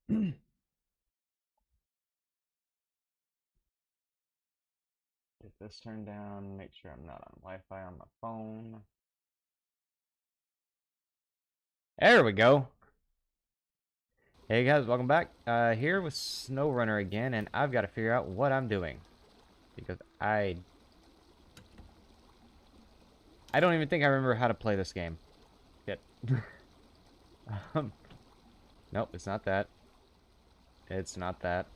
Get this turned down, make sure I'm not on Wi-Fi on my phone. There we go. Hey guys, welcome back. Here with Snowrunner again, and I've got to figure out what I'm doing. Because I don't even think I remember how to play this game. Yet. um, nope, it's not that. It's not that.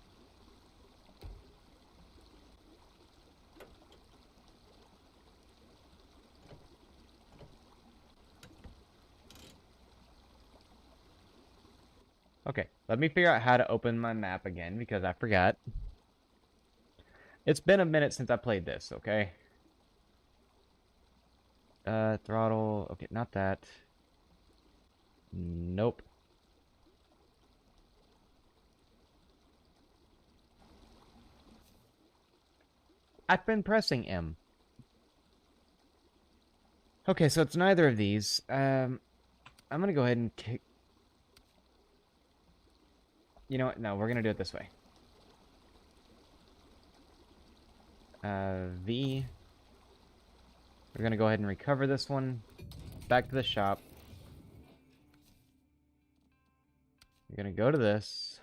Okay, let me figure out how to open my map again because I forgot. It's been a minute since I played this, okay? Throttle. Okay, not that. Nope. I've been pressing M. Okay, so it's neither of these. I'm gonna go ahead and kick. You know what? No, we're gonna do it this way. V. We're gonna go ahead and recover this one. Back to the shop. We're gonna go to this.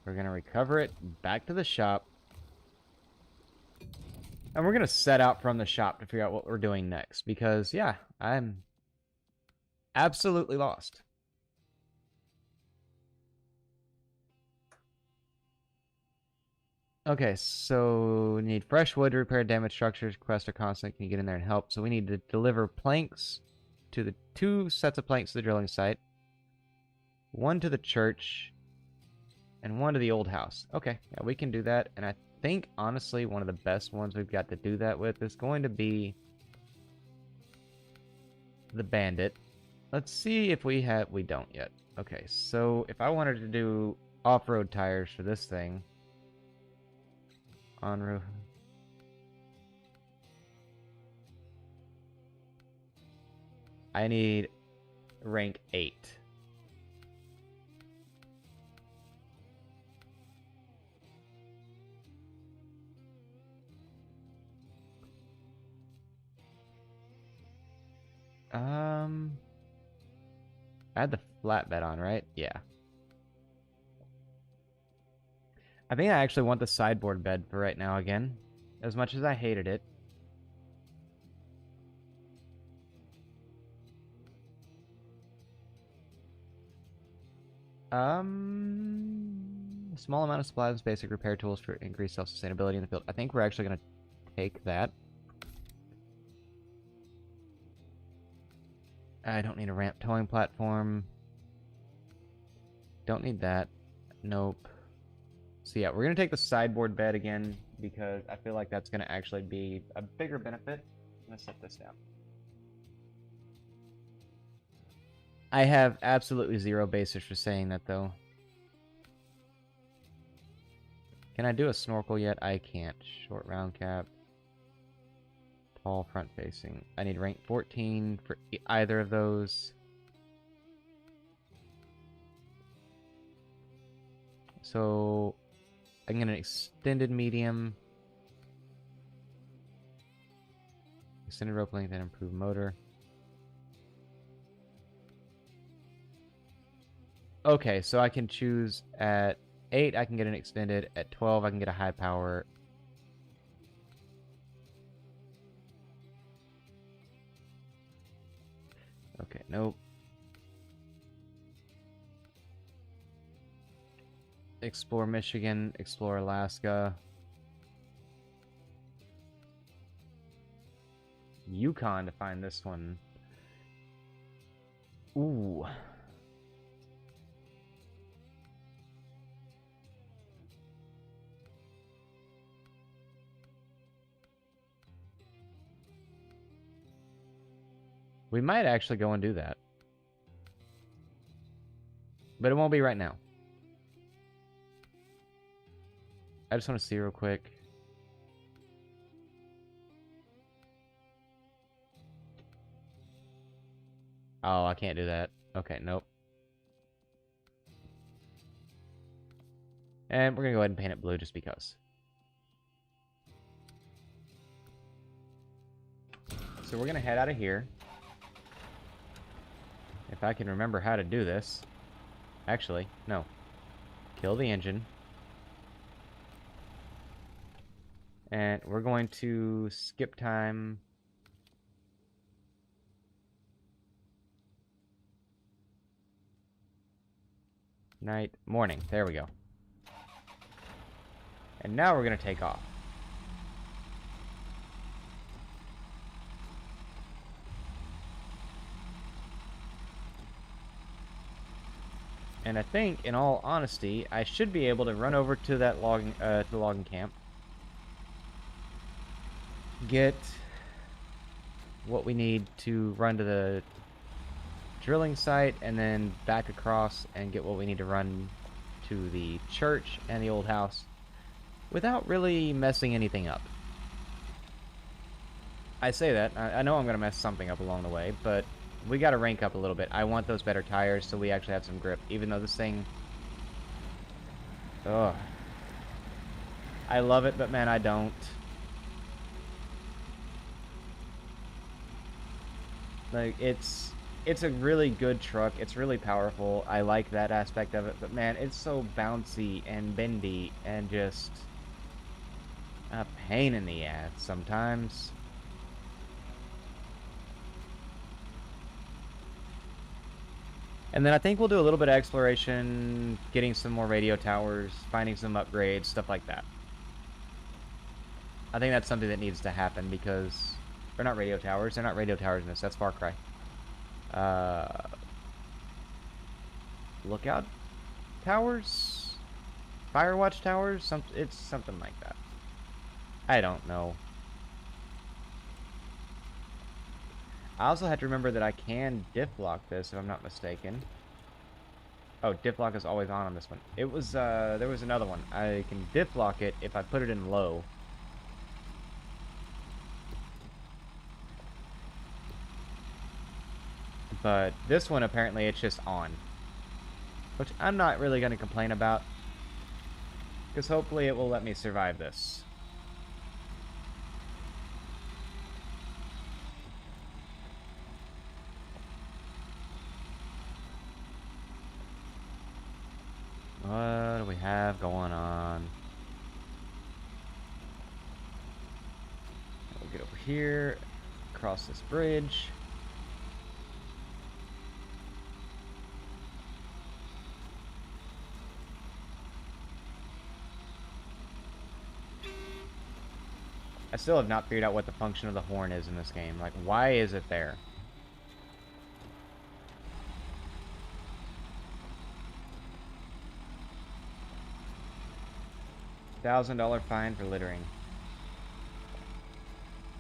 We're gonna recover it. Back to the shop. And we're gonna set out from the shop to figure out what we're doing next. Because, yeah, I'm absolutely lost. Okay, so we need fresh wood to repair damaged structures. Requests are constant. Can you get in there and help? So we need to deliver planks to the 2 sets of planks to the drilling site. 1 to the church. And 1 to the old house. Okay, yeah, we can do that. And I think, honestly, one of the best ones we've got to do that with is going to be the Bandit. Let's see if we have... We don't yet. Okay, so if I wanted to do off-road tires for this thing... On-road... I need rank 8. I had the flatbed on, right? Yeah. I think I actually want the sideboard bed for right now again. As much as I hated it. A small amount of supplies, basic repair tools for increased self-sustainability in the field. I think we're actually going to take that. I don't need a ramp towing platform. Don't need that. Nope. So yeah, we're going to take the sideboard bed again because I feel like that's going to actually be a bigger benefit. I'm going to set this down. I have absolutely zero basis for saying that, though. Can I do a snorkel yet? I can't. Short round cap. Tall front facing. I need rank 14 for either of those. So I can get an extended medium. Extended rope length and improved motor. Okay, so I can choose at 8, I can get an extended. At 12, I can get a high power. Okay, nope. Explore Michigan, explore Alaska. Yukon to find this one. Ooh. We might actually go and do that. But it won't be right now. I just want to see real quick. Oh, I can't do that. Okay, nope. And we're going to go ahead and paint it blue just because. So we're going to head out of here. If I can remember how to do this. Actually, no. Kill the engine. And we're going to skip time. Night, morning. There we go. And now we're going to take off. And I think, in all honesty, I should be able to run over to that logging, to the logging camp. Get what we need to run to the drilling site, and then back across and get what we need to run to the church and the old house without really messing anything up. I say that, I know I'm going to mess something up along the way, but we got to rank up a little bit. I want those better tires so we actually have some grip, even though this thing... Ugh. I love it, but man, I don't. Like, it's a really good truck. It's really powerful. I like that aspect of it, but man, it's so bouncy and bendy and just a pain in the ass sometimes. And then I think we'll do a little bit of exploration, getting some more radio towers, finding some upgrades, stuff like that. I think that's something that needs to happen because they're not radio towers. They're not radio towers in this. That's Far Cry. Lookout towers? Firewatch towers? It's something like that. I don't know. I also have to remember that I can diff lock this, if I'm not mistaken. Oh, diff lock is always on this one. It was, there was another one. I can diff lock it if I put it in low. But this one, apparently, it's just on. Which I'm not really going to complain about. Because hopefully it will let me survive this. What do we have going on? We'll get over here, cross this bridge. I still have not figured out what the function of the horn is in this game. Like, why is it there? $1,000 fine for littering.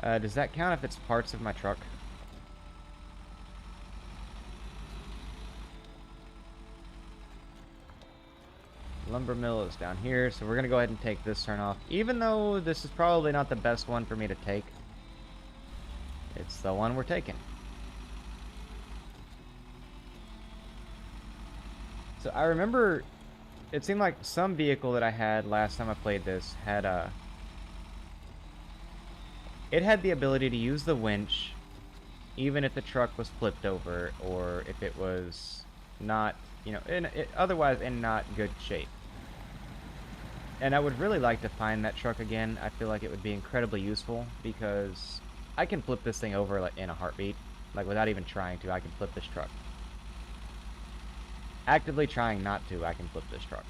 Does that count if it's parts of my truck? Lumber mill is down here, so we're going to go ahead and take this turn off. Even though this is probably not the best one for me to take, it's the one we're taking. So I remember, it seemed like some vehicle that I had last time I played this had it had the ability to use the winch even if the truck was flipped over or if it was not, you know, otherwise in not good shape. And I would really like to find that truck again. I feel like it would be incredibly useful because I can flip this thing over like in a heartbeat. Like without even trying to, I can flip this truck. Actively trying not to, I can flip this truck.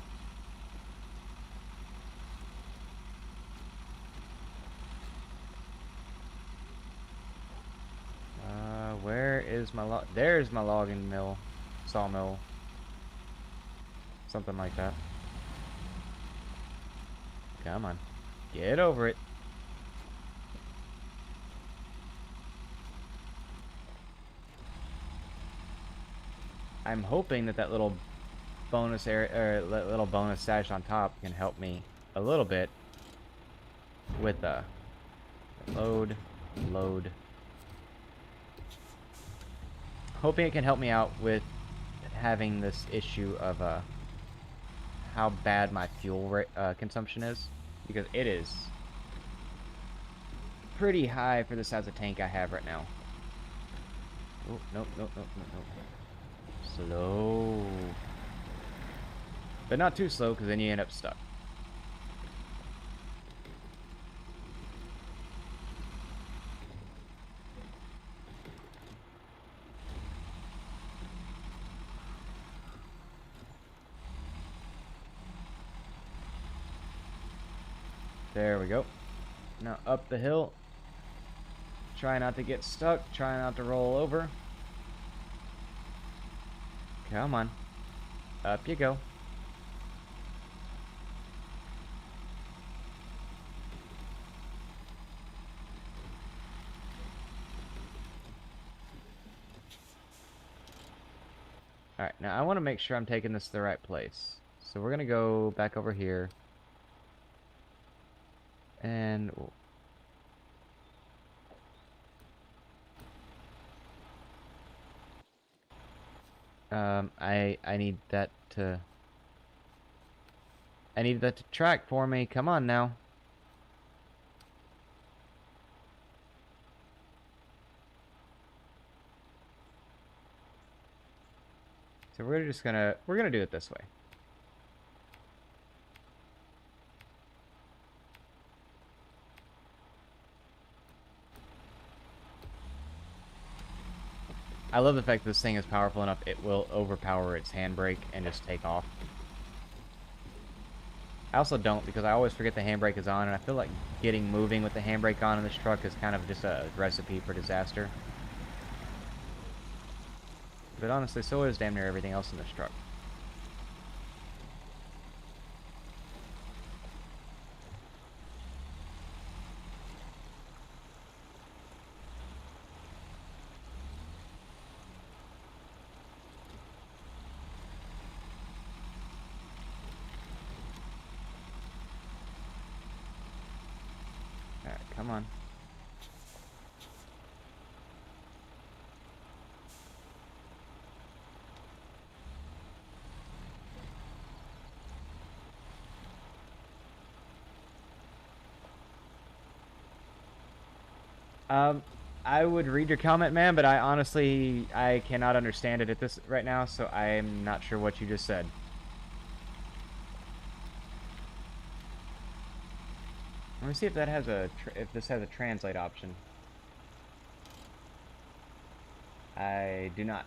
Where is my there's my logging mill, sawmill, something like that. Come on, get over it. I'm hoping that that little bonus area, or little bonus stash on top can help me a little bit with the load. Hoping it can help me out with having this issue of how bad my fuel consumption is, because it is pretty high for the size of tank I have right now. Oh, nope, nope, nope, nope, nope. Slow. But not too slow, because then you end up stuck. There we go. Now up the hill. Try not to get stuck. Try not to roll over. Come on. Up you go. Alright, now I want to make sure I'm taking this to the right place. So we're going to go back over here. And... I need that to... I need that to track for me. Come on now. So we're gonna do it this way. I love the fact that this thing is powerful enough it will overpower its handbrake and just take off. I also don't, because I always forget the handbrake is on, and I feel like getting moving with the handbrake on in this truck is kind of just a recipe for disaster. But honestly, so is damn near everything else in this truck. Alright, come on. I would read your comment, man, but I honestly, I cannot understand it at this right now, so I'm not sure what you just said. Let me see if that has if this has a translate option. I do not.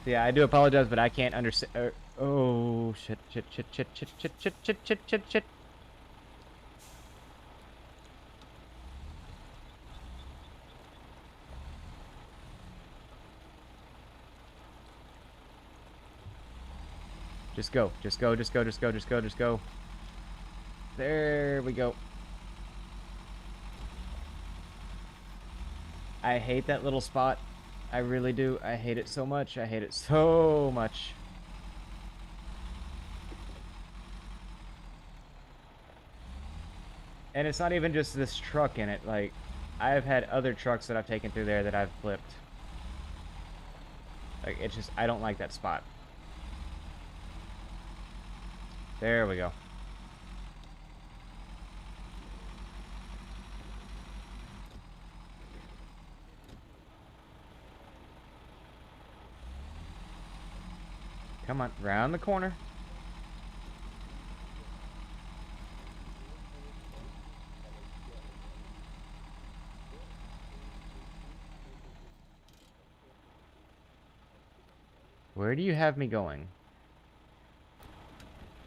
Yeah, I do apologize, but I can't understand. Oh, shit, shit, shit, shit, shit, shit, shit, shit, shit, shit, shit. Just go, just go, just go, just go, just go, just go. There we go. I hate that little spot. I really do. I hate it so much. I hate it so much. And it's not even just this truck in it. Like, I've had other trucks that I've taken through there that I've flipped. Like, it's just, I don't like that spot. There we go. Come on, round the corner. Where do you have me going?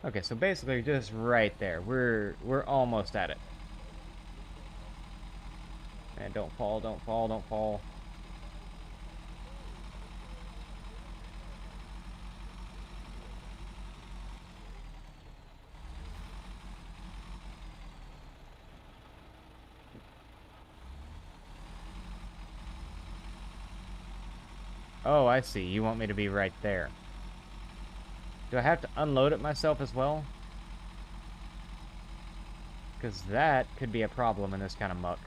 Okay, so basically just right there. We're almost at it. Man, don't fall, don't fall, don't fall. Oh, I see. You want me to be right there. Do I have to unload it myself as well? Because that could be a problem in this kind of muck.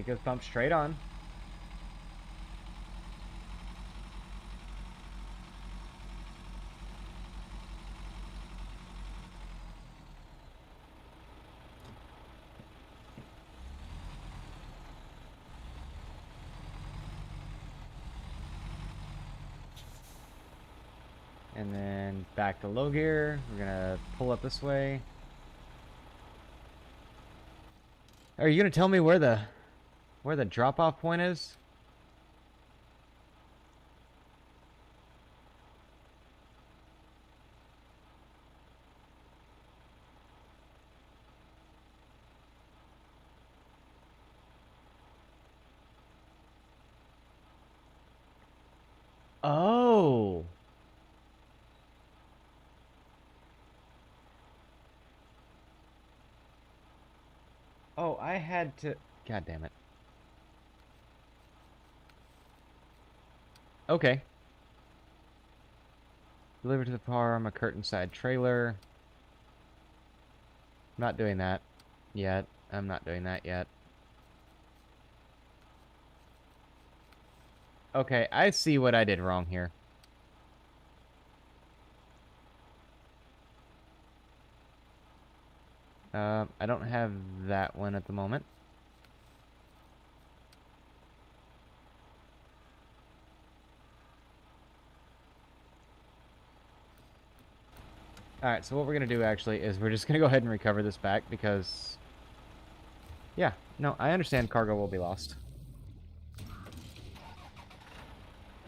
Take those pumps straight on. And then back to low gear. We're gonna pull up this way. Are you gonna tell me where the drop-off point is? Oh. Oh, I had to... God damn it. Okay. Deliver to the farm a curtain side trailer. I'm not doing that yet. I'm not doing that yet. Okay, I see what I did wrong here. I don't have that one at the moment. Alright, so what we're going to do actually is we're just going to go ahead and recover this back because... Yeah, no, I understand cargo will be lost.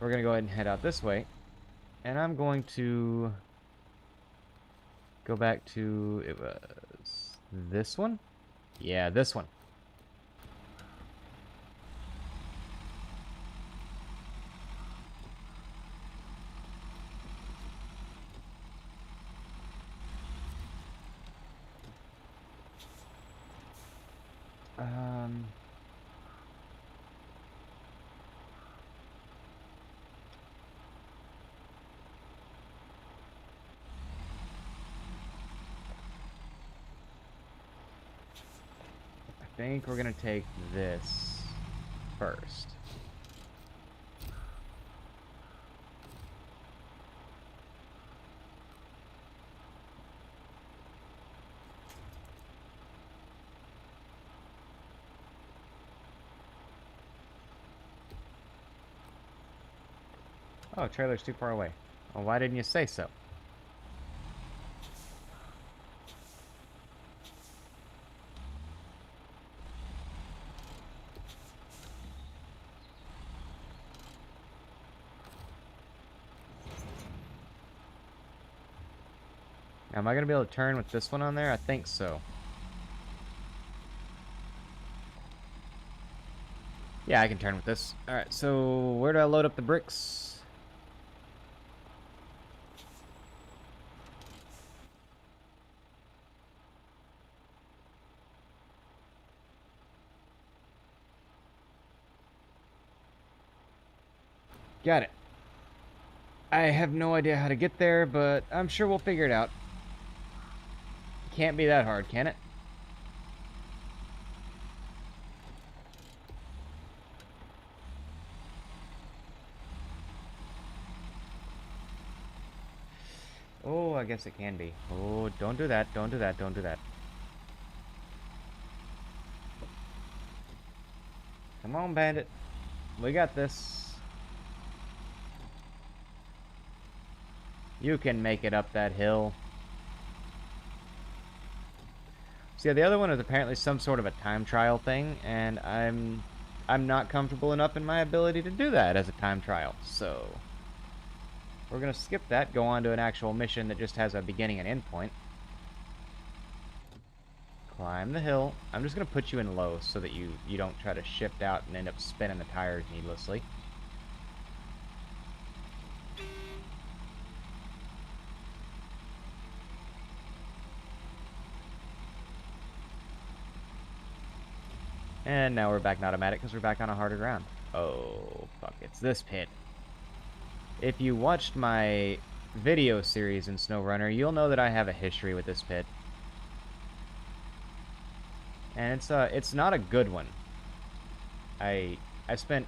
We're going to go ahead and head out this way. And I'm going to... go back to... It was... this one? Yeah, this one. I think we're gonna take this first. Oh, trailer's too far away. Well, why didn't you say so? Now, am I going to be able to turn with this one on there? I think so. Yeah, I can turn with this. Alright, so where do I load up the bricks? Got it. I have no idea how to get there, but I'm sure we'll figure it out. Can't be that hard, can it? Oh, I guess it can be. Oh, don't do that, don't do that, don't do that. Come on, Bandit. We got this. You can make it up that hill. So yeah, the other one is apparently some sort of a time trial thing, and I'm not comfortable enough in my ability to do that as a time trial, so we're gonna skip that, go on to an actual mission that just has a beginning and end point. Climb the hill. I'm just gonna put you in low so that you don't try to shift out and end up spinning the tires needlessly. And now we're back in automatic because we're back on a harder ground. Oh, fuck. It's this pit. If you watched my video series in Snowrunner, you'll know that I have a history with this pit. And it's not a good one. I spent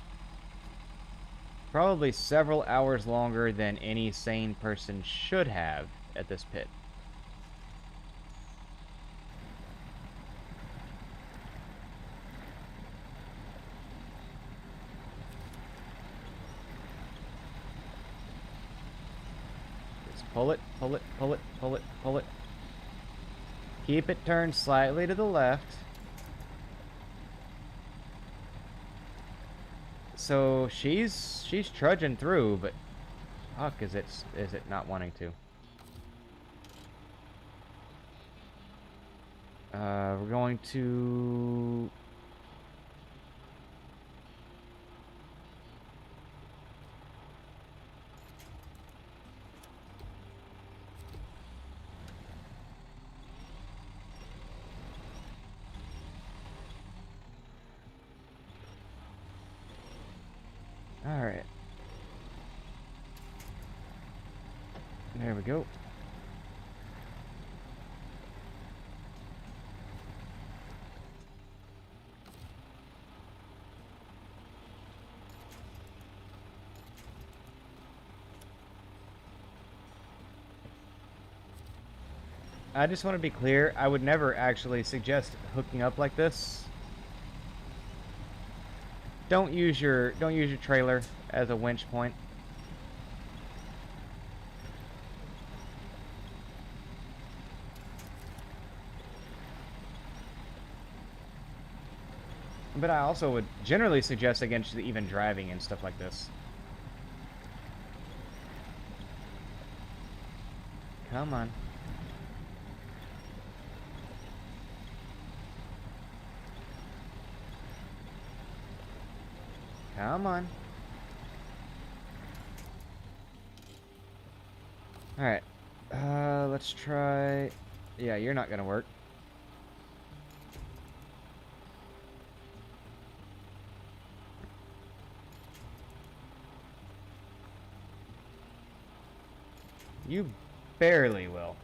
probably several hours longer than any sane person should have at this pit. Just pull it, pull it, pull it, pull it, pull it. Keep it turned slightly to the left. So she's trudging through, but fuck, is it not wanting to? We're going to all right. There we go. I just want to be clear, I would never actually suggest hooking up like this. Don't use your trailer as a winch point. But I also would generally suggest against even driving and stuff like this. Come on. Come on. Alright. Let's try... Yeah, you're not gonna work. You barely will.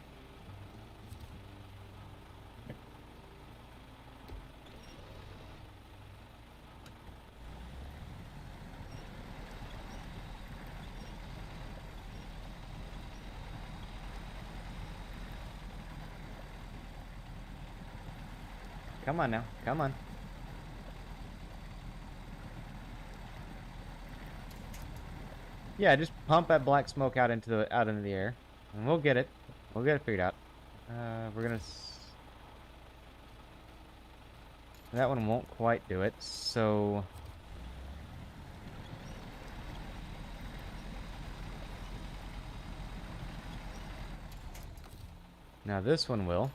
Come on now. Come on. Yeah, just pump that black smoke out into the air, and we'll get it. We'll get it figured out. We're gonna. That one won't quite do it. So now this one will.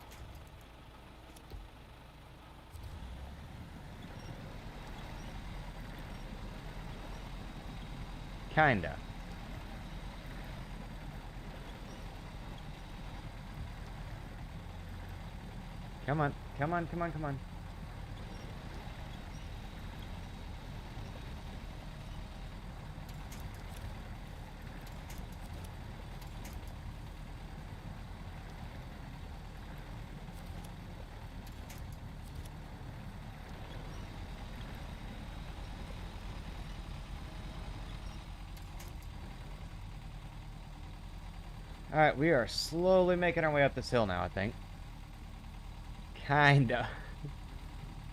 Kinda. Come on, come on, come on, come on. Alright, we are slowly making our way up this hill now, I think. Kinda.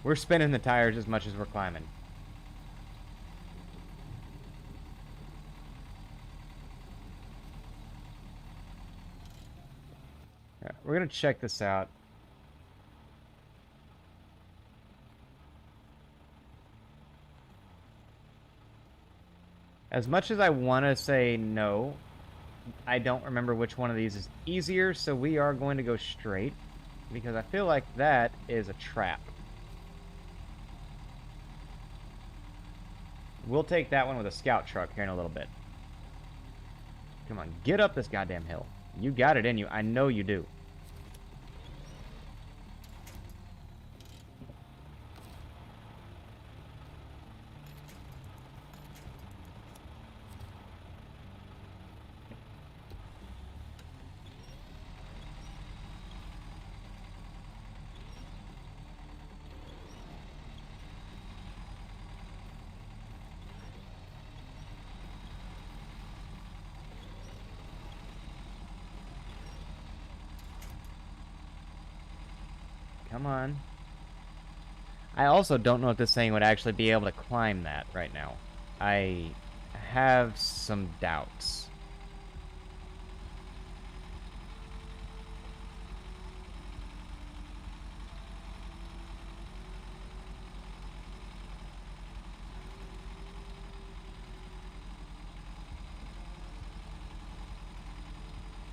We're spinning the tires as much as we're climbing. Alright, we're gonna check this out. As much as I want to say no, I don't remember which one of these is easier, so we are going to go straight, because I feel like that is a trap. We'll take that one with a scout truck here in a little bit. Come on, get up this goddamn hill. You got it in you. I know you do. Come on. I also don't know if this thing would actually be able to climb that right now. I have some doubts.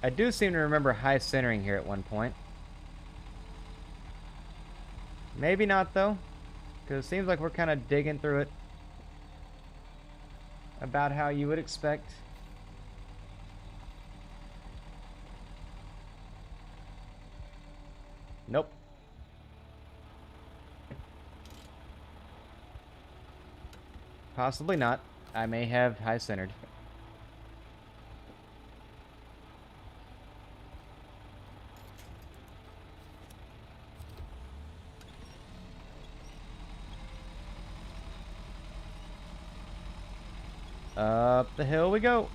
I do seem to remember high centering here at one point. Maybe not, though, because it seems like we're kind of digging through it about how you would expect. Nope. Possibly not. I may have high centered. Up the hill we go.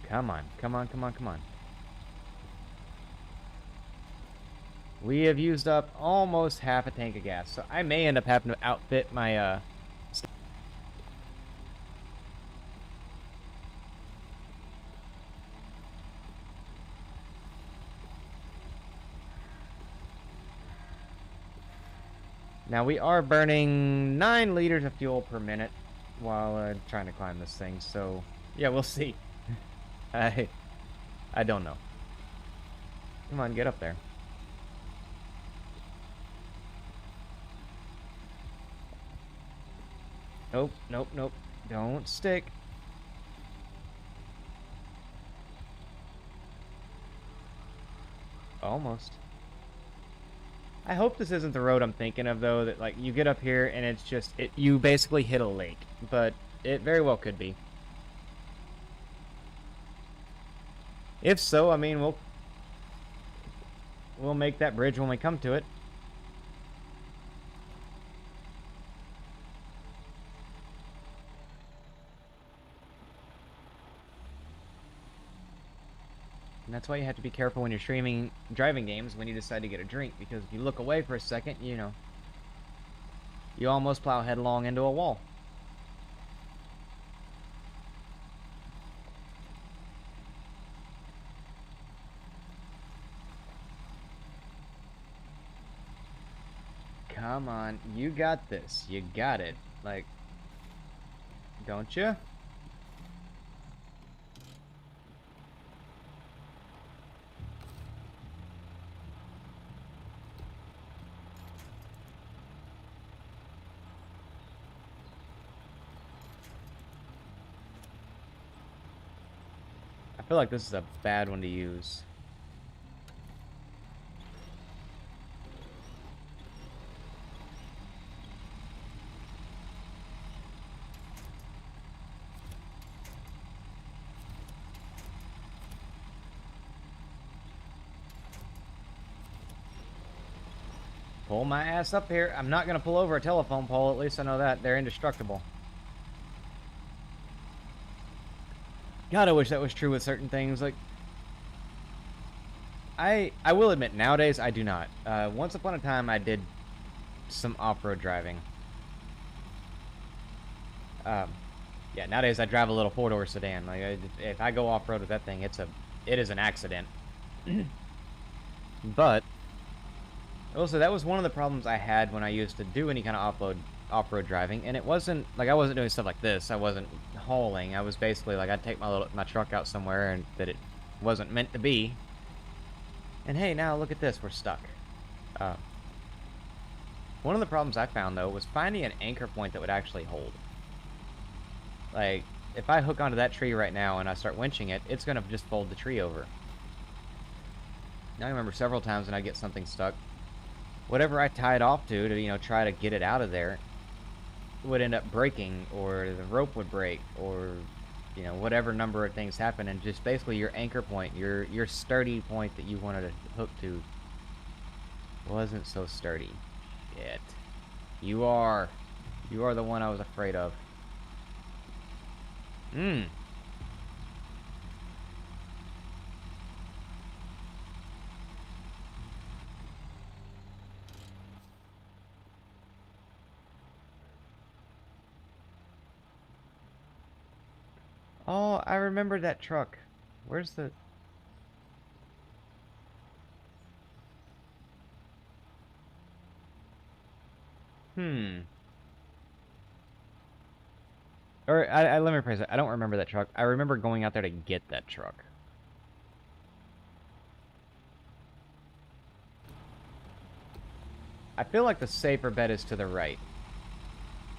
Come on, come on, come on, come on. We have used up almost half a tank of gas, so I may end up having to outfit my, Now, we are burning 9 liters of fuel per minute while trying to climb this thing, so yeah, we'll see. I don't know. Come on, get up there. Nope, nope, nope. Don't stick. Almost. I hope this isn't the road I'm thinking of, though, that, like, you get up here and it's just, you basically hit a lake. But it very well could be. If so, I mean, we'll make that bridge when we come to it. And that's why you have to be careful when you're streaming driving games when you decide to get a drink, because if you look away for a second, you know, you almost plow headlong into a wall. Come on, you got this. You got it. Like, don't you? I feel like this is a bad one to use. Pull my ass up here. I'm not going to pull over a telephone pole, at least I know that. They're indestructible. God, I wish that was true with certain things. Like, I will admit, nowadays I do not. Once upon a time, I did some off-road driving. Yeah, nowadays I drive a little four-door sedan. Like, if I go off-road with that thing, it is an accident. But also, that was one of the problems I had when I used to do any kind of off-road driving, and it wasn't like I wasn't doing stuff like this. I wasn't hauling. I was basically like, I'd take my truck out somewhere and that it wasn't meant to be. And hey, now look at this, we're stuck. One of the problems I found, though, was finding an anchor point that would actually hold. Like, if I hook onto that tree right now and I start winching it, it's gonna just fold the tree over. Now I remember several times when I get something stuck, whatever I tied off to, you know, try to get it out of there, would end up breaking, or the rope would break, or, you know, whatever number of things happen, and just basically your anchor point, your sturdy point that you wanted to hook to wasn't so sturdy yet. You are. You are the one I was afraid of. Mmm. Oh, I remember that truck. Where's the... Hmm. Or, let me rephrase it. I don't remember that truck. I remember going out there to get that truck. I feel like the safer bet is to the right.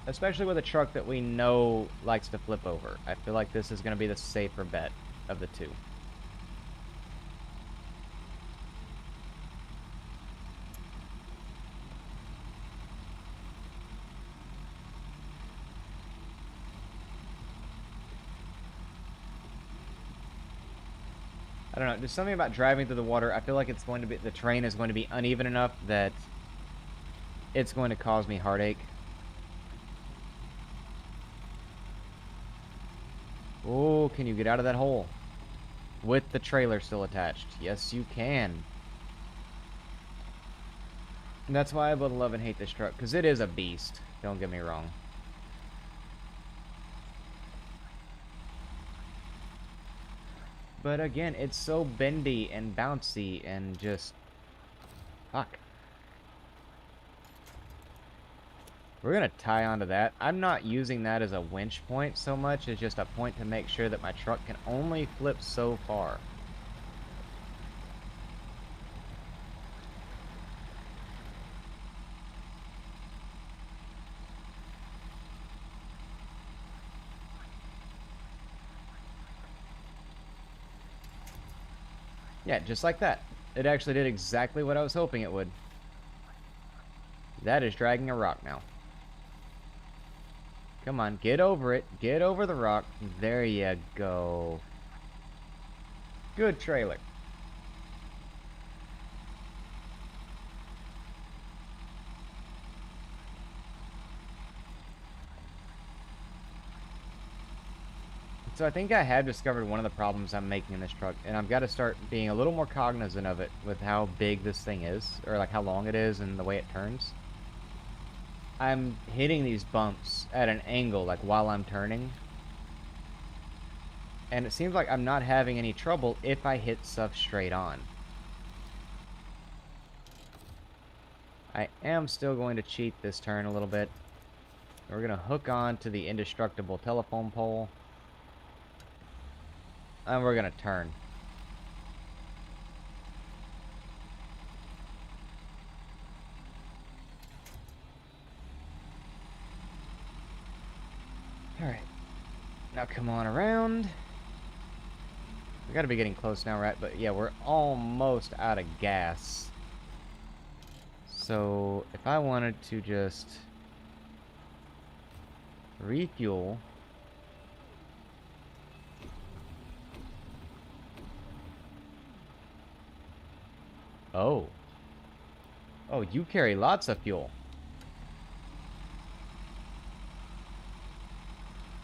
Especially with a truck that we know likes to flip over. I feel like this is going to be the safer bet of the two. I don't know. There's something about driving through the water. I feel like it's going to be... The terrain is going to be uneven enough that it's going to cause me heartache. Oh, can you get out of that hole? With the trailer still attached. Yes, you can. And that's why I both love and hate this truck. Because it is a beast. Don't get me wrong. But again, it's so bendy and bouncy and just... Fuck. We're going to tie onto that. I'm not using that as a winch point so much as just a point to make sure that my truck can only flip so far. Yeah, just like that. It actually did exactly what I was hoping it would. That is dragging a rock now. Come on, get over it. Get over the rock. There you go. Good trailer. So I think I have discovered one of the problems I'm making in this truck, and I've got to start being a little more cognizant of it with how big this thing is, or like how long it is and the way it turns. I'm hitting these bumps at an angle, like while I'm turning. And it seems like I'm not having any trouble if I hit stuff straight on. I am still going to cheat this turn a little bit. We're going to hook on to the indestructible telephone pole. And we're going to turn. Alright. Now come on around. We gotta be getting close now, right? But yeah, we're almost out of gas. So if I wanted to just refuel. Oh. Oh, you carry lots of fuel.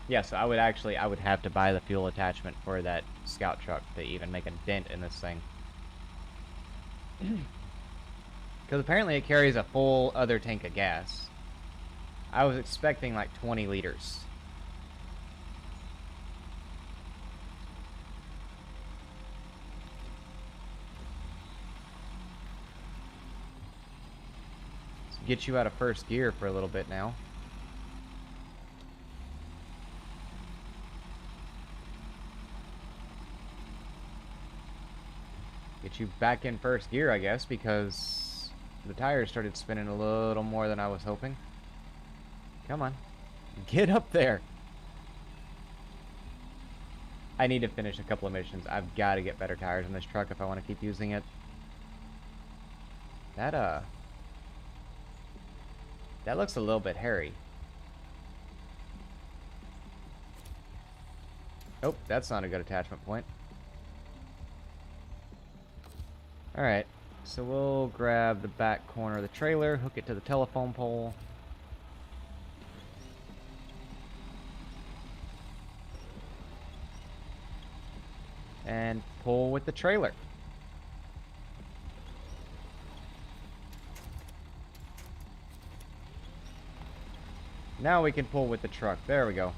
Yeah, so I would have to buy the fuel attachment for that scout truck to even make a dent in this thing. Because apparently it carries a full other tank of gas. I was expecting like 20 liters. Let's get you out of first gear for a little bit now. Get you back in first gear, I guess, because the tires started spinning a little more than I was hoping. Come on. Get up there. I need to finish a couple of missions. I've got to get better tires on this truck if I want to keep using it. That looks a little bit hairy. Oh, that's not a good attachment point. Alright, so we'll grab the back corner of the trailer, hook it to the telephone pole. and pull with the trailer. Now we can pull with the truck. There we go.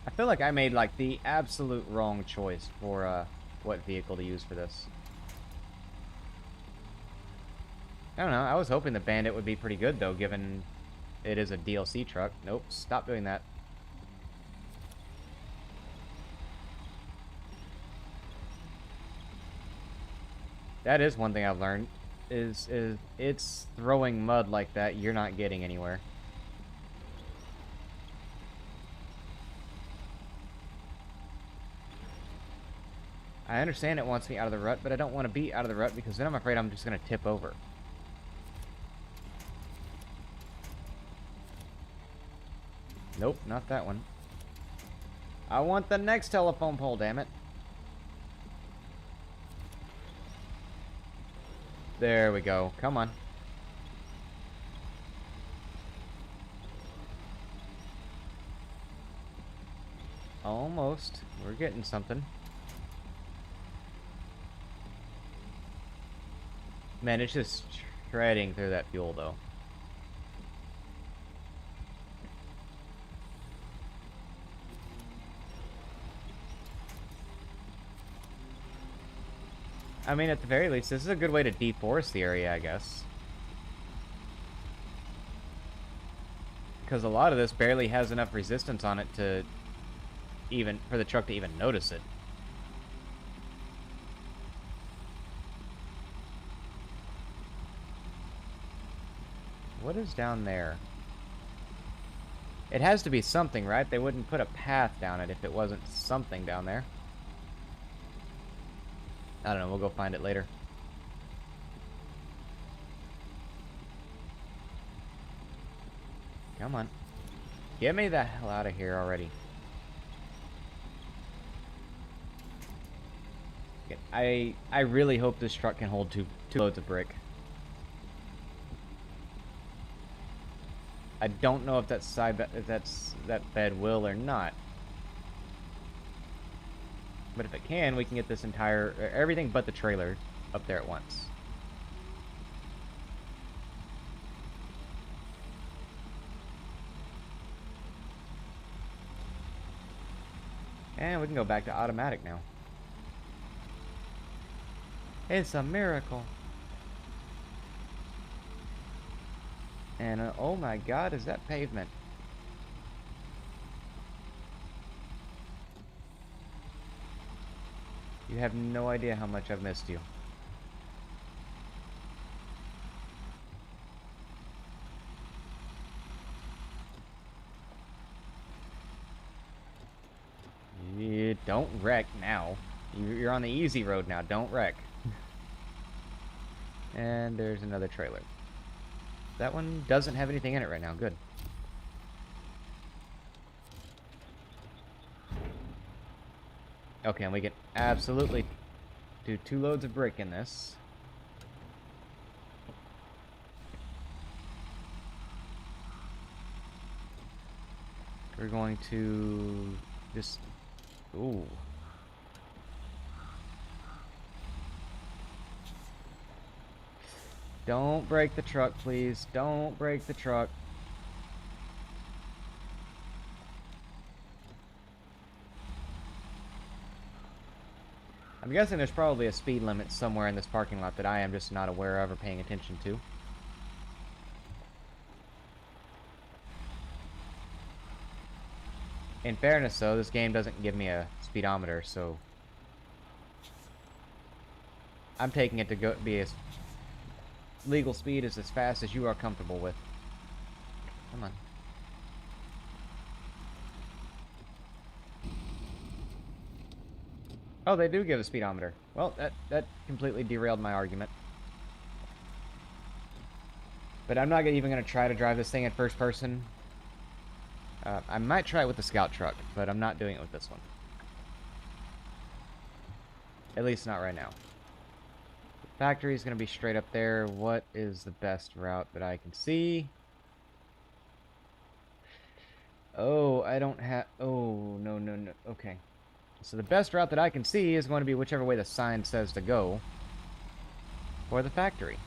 I feel like I made like the absolute wrong choice for what vehicle to use for this. I don't know. I was hoping the Bandit would be pretty good though, given it is a DLC truck. Nope, stop doing that. That is one thing I've learned, is it's throwing mud like that, you're not getting anywhere. I understand it wants me out of the rut, but I don't want to be out of the rut because then I'm afraid I'm just going to tip over. Nope, not that one. I want the next telephone pole, damn it. There we go. Come on. Almost. We're getting something. Man, it's just shredding through that fuel, though. I mean, at the very least, this is a good way to deforest the area, I guess. Because a lot of this barely has enough resistance on it to even, for the truck to even notice it. What is down there? It has to be something, right? They wouldn't put a path down it if it wasn't something down there. I don't know, we'll go find it later. Come on. Get me the hell out of here already. Okay, I really hope this truck can hold two loads of brick. I don't know if that that bed will or not. But if it can, we can get this entire, everything but the trailer up there at once. And we can go back to automatic now. It's a miracle. And oh my god, is that pavement? You have no idea how much I've missed you. You don't wreck now. You're on the easy road now. Don't wreck. And there's another trailer. That one doesn't have anything in it right now. Good. Okay, and we can absolutely do 2 loads of brick in this. We're going to just... Ooh. Don't break the truck, please. Don't break the truck. I'm guessing there's probably a speed limit somewhere in this parking lot that I am just not aware of or paying attention to. In fairness, though, this game doesn't give me a speedometer, so I'm taking it to go be as legal speed as fast as you are comfortable with. Come on. Oh, they do give a speedometer. Well, that completely derailed my argument. But I'm not even going to try to drive this thing in first person. I might try it with the scout truck, but I'm not doing it with this one. At least not right now. The factory is going to be straight up there. What is the best route that I can see? Oh, I don't have... Oh, no, no, no. Okay. So the best route that I can see is going to be whichever way the sign says to go for the factory.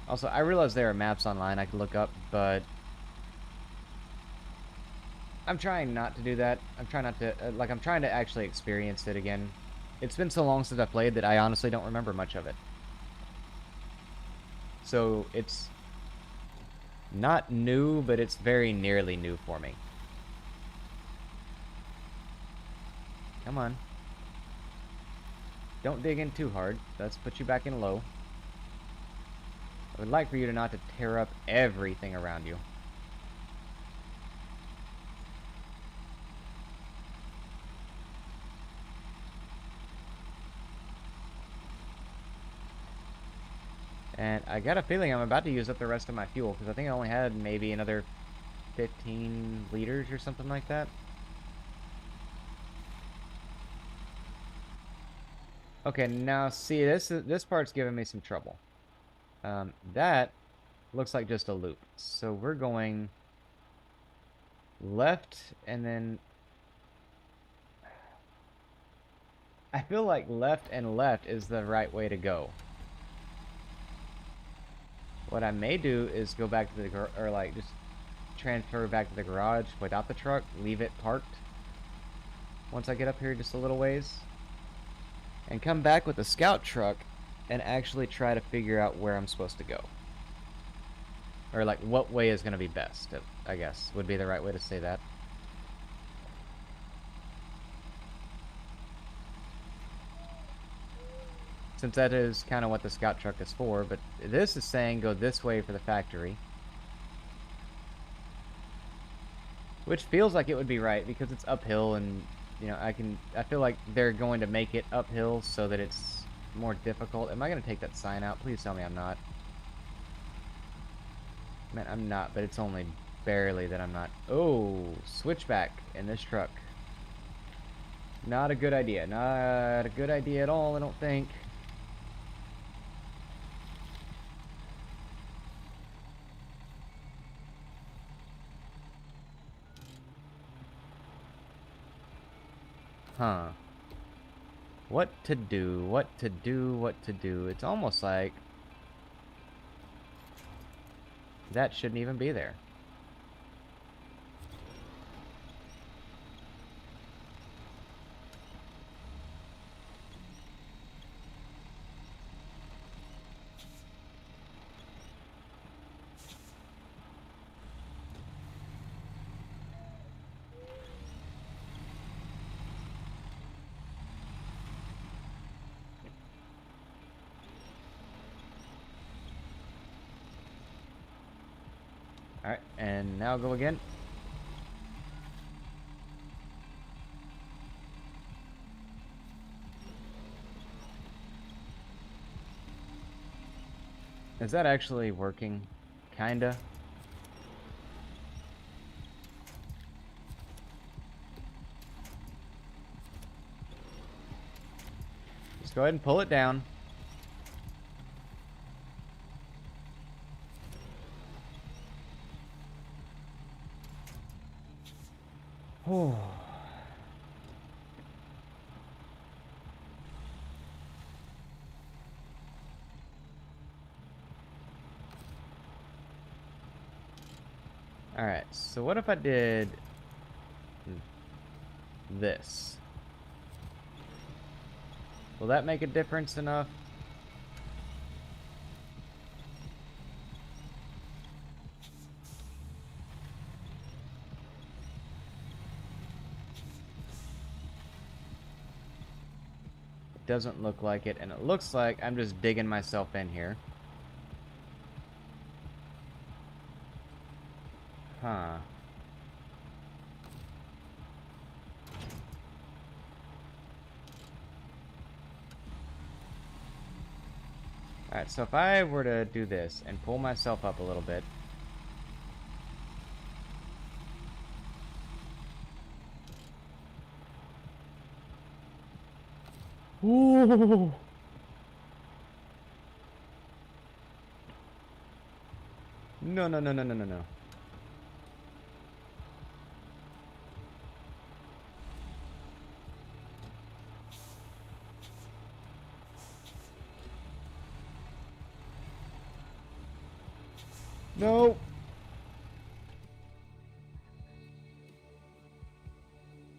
Also, I realize there are maps online I could look up, but I'm trying not to do that. I'm trying not to... I'm trying to actually experience it again. It's been so long since I played that I honestly don't remember much of it. So it's not new, but it's very nearly new for me. Come on. Don't dig in too hard. Let's put you back in low. I would like for you to not to tear up everything around you. And I got a feeling I'm about to use up the rest of my fuel, because I think I only had maybe another 15 liters or something like that. Okay, now see, this part's giving me some trouble. That looks like just a loop. So we're going left, and then... I feel like left and left is the right way to go. What I may do is go back to the or like just transfer back to the garage without the truck, leave it parked once I get up here just a little ways, and come back with the scout truck and actually try to figure out where I'm supposed to go. Or like what way is going to be best, I guess would be the right way to say that. Since that is kind of what the scout truck is for, but this is saying go this way for the factory. Which feels like it would be right because it's uphill, and you know, I feel like they're going to make it uphill so that it's more difficult. Am I going to take that sign out? Please tell me I'm not. Man, I'm not, but it's only barely that I'm not. Oh, switchback in this truck. Not a good idea. Not a good idea at all, I don't think. Huh. What to do, what to do, what to do. It's almost like that shouldn't even be there. Alright, and now go again. Is that actually working? Kinda. Just go ahead and pull it down. Oh. Alright, so what if I did this? Will that make a difference enough? It doesn't look like it, and it looks like I'm just digging myself in here. Huh. Alright, so if I were to do this and pull myself up a little bit. Ooh. No, no, no, no, no, no, no. No!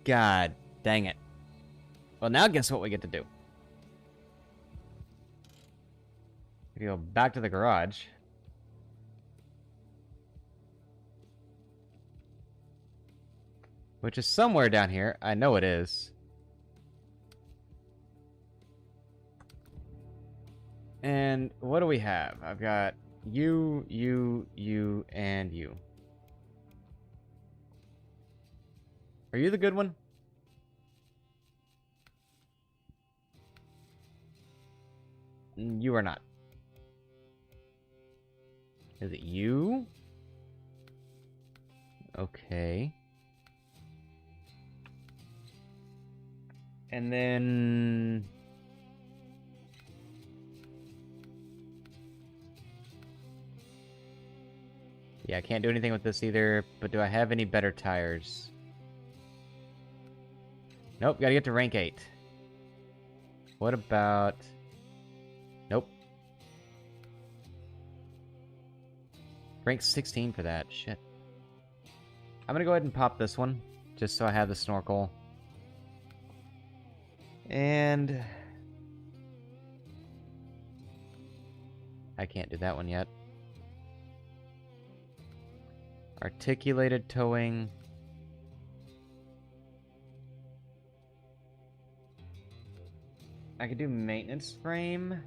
God dang it. Well, now guess what we get to do? We go back to the garage. Which is somewhere down here. I know it is. And what do we have? I've got you, and you. Are you the good one? You are not. Is it you? Okay. And then... yeah, I can't do anything with this either, but do I have any better tires? Nope, gotta get to rank 8. What about... nope. Rank 16 for that, shit. I'm gonna go ahead and pop this one, just so I have the snorkel. And... I can't do that one yet. Articulated towing. I could do maintenance frame.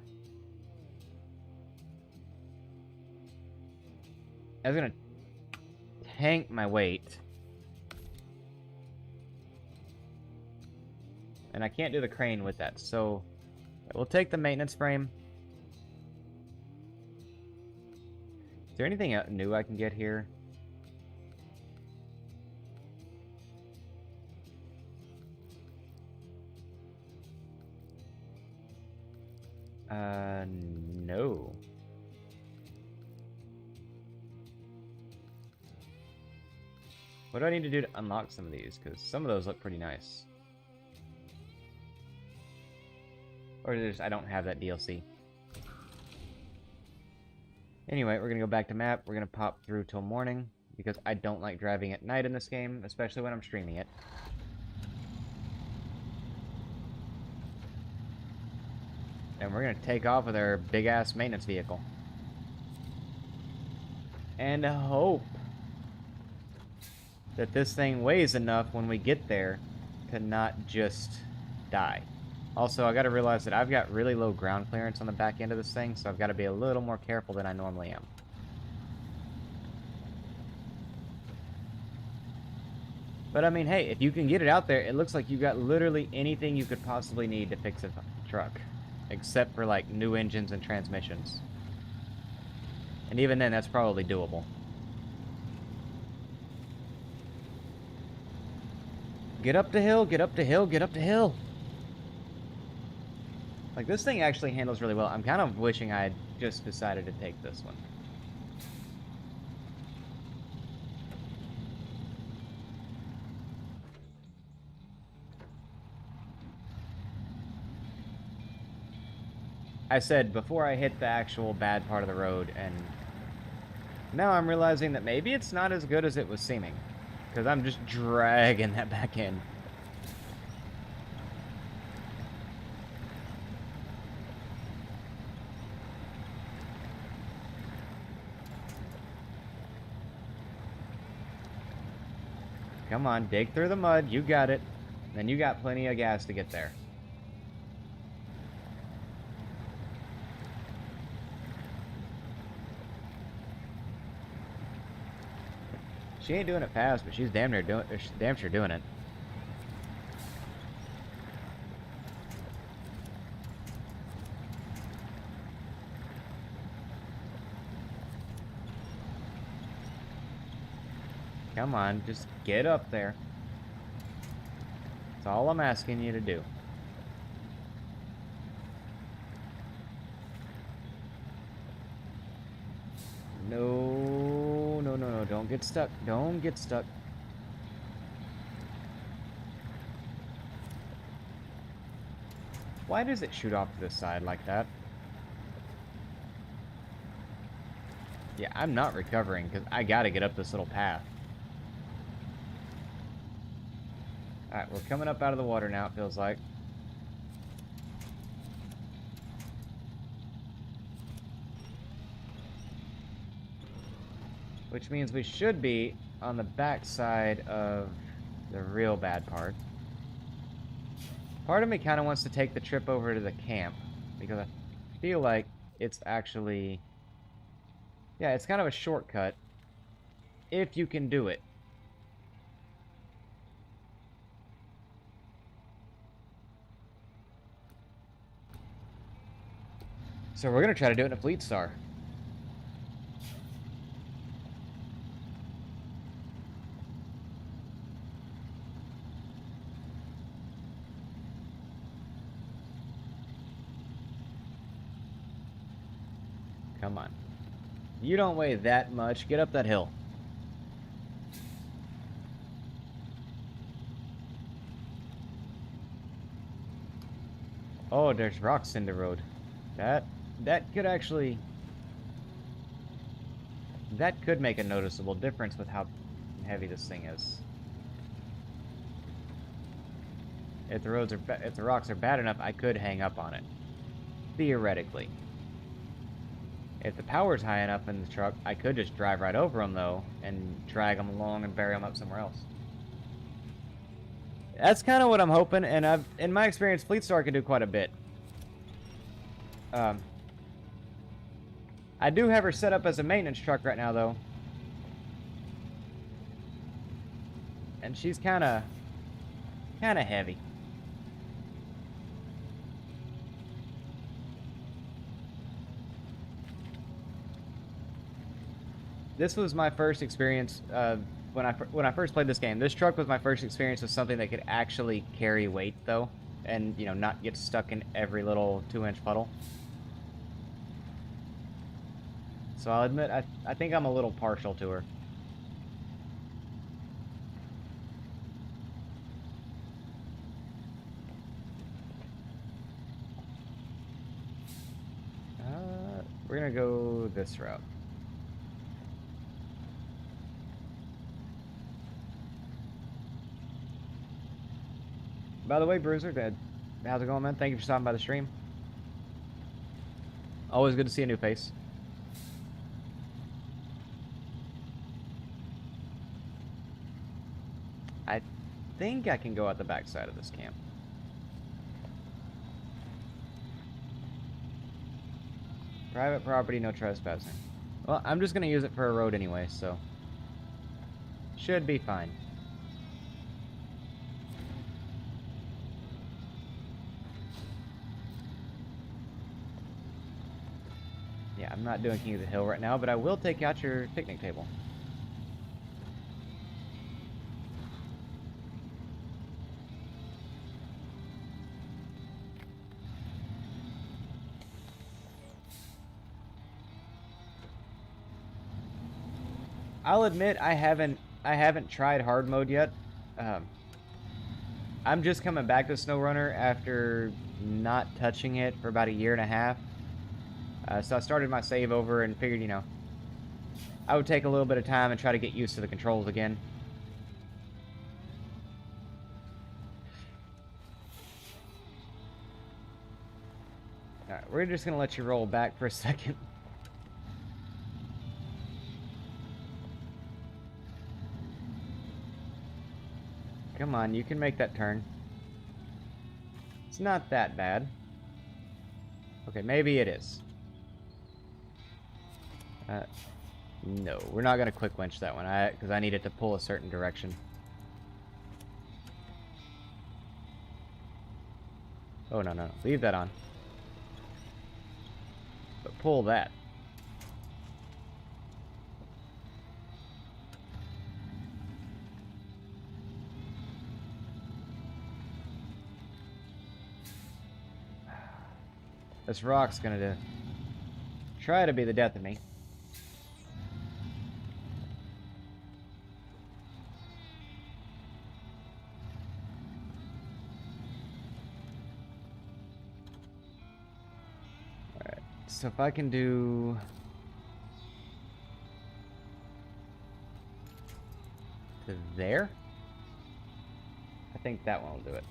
I was gonna tank my weight. And I can't do the crane with that, so we'll take the maintenance frame. Is there anything new I can get here? No. What do I need to do to unlock some of these? Because some of those look pretty nice. Or there's, I don't have that DLC. Anyway, we're gonna go back to map. We're gonna pop through till morning. Because I don't like driving at night in this game, especially when I'm streaming it. And we're gonna take off with our big-ass maintenance vehicle. And hope that this thing weighs enough when we get there to not just die. Also, I gotta realize that I've got really low ground clearance on the back end of this thing, so I've gotta be a little more careful than I normally am. But I mean, hey, if you can get it out there, it looks like you've got literally anything you could possibly need to fix a truck. Except for, like, new engines and transmissions. And even then, that's probably doable. Get up the hill, get up the hill, get up the hill! Like, this thing actually handles really well. I'm kind of wishing I had just decided to take this one. I said before I hit the actual bad part of the road, and now I'm realizing that maybe it's not as good as it was seeming. Because I'm just dragging that back in. Come on, dig through the mud, you got it. Then you got plenty of gas to get there. She ain't doing it fast, but she's damn sure doing it. Come on, just get up there. That's all I'm asking you to do. No. no. Don't get stuck. Don't get stuck. Why does it shoot off to the side like that? Yeah, I'm not recovering because I gotta get up this little path. Alright, we're coming up out of the water now, it feels like. Which means we should be on the back side of the real bad part. Part of me kind of wants to take the trip over to the camp, because I feel like it's actually... yeah, it's kind of a shortcut, if you can do it. So we're going to try to do it in a Fleet Star. Come on. You don't weigh that much. Get up that hill. Oh, there's rocks in the road. That could actually... that could make a noticeable difference with how heavy this thing is. If the rocks are bad enough, I could hang up on it. Theoretically. If the power's high enough in the truck, I could just drive right over them, though, and drag them along and bury them up somewhere else. That's kind of what I'm hoping, and in my experience, Fleet Star can do quite a bit. I do have her set up as a maintenance truck right now, though. And she's kind of heavy. This was my first experience when I first played this game. This truck was my first experience with something that could actually carry weight, though, and you know, not get stuck in every little 2-inch puddle. So I'll admit, I think I'm a little partial to her. We're gonna go this route. By the way, Bruiser, how's it going, man? Thank you for stopping by the stream. Always good to see a new face. I think I can go out the back side of this camp. Private property, no trespassing. Well, I'm just gonna use it for a road anyway, so should be fine. Yeah, I'm not doing King of the Hill right now, but I will take out your picnic table. I'll admit I haven't tried hard mode yet. I'm just coming back to Snowrunner after not touching it for about 1.5 years. So I started my save over and figured, you know, I would take a little bit of time and try to get used to the controls again. Alright, we're just gonna let you roll back for a second. Come on, you can make that turn. It's not that bad. Okay, maybe it is. No, we're not gonna quick winch that one, because I need it to pull a certain direction. Oh, no. Leave that on. But pull that. This rock's gonna try to be the death of me. So if I can do... to there? I think that one will do it.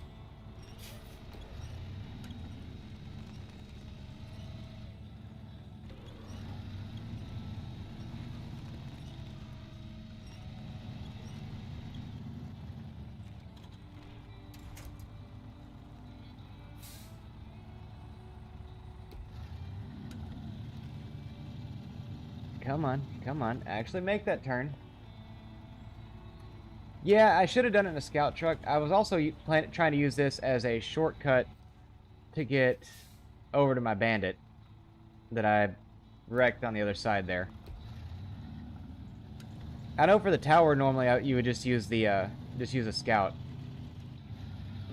Come on, come on. Actually make that turn. Yeah, I should have done it in a scout truck. I was also trying to use this as a shortcut to get over to my Bandit that I wrecked on the other side there. I know for the tower normally you would just use the a scout,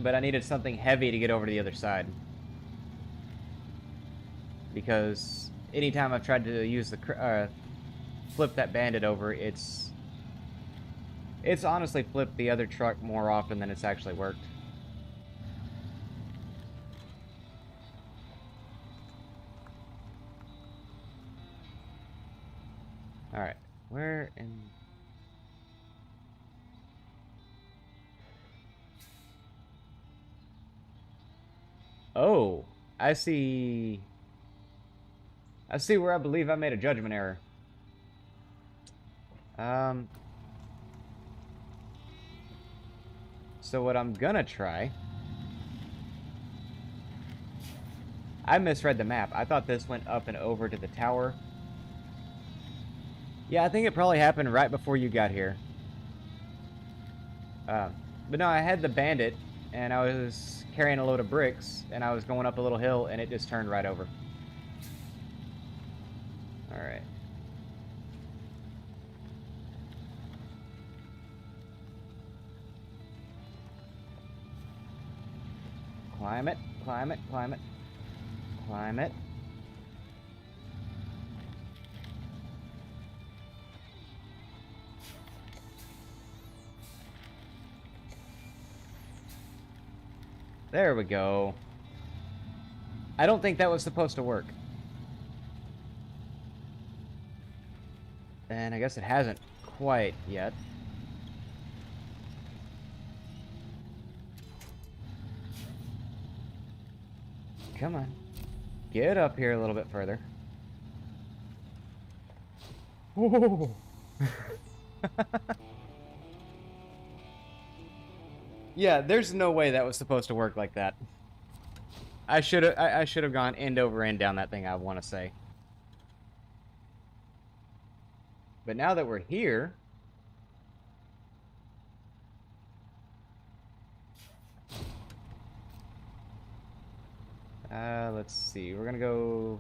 but I needed something heavy to get over to the other side because anytime I've tried to use the flip that Bandit over, it's honestly flipped the other truck more often than it's actually worked. Alright, where in... Oh, I see where I believe I made a judgment error. So what I'm gonna try... I misread the map. I thought this went up and over to the tower. Yeah, I think it probably happened right before you got here. But no, I had the Bandit, and I was carrying a load of bricks, and I was going up a little hill, and it just turned right over. Alright. Climb it, climb it, climb it. Climb it. There we go. I don't think that was supposed to work. And I guess it hasn't quite yet. Come on. Get up here a little bit further. Whoa. Yeah, there's no way that was supposed to work like that. I should have gone end over end down that thing, I want to say. But now that we're here, let's see. We're gonna go.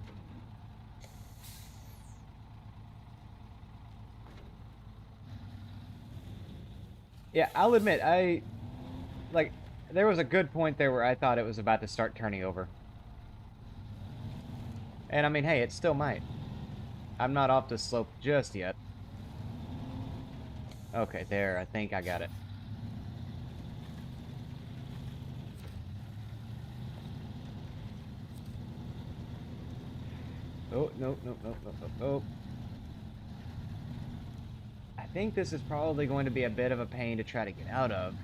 Yeah, I'll admit, there was a good point there where I thought it was about to start turning over. And I mean, hey, it still might. I'm not off the slope just yet. Okay, there, I think I got it. Oh, no, no, no, no, no, no. I think this is probably going to be a bit of a pain to try to get out of.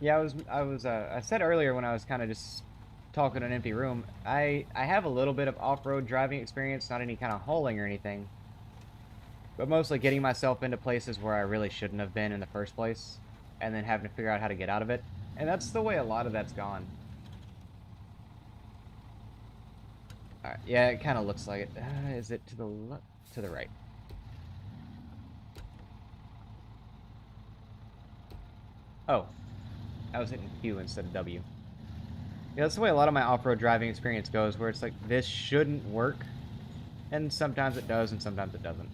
Yeah, I said earlier when I was kind of just talking in an empty room, I have a little bit of off-road driving experience, not any kind of hauling or anything, but mostly getting myself into places where I really shouldn't have been in the first place, and then having to figure out how to get out of it, and that's the way a lot of that's gone. Alright, yeah, it kind of looks like it. Is it to the left? To the right. Oh. I was hitting Q instead of W. Yeah, that's the way a lot of my off-road driving experience goes, where it's like, this shouldn't work, and sometimes it does, and sometimes it doesn't.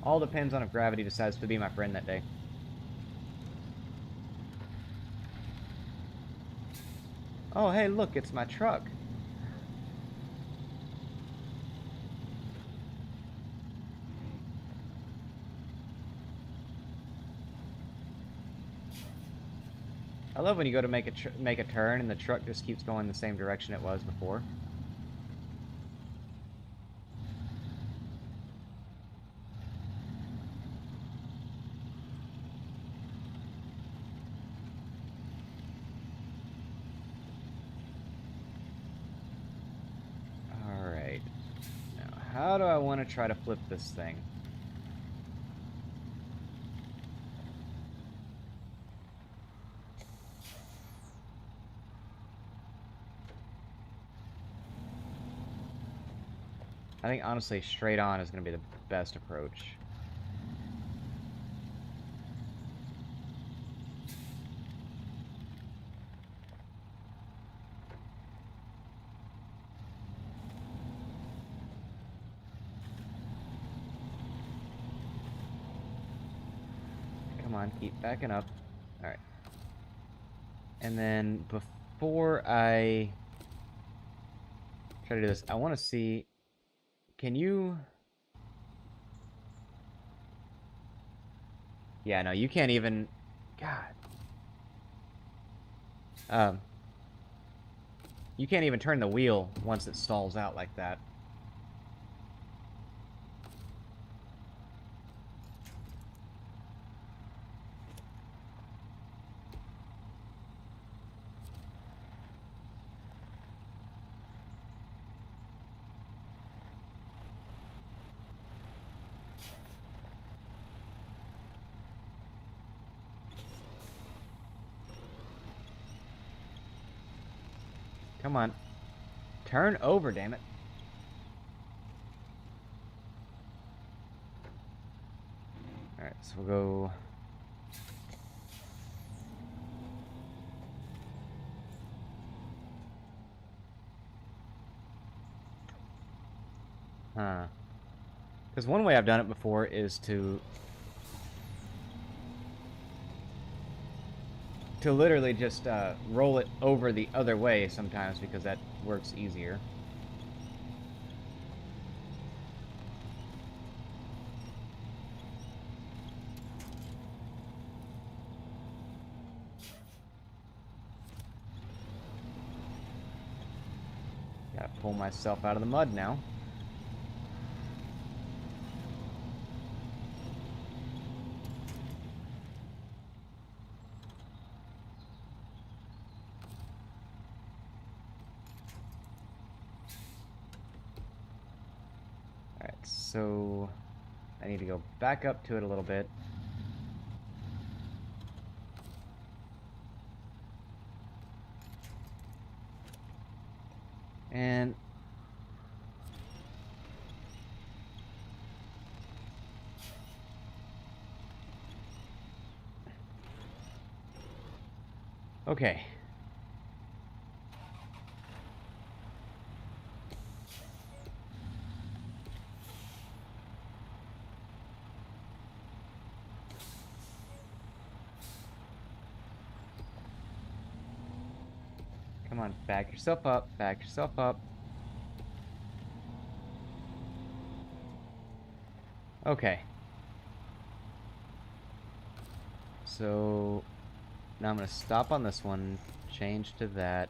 All depends on if gravity decides to be my friend that day. Oh, hey, look, it's my truck. I love when you go to make a turn and the truck just keeps going the same direction it was before. Alright. Now, how do I want to try to flip this thing? I think, honestly, straight on is going to be the best approach. Come on, keep backing up. Alright. And then, before I try to do this, I want to see... Can you... Yeah, no, you can't even... God. You can't even turn the wheel once it stalls out like that. Come on. Turn over, damn it. Alright, so we'll go... Huh. Because one way I've done it before is to literally just roll it over the other way sometimes because that works easier. Gotta pull myself out of the mud now. Alright, so I need to go back up to it a little bit. And okay. Come on, back yourself up, back yourself up. Okay. So now I'm going to stop on this one, change to that.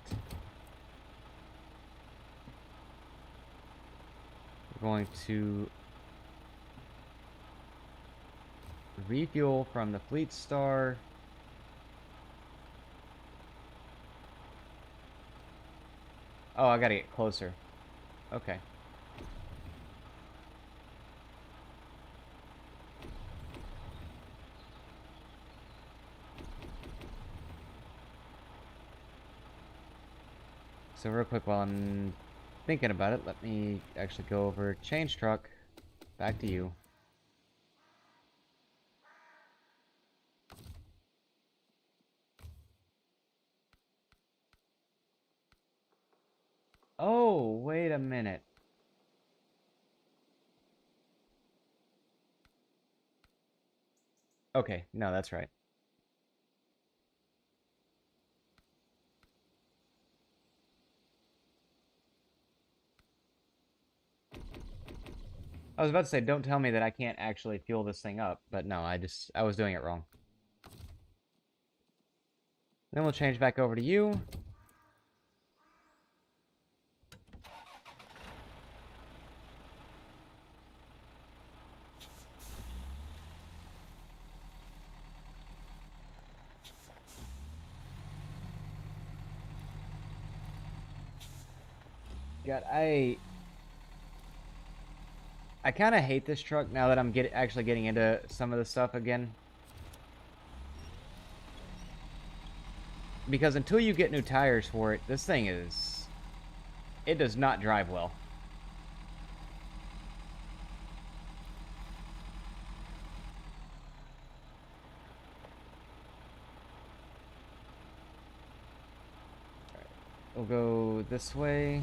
We're going to refuel from the Fleet Star. Oh, I gotta get closer. Okay. So real quick, while I'm thinking about it, let me actually go over, change truck, back to you. Oh, wait a minute. Okay, no, that's right. I was about to say, don't tell me that I can't actually fuel this thing up, but no, I was doing it wrong. Then we'll change back over to you. God, I kind of hate this truck now that I'm actually getting into some of the stuff again. Because until you get new tires for it, this thing is... It does not drive well. Alright, we'll go this way.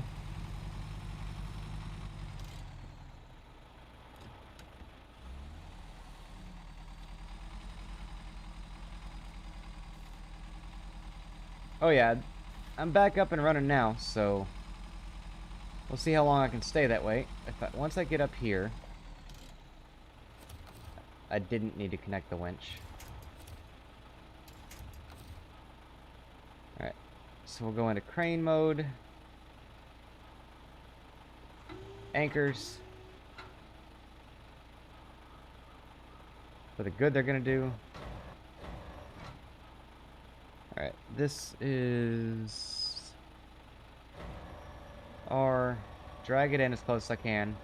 Oh yeah, I'm back up and running now, so we'll see how long I can stay that way. Once I get up here, I didn't need to connect the winch. Alright, so we'll go into crane mode. Anchors. For the good they're gonna do. Alright, this is R. Drag it in as close as I can.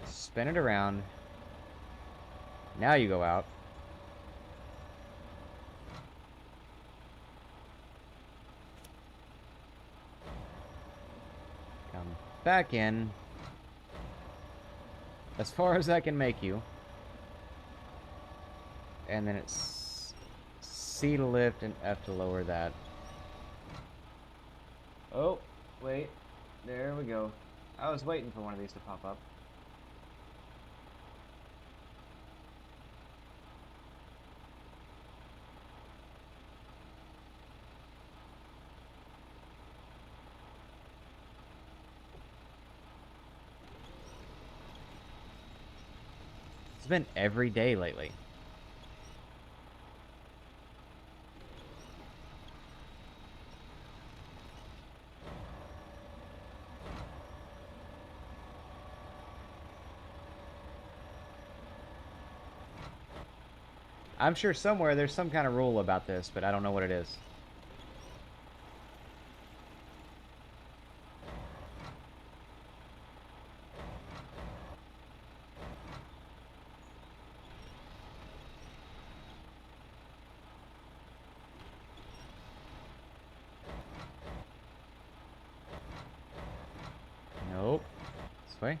Spin it around. Now you go out. Come back in. As far as I can make you. And then it's C to lift and F to lower that. Oh, wait. There we go. I was waiting for one of these to pop up. It's been every day lately. I'm sure somewhere there's some kind of rule about this, but I don't know what it is. Nope. This way.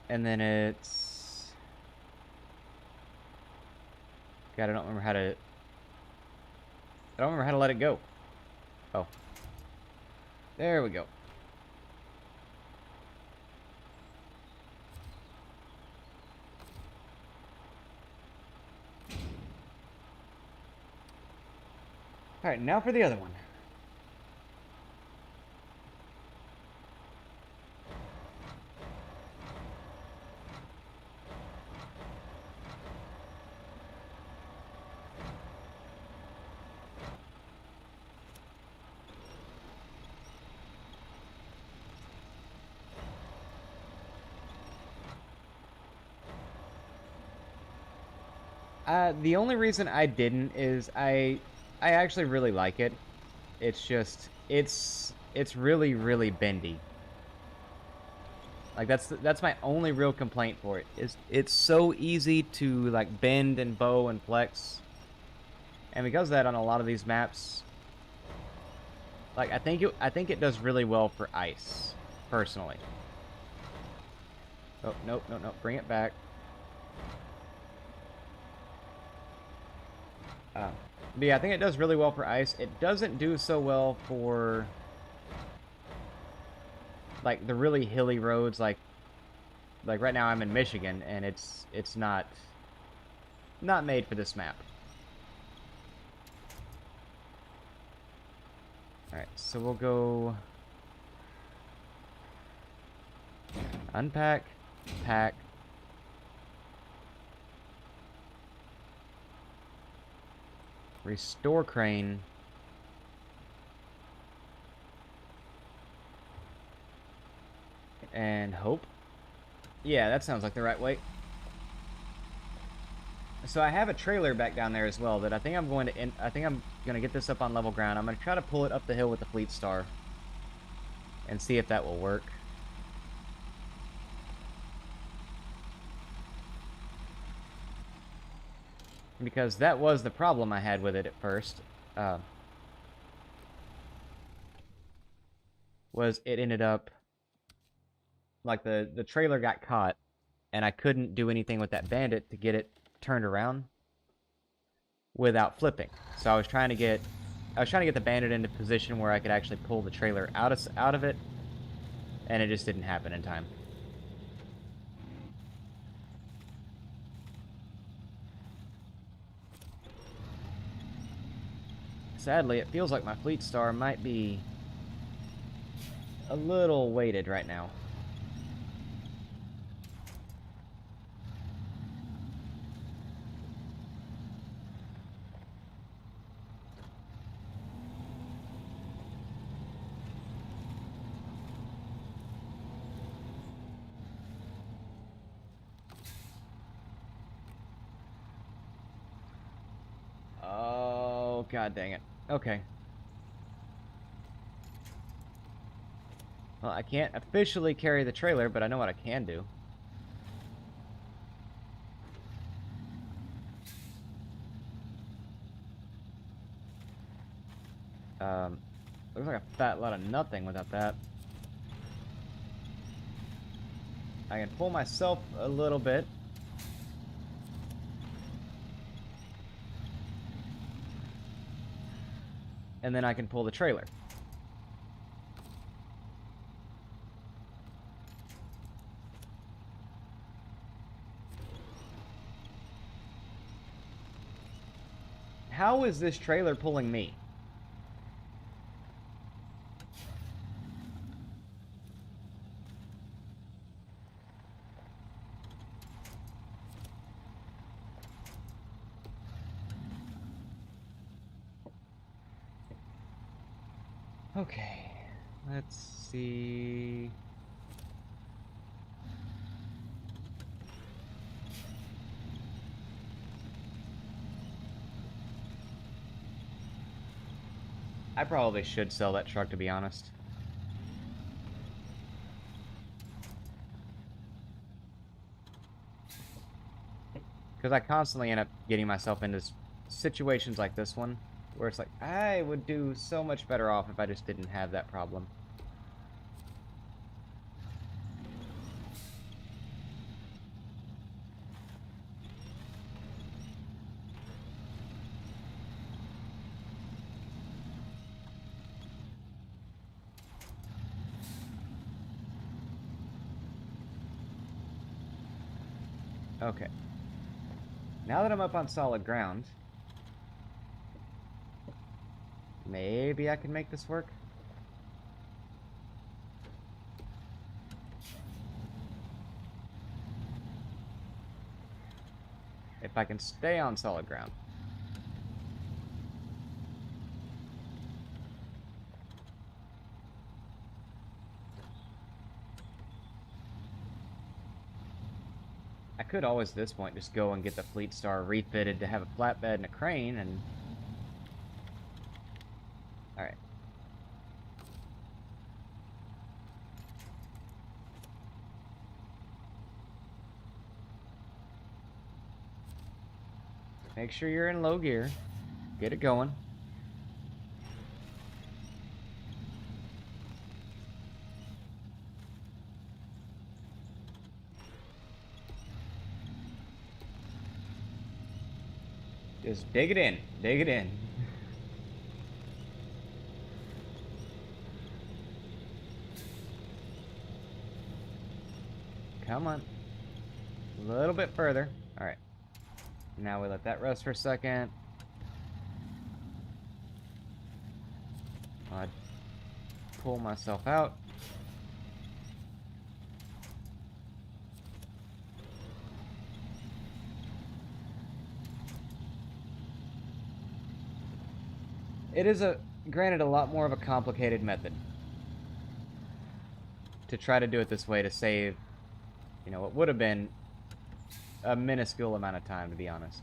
And then it's... God, I don't remember how to... I don't remember how to let it go. Oh. There we go. Alright, now for the other one. The only reason I didn't is I actually really like it. It's just it's really really bendy. Like that's my only real complaint for it. Is it's so easy to like bend and bow and flex. And because of that on a lot of these maps, like I think it does really well for ice, personally. Oh, nope, no, no, bring it back. But yeah, I think it does really well for ice. It doesn't do so well for like the really hilly roads. Like right now I'm in Michigan, and it's not made for this map. All right, so we'll go unpack, pack. Restore crane. And hope. Yeah, that sounds like the right way. So I have a trailer back down there as well that I think I'm going to get this up on level ground. I'm going to try to pull it up the hill with the Fleet Star and see if that will work. Because that was the problem I had with it at first. Was it ended up like the trailer got caught and I couldn't do anything with that Bandit to get it turned around without flipping. So I was trying to get the Bandit into position where I could actually pull the trailer out of it, and it just didn't happen in time. Sadly, it feels like my Fleet Star might be a little weighted right now. Oh, god dang it. Okay. Well, I can't officially carry the trailer, but I know what I can do. Looks like a fat lot of nothing without that. I can pull myself a little bit. And then I can pull the trailer. How is this trailer pulling me? Okay, let's see. I probably should sell that truck, to be honest. Because I constantly end up getting myself into situations like this one, where it's like, I would do so much better off if I just didn't have that problem. Okay. Now that I'm up on solid ground, maybe I can make this work. If I can stay on solid ground. I could always at this point just go and get the Fleet Star refitted to have a flatbed and a crane and... Alright. Make sure you're in low gear. Get it going. Just dig it in. Dig it in. Come on. A little bit further. Alright. Now we let that rest for a second. I'd pull myself out. It is granted, a lot more of a complicated method to try to do it this way to save, you know, what would have been a minuscule amount of time, to be honest.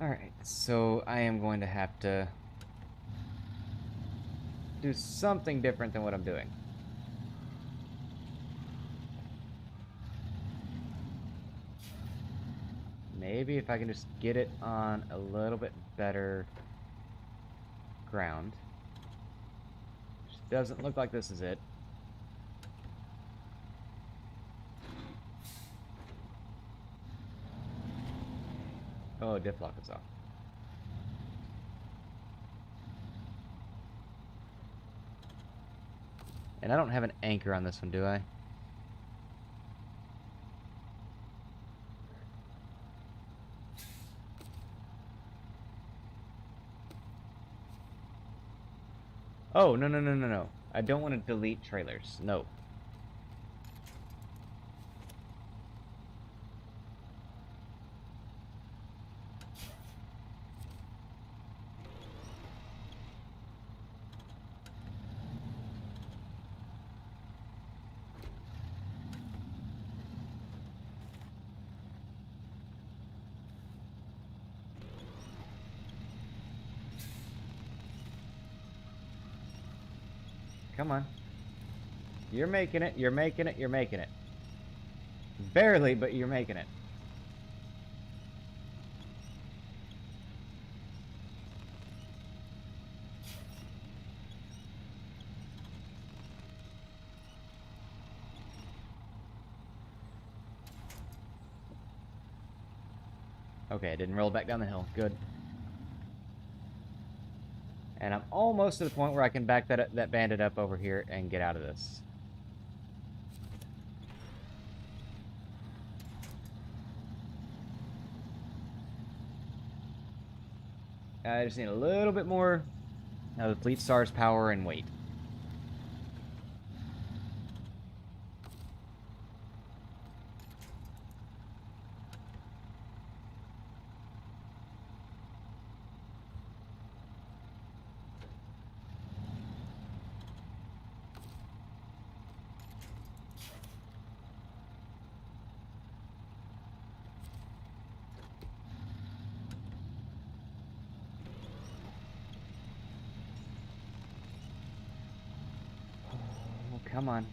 Alright, so I am going to have to do something different than what I'm doing. Maybe if I can just get it on a little bit better ground. Which doesn't look like this is it. Oh, diff lock is off. And I don't have an anchor on this one, do I? Oh, no, no, no, no, no. I don't want to delete trailers. No. Come on. You're making it, you're making it, you're making it. Barely, but you're making it. Okay, I didn't roll back down the hill. Good. And I'm almost to the point where I can back that bandit up over here and get out of this. I just need a little bit more of the Fleet Star's power and weight. Come on.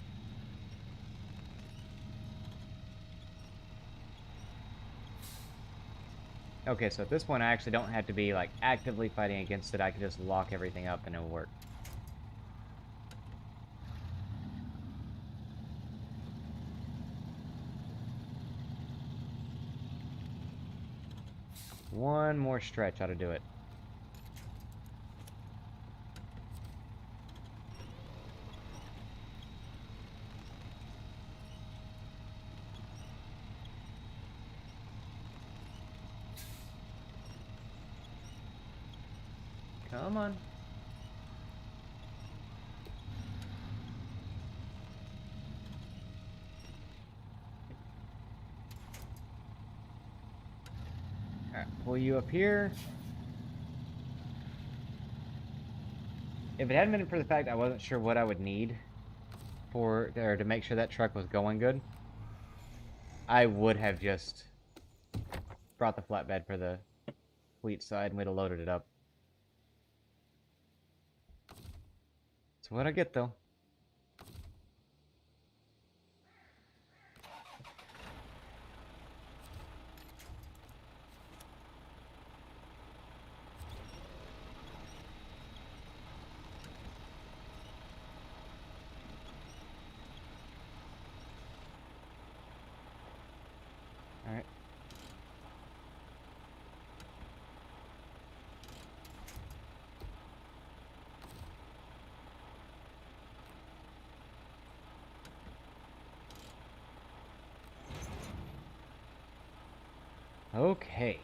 Okay, so at this point I actually don't have to be like actively fighting against it. I can just lock everything up and it'll work. One more stretch ought to do it. Come on. Alright, pull you up here. If it hadn't been for the fact I wasn't sure what I would need to make sure that truck was going good, I would have just brought the flatbed for the fleet side and we'd have loaded it up. That's what I get, though. Alright. Okay.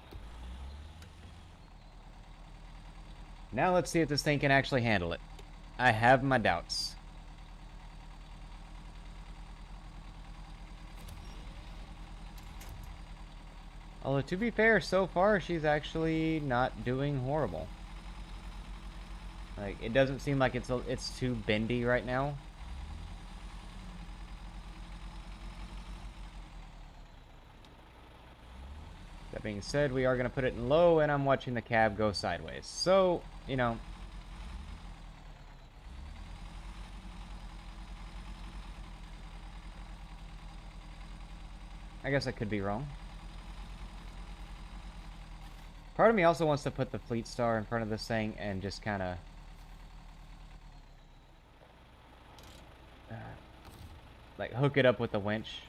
Now let's see if this thing can actually handle it. I have my doubts. Although, to be fair, so far she's actually not doing horrible. Like, it doesn't seem like it's too bendy right now. That being said, we are going to put it in low, and I'm watching the cab go sideways. So, you know... I guess I could be wrong. Part of me also wants to put the Fleet Star in front of this thing and just kind of... like, hook it up with the winch.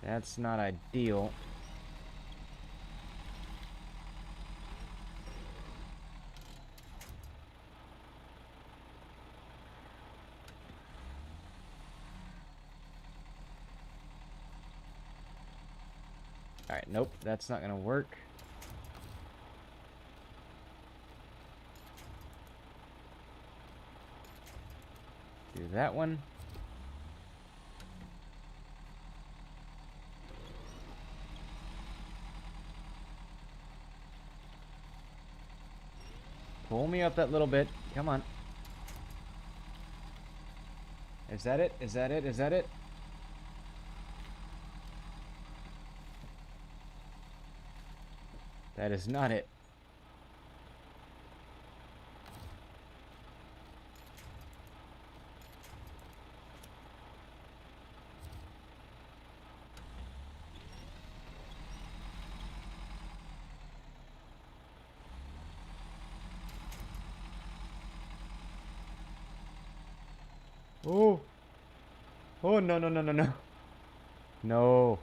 That's not ideal. Alright, nope, that's not gonna work. Do that one. Pull me up that little bit. Come on. Is that it? Is that it? Is that it? That is not it. Oh. Oh, no, no, no, no, no. No.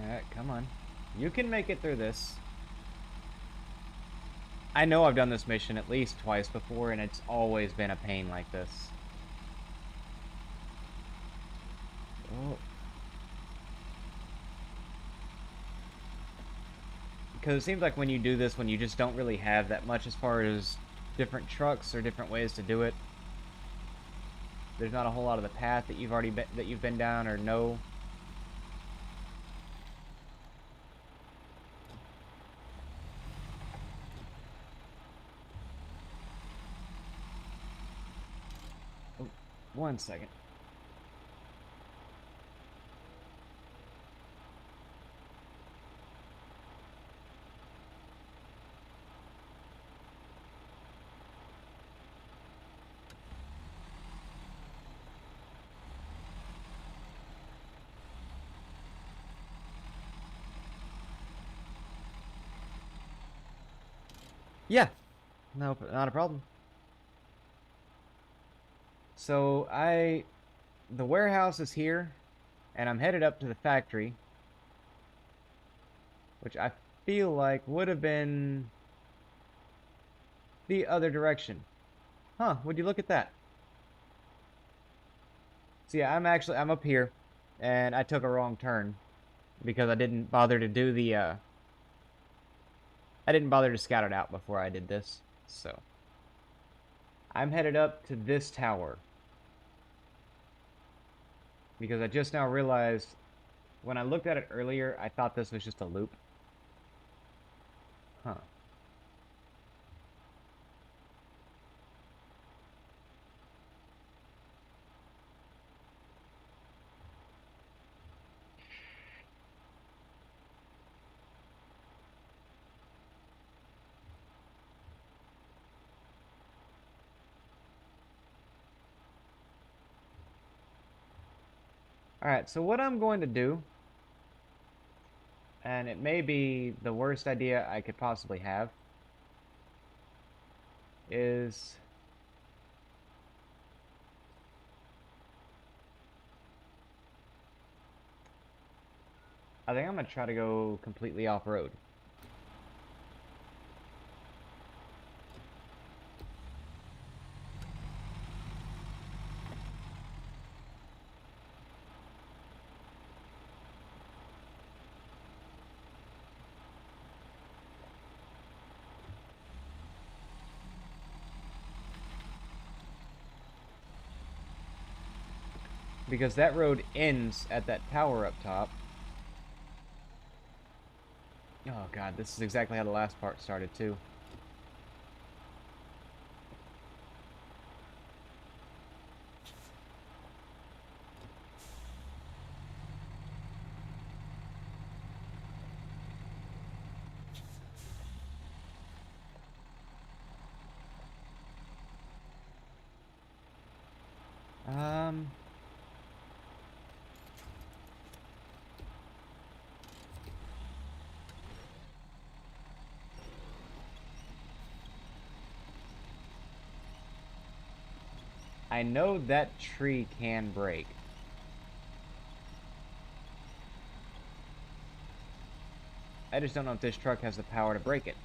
Alright, come on. You can make it through this. I know I've done this mission at least twice before, and it's always been a pain like this. Oh. Because it seems like when you do this, when you just don't really have that much as far as different trucks or different ways to do it, there's not a whole lot of the path that you've been down or know. Oh, 1 second. Yeah, no, not a problem. So the warehouse is here, and I'm headed up to the factory, which I feel like would have been the other direction. Huh, would you look at that? So yeah, I'm up here, and I took a wrong turn because I didn't bother to do the I didn't bother to scout it out before I did this, so. I'm headed up to this tower. Because I just now realized, when I looked at it earlier, I thought this was just a loop. Huh. Alright, so what I'm going to do, and it may be the worst idea I could possibly have, is I think I'm going to try to go completely off-road. Because that road ends at that tower up top. Oh god, this is exactly how the last part started too. I know that tree can break. I just don't know if this truck has the power to break it.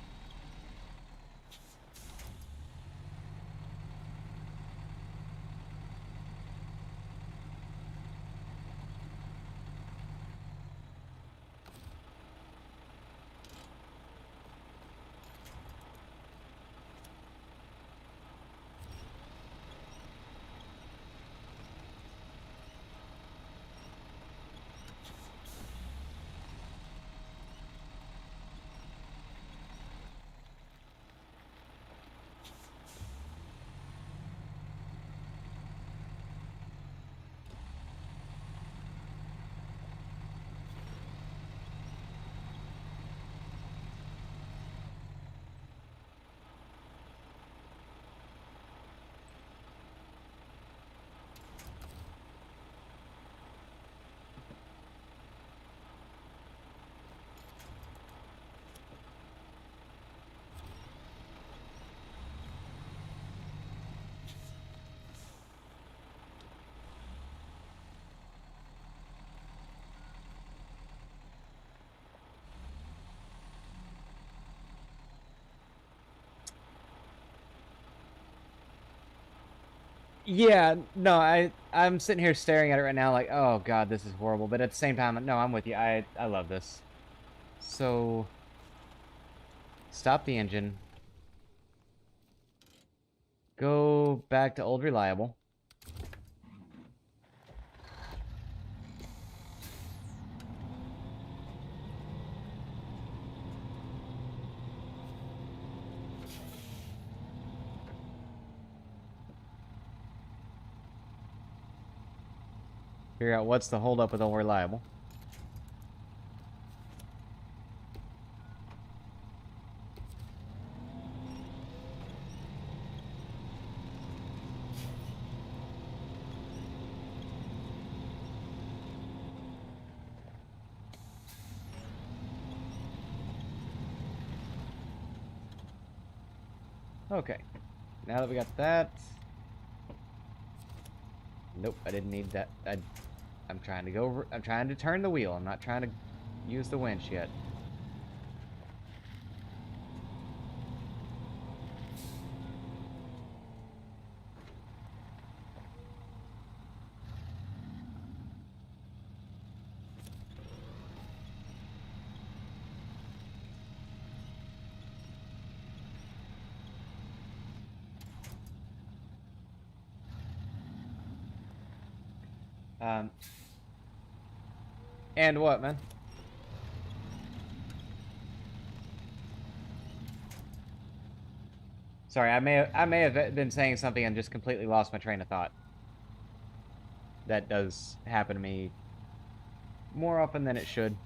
Yeah, no, I'm sitting here staring at it right now like, oh god, this is horrible. But at the same time, no, I'm with you. I love this. So, stop the engine. Go back to old reliable. Figure out what's the holdup with old reliable. Okay. Now that we got that. Nope, I didn't need that. I'm trying to go over, I'm trying to turn the wheel. I'm not trying to use the winch yet. And what, man? Sorry, I may have been saying something and just completely lost my train of thought. That does happen to me more often than it should.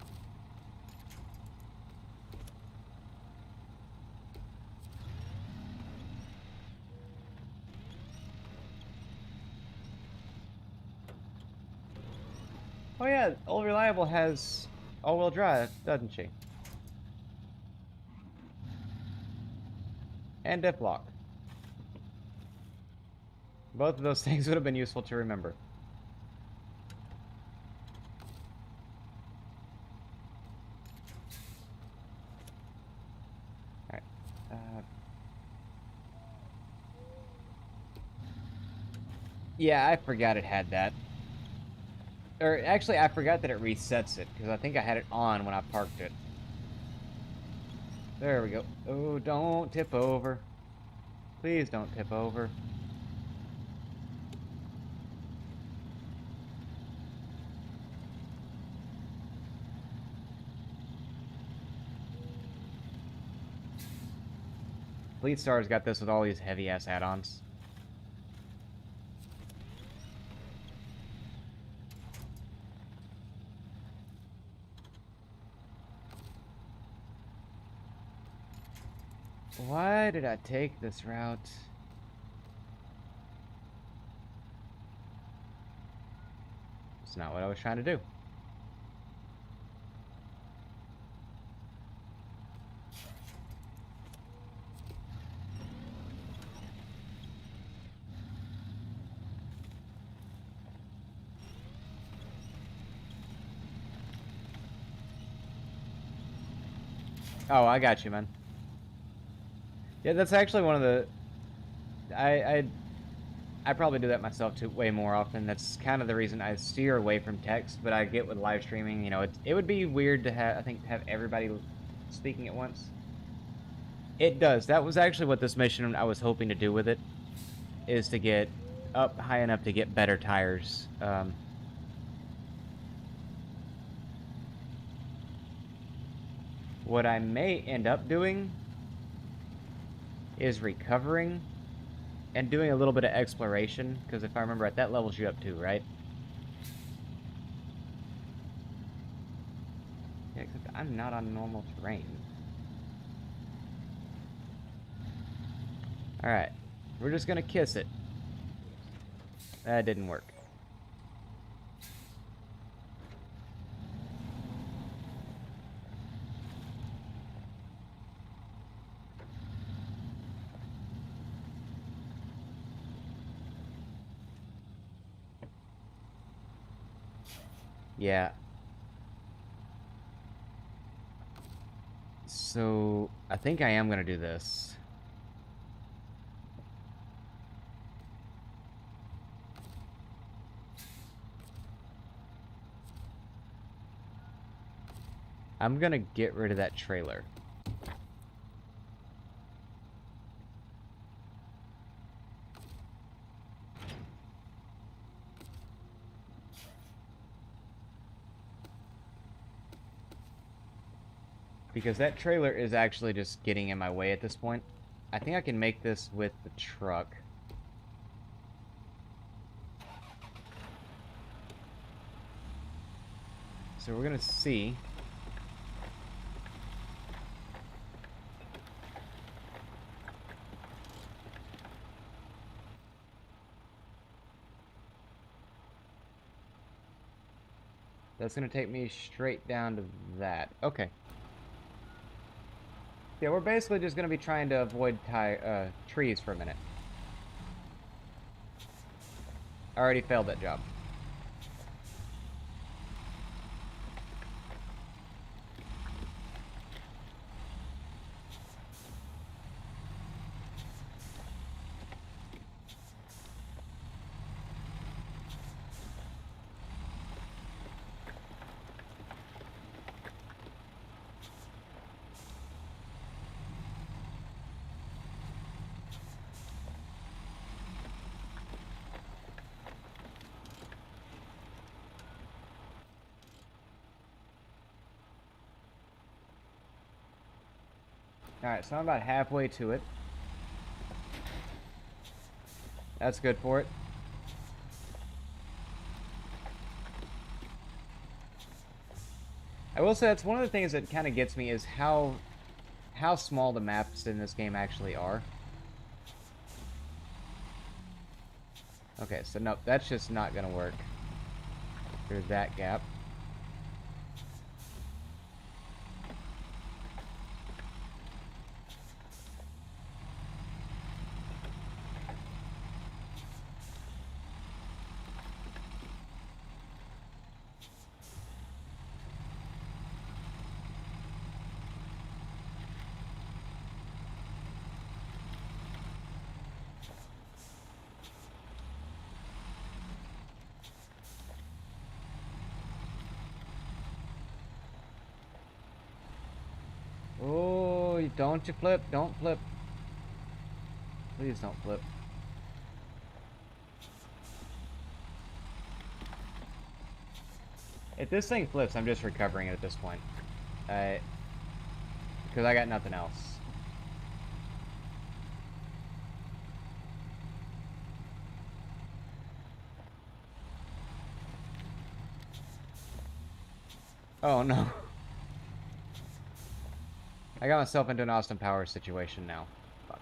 Oh yeah, Old Reliable has all-wheel drive, doesn't she? And diff lock. Both of those things would have been useful to remember. Alright. Yeah, I forgot it had that. Or, actually, I forgot that it resets it, because I think I had it on when I parked it. There we go. Oh, don't tip over. Please don't tip over. Fleet Star's got this with all these heavy-ass add-ons. Why did I take this route? It's not what I was trying to do. Oh, I got you, man. Yeah, that's actually one of the... I probably do that myself too, way more often. That's kind of the reason I steer away from text, but I get with live streaming, you know, it would be weird to have, I think, have everybody speaking at once. It does. That was actually what this mission I was hoping to do with it, is to get up high enough to get better tires. What I may end up doing is recovering and doing a little bit of exploration, because if I remember right, that levels you up too, right? Yeah, except I'm not on normal terrain. Alright, we're just gonna kiss it. That didn't work. Yeah. So, I think I am gonna do this. I'm gonna get rid of that trailer. Because that trailer is actually just getting in my way at this point. I think I can make this with the truck. So we're gonna see. That's gonna take me straight down to that. Okay. Yeah, we're basically just gonna be trying to avoid trees for a minute. I already failed that job. Alright, so I'm about halfway to it. That's good for it. I will say that's one of the things that kind of gets me is how small the maps in this game actually are. Okay, so nope, that's just not gonna work. There's that gap. Oh, don't you flip. Don't flip. Please don't flip. If this thing flips, I'm just recovering it at this point. Because I got nothing else. Oh, no. I got myself into an Austin Powers situation now. Fuck.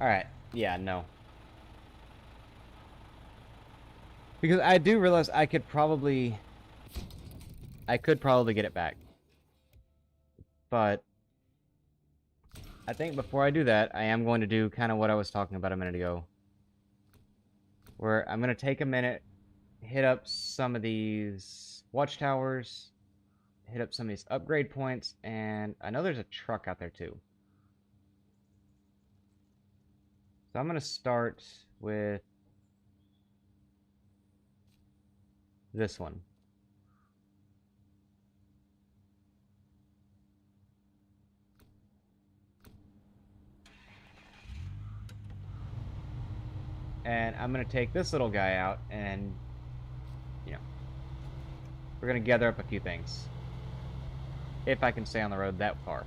Alright. Yeah, no. Because I do realize I could probably get it back. But I think before I do that, I am going to do kind of what I was talking about a minute ago. Where I'm going to take a minute, hit up some of these watchtowers, hit up some of these upgrade points, and I know there's a truck out there too. So I'm going to start with this one. And I'm going to take this little guy out and, you know, we're going to gather up a few things. If I can stay on the road that far.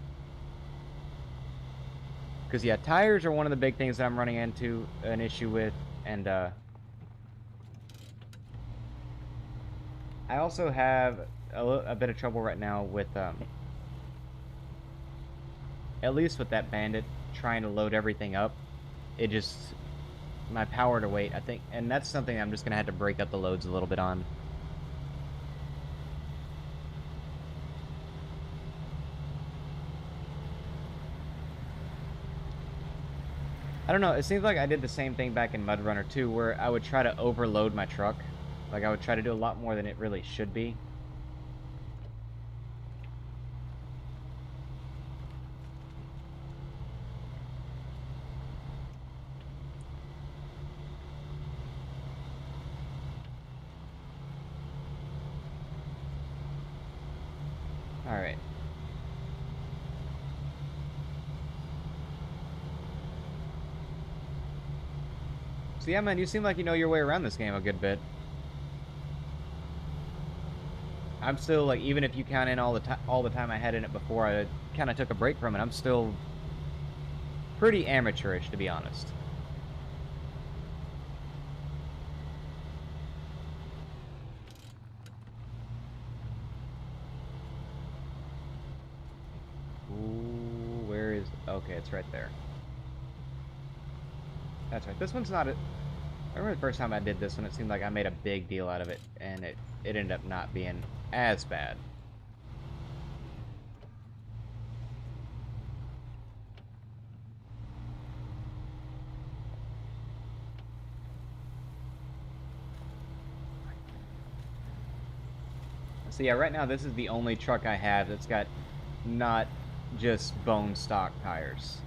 Because, yeah, tires are one of the big things that I'm running into an issue with. And, I also have a bit of trouble right now with, at least with that Bandit, trying to load everything up. It just, my power to weight, I think, and that's something I'm just going to have to break up the loads a little bit on. I don't know, it seems like I did the same thing back in Mud Runner 2, where I would try to overload my truck. Like, I would try to do a lot more than it really should be. Alright. So yeah, man, you seem like you know your way around this game a good bit. I'm still, like, even if you count in all the time I had in it before I kind of took a break from it, I'm still pretty amateurish, to be honest. Ooh, where is... Okay, it's right there. That's right. This one's not... I remember the first time I did this one, it seemed like I made a big deal out of it, and it ended up not being as bad. So yeah, right now this is the only truck I have that's got not just bone stock tires.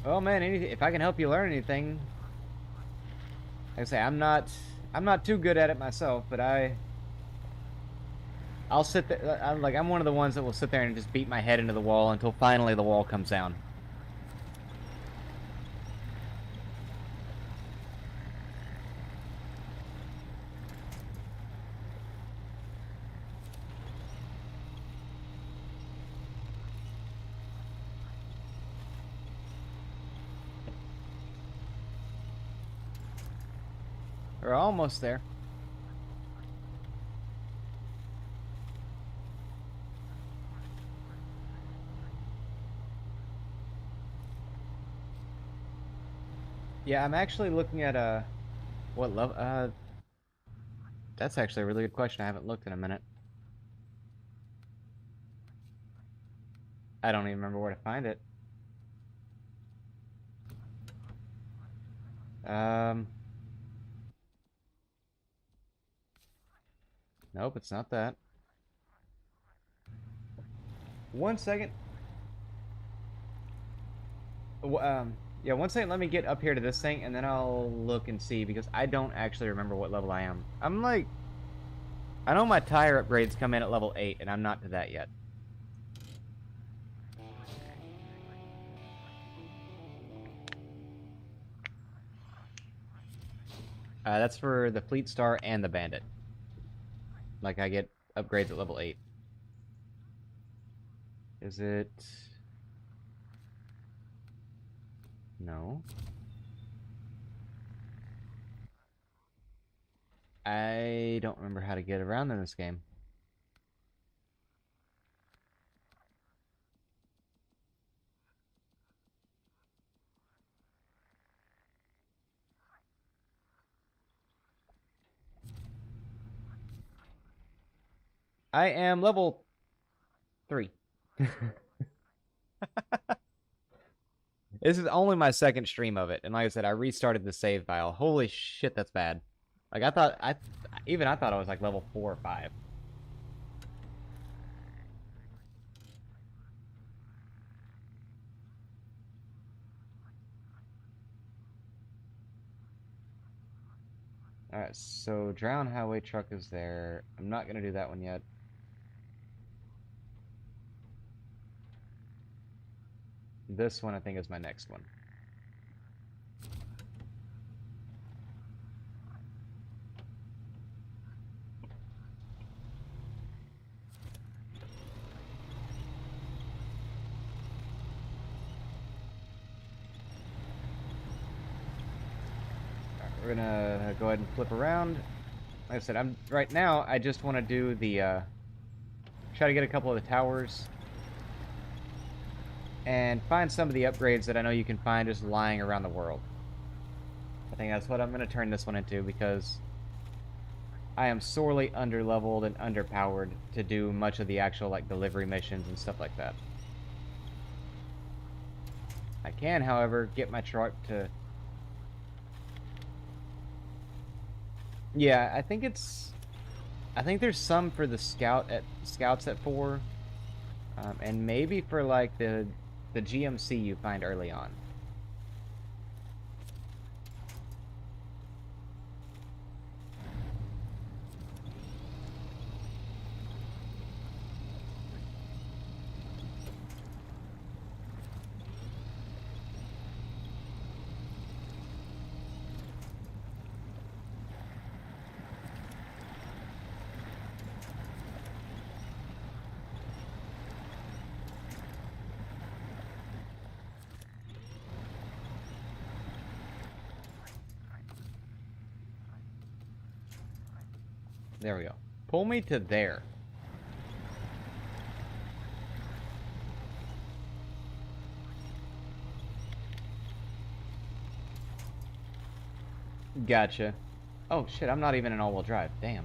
Well, man, if I can help you learn anything, like I say, I'm not too good at it myself, but I'll sit there. I'm one of the ones that will sit there and just beat my head into the wall until finally the wall comes down. We're almost there. Yeah, I'm actually looking at what level? That's actually a really good question. I haven't looked in a minute. I don't even remember where to find it. Um, nope, it's not that. 1 second. Yeah, 1 second. Let me get up here to this thing, and then I'll look and see because I don't actually remember what level I am. I'm like, I know my tire upgrades come in at level 8, and I'm not to that yet. That's for the Fleet Star and the Bandit. Like, I get upgrades at level 8. Is it... No. I don't remember how to get around in this game. I am level 3. This is only my second stream of it, and like I said, I restarted the save file. Holy shit, that's bad. Like I thought, I thought I was like level 4 or 5. All right, so drown highway truck is there. I'm not gonna do that one yet. This one I think is my next one. We're gonna go ahead and flip around. Like I said, right now. I just want to do the try to get a couple of the towers and find some of the upgrades that I know you can find just lying around the world. I think that's what I'm gonna turn this one into because I am sorely underleveled and underpowered to do much of the actual like delivery missions and stuff like that. I can, however, get my truck to... Yeah, I think there's some for the scouts at 4, and maybe for like the GMC you find early on. There we go. Pull me to there. Gotcha. Oh shit, I'm not even in all-wheel drive. Damn.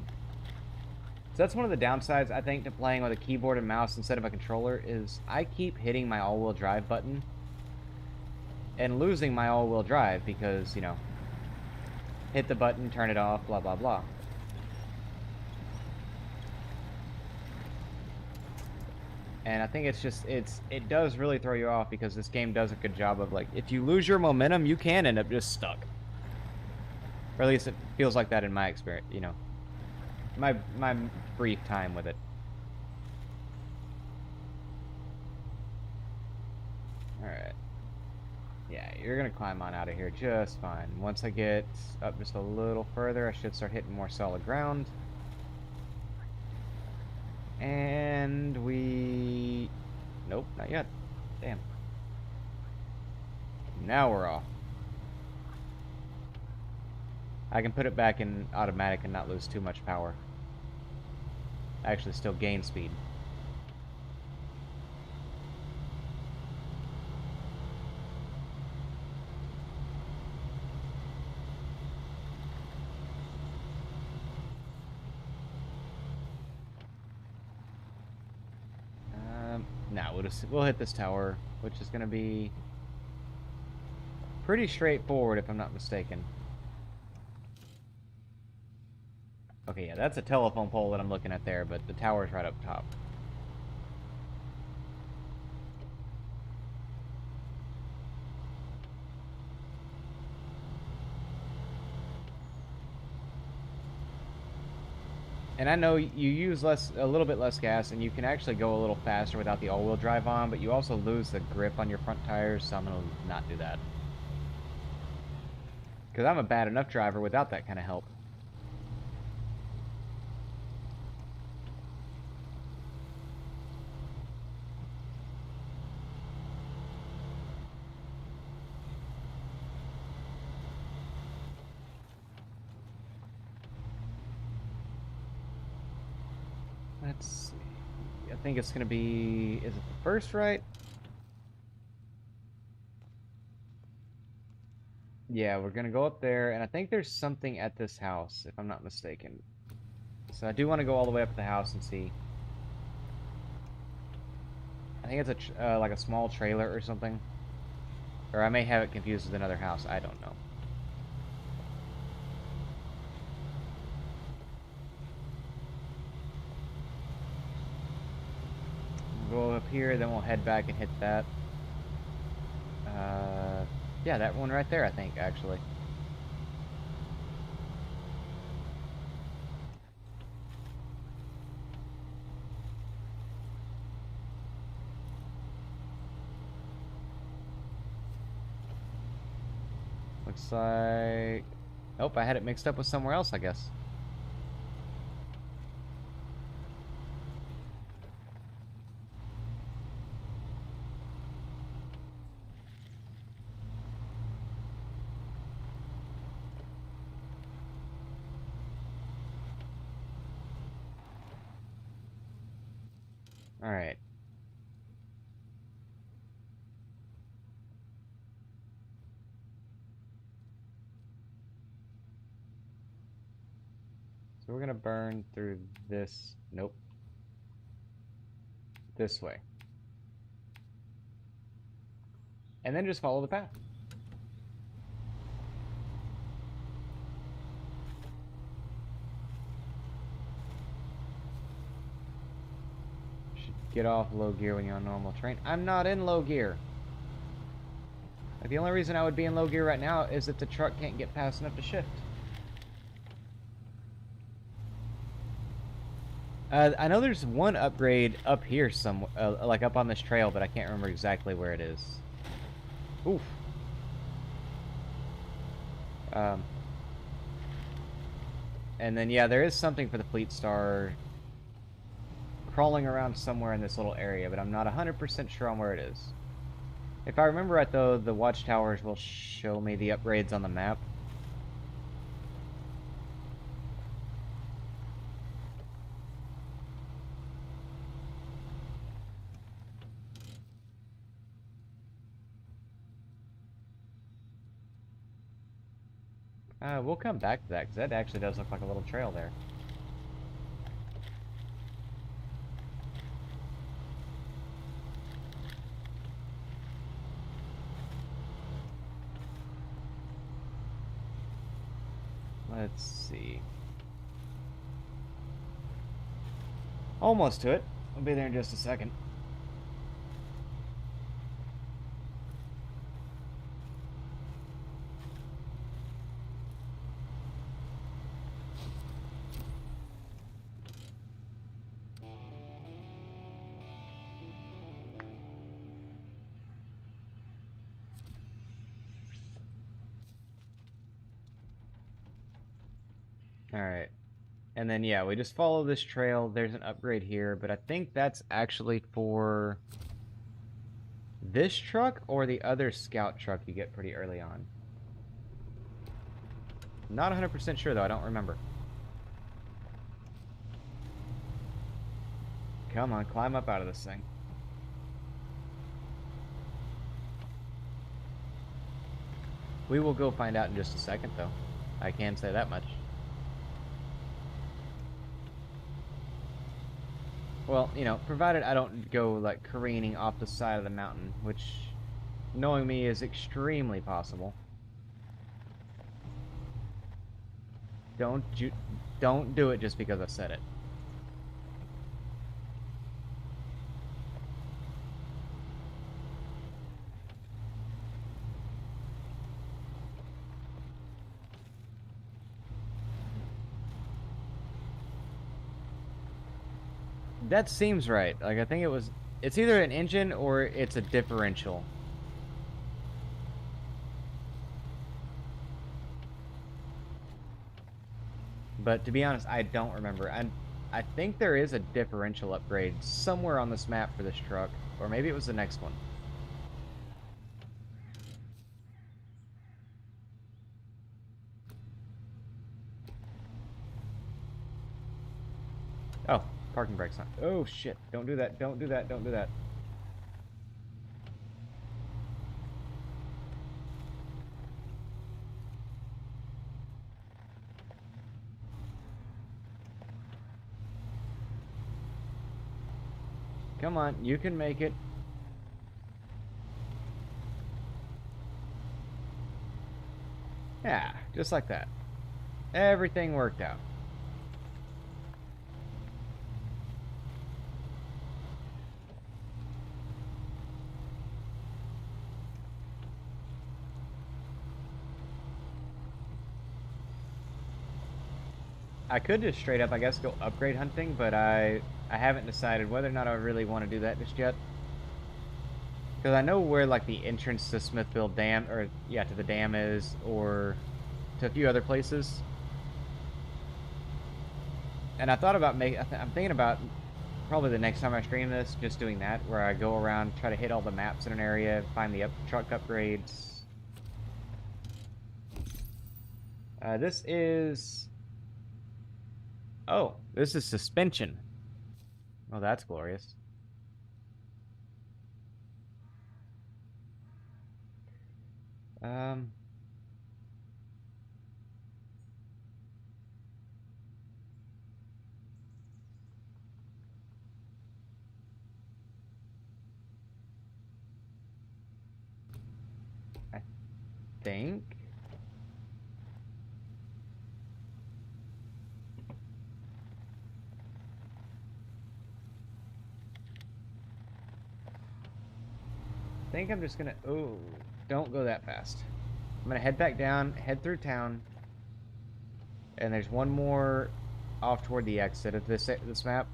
So that's one of the downsides, I think, to playing with a keyboard and mouse instead of a controller, is I keep hitting my all-wheel drive button and losing my all-wheel drive because, you know, hit the button, turn it off, blah, blah, blah. And I think it's just, it does really throw you off because this game does a good job of, like, if you lose your momentum, you can end up just stuck. Or at least it feels like that in my experience, you know. My brief time with it. Alright. Yeah, you're gonna climb on out of here just fine. Once I get up just a little further, I should start hitting more solid ground. And we... Nope, not yet. Damn. Now we're off. I can put it back in automatic and not lose too much power. Actually, still gain speed. Now we'll hit this tower, which is going to be pretty straightforward if I'm not mistaken. Okay, yeah, that's a telephone pole that I'm looking at there, but the tower's right up top. And I know you use a little bit less gas, and you can actually go a little faster without the all-wheel drive on, but you also lose the grip on your front tires, so I'm going to not do that. Because I'm a bad enough driver without that kind of help. Let's see. I think it's going to be... Is it the first right? Yeah, we're going to go up there, and I think there's something at this house, if I'm not mistaken. So I do want to go all the way up to the house and see. I think it's like a small trailer or something. Or I may have it confused with another house. I don't know. We'll go up here, then we'll head back and hit that. Yeah, that one right there, I think, actually. Looks like... Nope, I had it mixed up with somewhere else, I guess. Alright. So we're gonna burn through this... Nope. This way. And then just follow the path. Should get off low gear when you're on normal terrain. I'm not in low gear. Like, the only reason I would be in low gear right now is if the truck can't get fast enough to shift. I know there's one upgrade up here somewhere, like up on this trail, but I can't remember exactly where it is. Oof. And then, yeah, there is something for the Fleet Star crawling around somewhere in this little area, but I'm not 100% sure on where it is. If I remember right, though, the watchtowers will show me the upgrades on the map. We'll come back to that, because that actually does look like a little trail there. Let's see. Almost to it. I'll be there in just a second. Alright. And then, yeah, we just follow this trail. There's an upgrade here, but I think that's actually for this truck or the other scout truck you get pretty early on. Not 100% sure, though. I don't remember. Come on, climb up out of this thing. We will go find out in just a second, though. I can say that much. Well, you know, provided I don't go, like, careening off the side of the mountain, which, knowing me, is extremely possible. Don't do it just because I said it. That seems right. Like, I think it's either an engine or it's a differential. But to be honest, I don't remember. I think there is a differential upgrade somewhere on this map for this truck. Or maybe it was the next one. Oh, parking brakes on. Oh, shit. Don't do that. Don't do that. Don't do that. Come on, you can make it. Yeah, just like that. Everything worked out. I could just straight up, I guess, go upgrade hunting, but I haven't decided whether or not I really want to do that just yet. Because I know where, like, the entrance to Smithville Dam, or, yeah, to the dam is, or to a few other places. And I thought about I'm thinking about probably the next time I stream this, just doing that, where I go around, try to hit all the maps in an area, find the truck upgrades. This is... Oh, this is suspension. Oh, that's glorious. I think... I think I'm just gonna... Oh, don't go that fast. I'm gonna head back down, head through town. And there's one more off toward the exit of this map.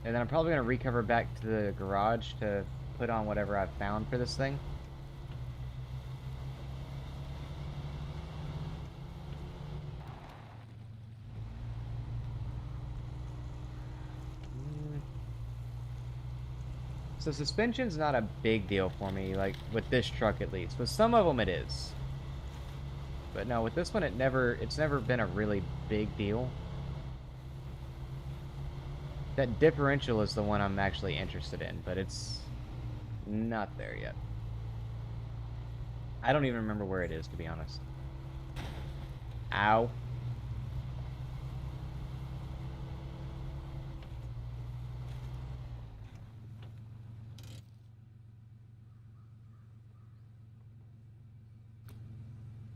And then I'm probably gonna recover back to the garage to put on whatever I've found for this thing. So suspension's not a big deal for me, like with this truck at least. With some of them it is. But no, with this one it's never been a really big deal. That differential is the one I'm actually interested in, but it's not there yet. I don't even remember where it is, to be honest. Ow.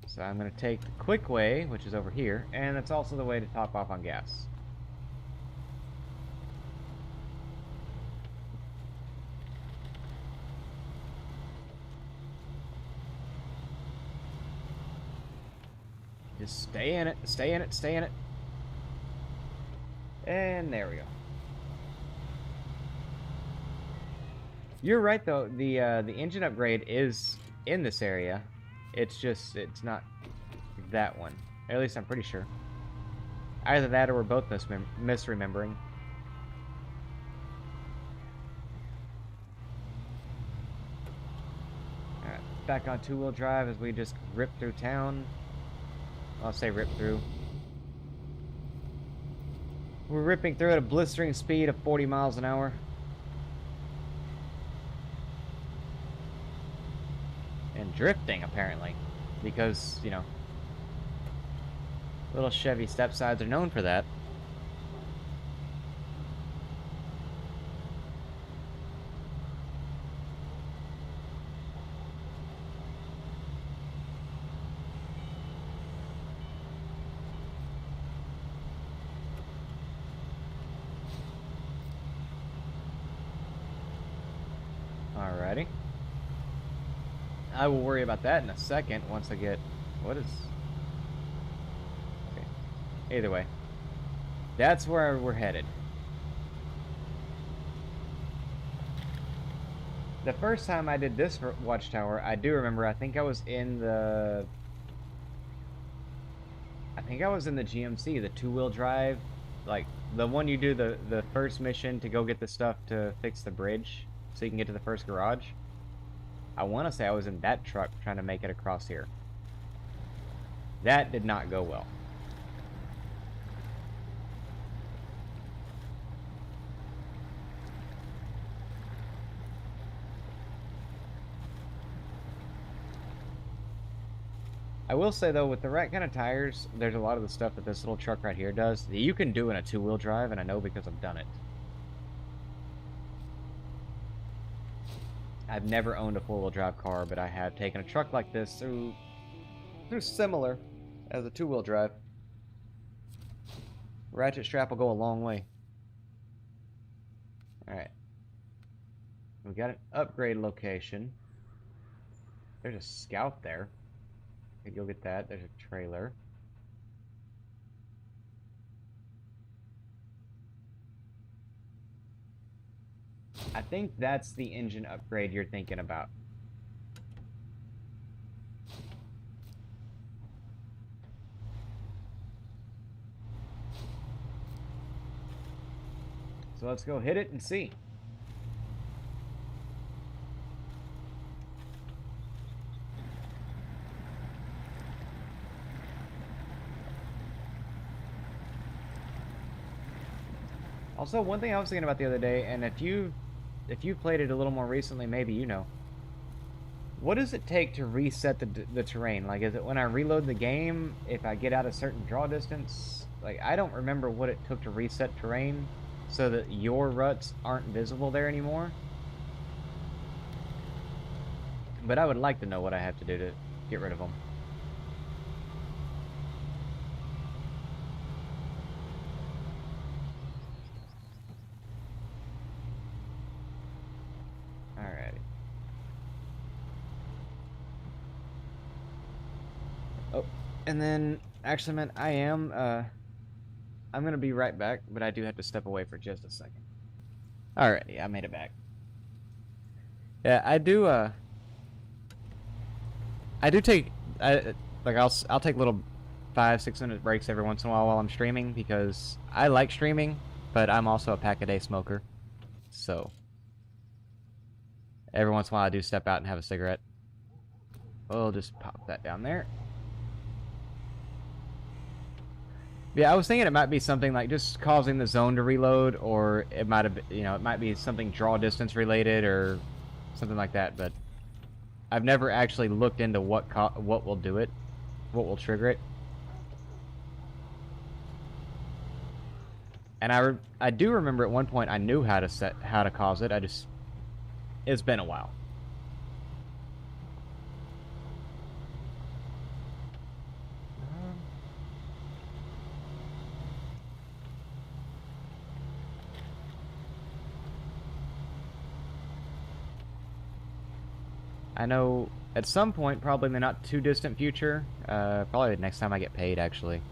So I'm going to take the quick way, which is over here, and it's also the way to top off on gas. Just stay in it, stay in it, stay in it. And there we go. You're right though, the engine upgrade is in this area. It's just, it's not that one. Or at least I'm pretty sure. Either that or we're both misremembering. Alright, back on two-wheel drive as we just rip through town. I'll say rip through. We're ripping through at a blistering speed of 40 miles an hour. And drifting, apparently. Because, you know, little Chevy stepsides are known for that. Alrighty. I will worry about that in a second once I get... What is... Okay. Either way. That's where we're headed. The first time I did this watchtower, I do remember, I think I was in the GMC, the two-wheel drive. Like, the one you do the first mission to go get the stuff to fix the bridge so you can get to the first garage. I want to say I was in that truck trying to make it across here. That did not go well. I will say though, with the right kind of tires, there's a lot of the stuff that this little truck right here does that you can do in a two-wheel drive, and I know because I've done it. I've never owned a four-wheel drive car, but I have taken a truck like this through similar as a two-wheel drive. Ratchet strap will go a long way. Alright. We got an upgrade location. There's a scout there. Could go get that. There's a trailer. I think that's the engine upgrade you're thinking about. So let's go hit it and see. Also, one thing I was thinking about the other day, and if you've played it a little more recently, maybe you know. What does it take to reset the terrain? Like, is it when I reload the game, if I get out a certain draw distance? Like, I don't remember what it took to reset terrain so that your ruts aren't visible there anymore. But I would like to know what I have to do to get rid of them. Alrighty. Oh, and then, actually, man, I'm gonna be right back, but I do have to step away for just a second. Alrighty, I made it back. Yeah, I do take, like, I'll take little 5-6 minute breaks every once in a while I'm streaming, because I like streaming, but I'm also a pack-a-day smoker, so every once in a while I do step out and have a cigarette. We'll just pop that down there. Yeah, I was thinking it might be something like just causing the zone to reload, or it might have, you know, it might be something draw distance related or something like that, but I've never actually looked into what will do it, what will trigger it. And I do remember at one point I knew how to cause it. It's been a while. I know at some point, probably in the not too distant future, probably the next time I get paid, actually,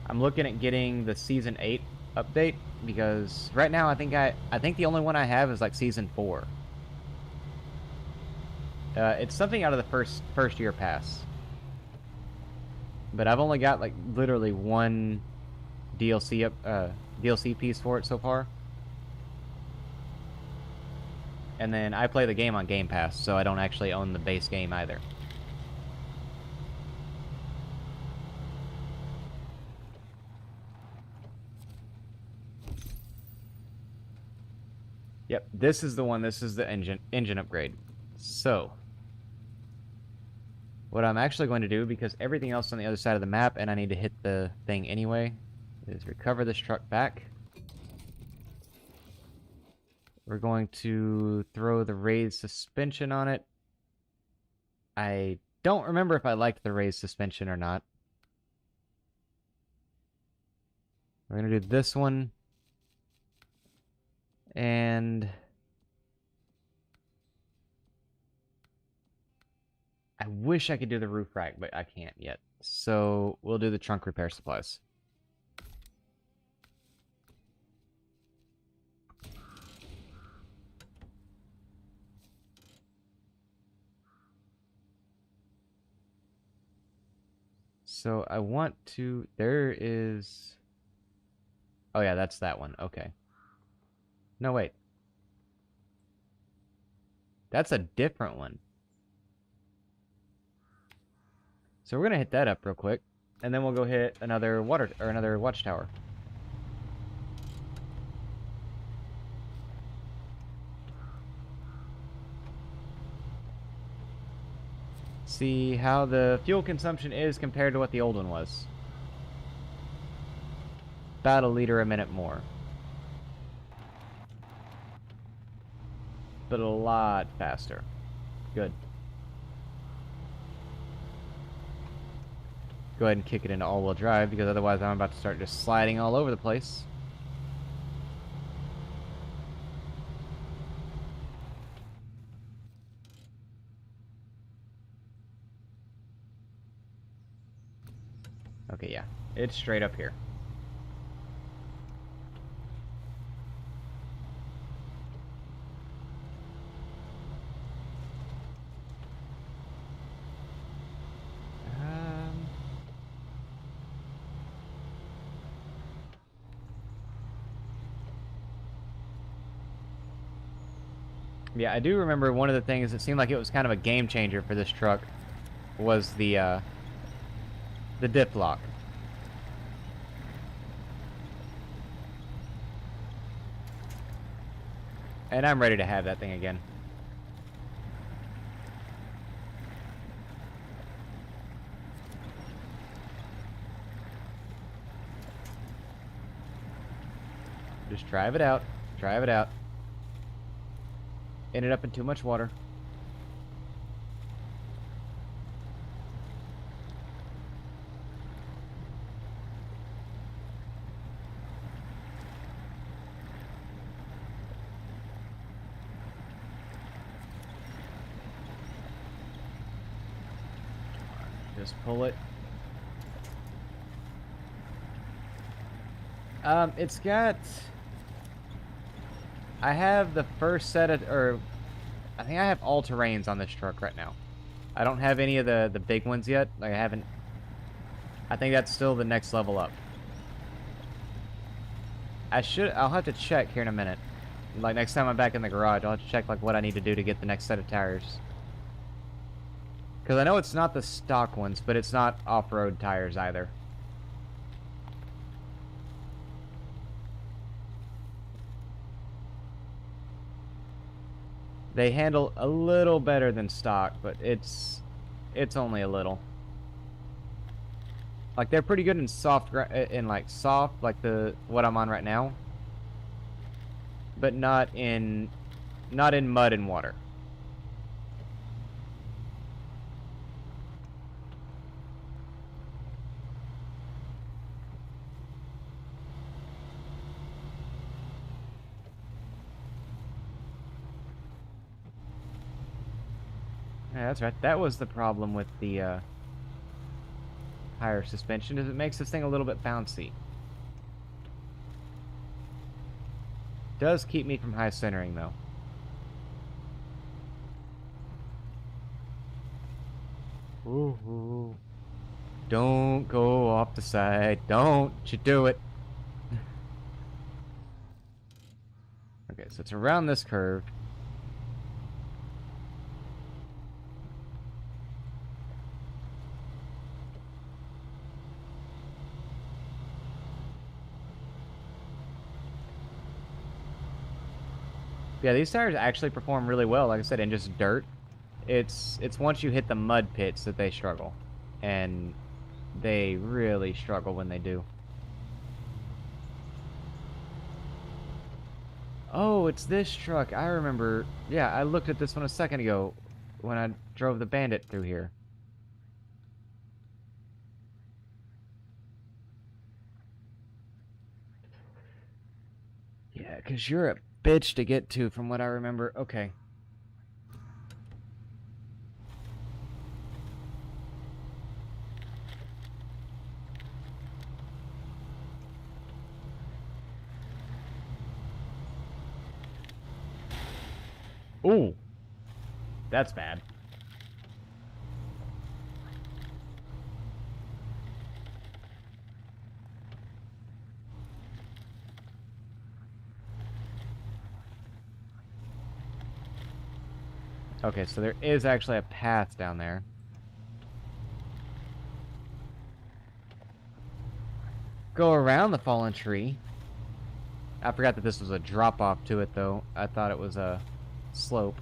I'm looking at getting the Season 8 update, because right now I think the only one I have is like Season 4. It's something out of the first year pass. But I've only got like literally one DLC piece for it so far. And then I play the game on Game Pass, so I don't actually own the base game either. Yep, this is the one. This is the engine upgrade. So, what I'm actually going to do, because everything else on the other side of the map, and I need to hit the thing anyway, is recover this truck back. We're going to throw the raised suspension on it. I don't remember if I liked the raised suspension or not. We're going to do this one. And I wish I could do the roof rack, but I can't yet. So we'll do the trunk repair supplies. So I want to... There is... Oh yeah, that's that one. Okay. No, wait. That's a different one. So we're going to hit that up real quick. And then we'll go hit another another watchtower. See how the fuel consumption is compared to what the old one was. About a liter a minute more. But a lot faster. Good. Go ahead and kick it into all-wheel drive, because otherwise I'm about to start just sliding all over the place. Okay, yeah. It's straight up here. Yeah, I do remember one of the things that seemed like it was kind of a game changer for this truck was the diff lock. And I'm ready to have that thing again. Just drive it out. Drive it out. Ended up in too much water. Just pull it. It's got... I have the first set of... Or, I think I have all terrains on this truck right now. I don't have any of the big ones yet. Like, I haven't... I think that's still the next level up. I'll have to check here in a minute. Like, next time I'm back in the garage, I'll have to check, like, what I need to do to get the next set of tires. Because I know it's not the stock ones, but it's not off-road tires either. They handle a little better than stock, but it's only a little. Like, they're pretty good in soft, like soft, like what I'm on right now, but not in mud and water. Yeah, that's right. That was the problem with the higher suspension, is it makes this thing a little bit bouncy. Does keep me from high centering though. Ooh. Don't go off the side. Don't you do it. Okay, so it's around this curve. Yeah, these tires actually perform really well, like I said, in just dirt. It's once you hit the mud pits that they struggle. And they really struggle when they do. Oh, it's this truck. I remember. Yeah, I looked at this one a second ago when I drove the Bandit through here. Yeah, because you're a bitch to get to from what I remember. Okay. Ooh. That's bad. Okay, so there is actually a path down there. Go around the fallen tree. I forgot that this was a drop-off to it, though. I thought it was a slope.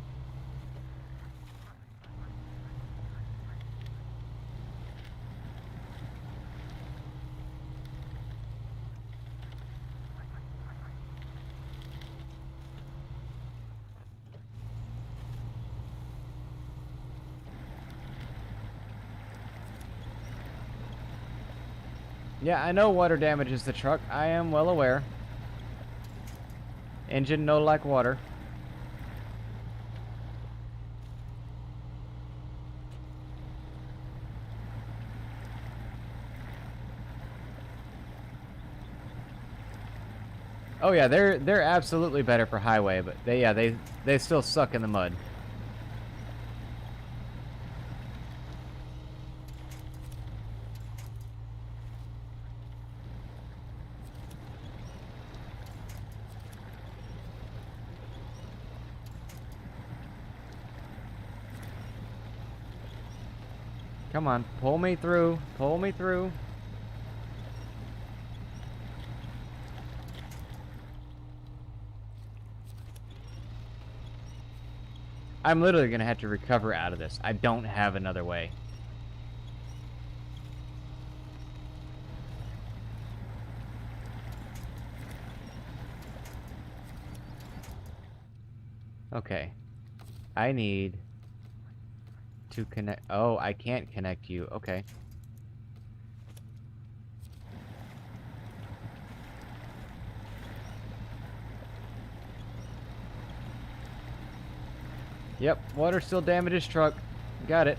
Yeah, I know water damages the truck. I am well aware. Engine no like water. Oh yeah, they're absolutely better for highway, but they still suck in the mud. Come on, pull me through. Pull me through. I'm literally gonna have to recover out of this. I don't have another way. Okay. I need to connect. Oh, I can't connect you. Okay. Yep, water still damages truck. Got it.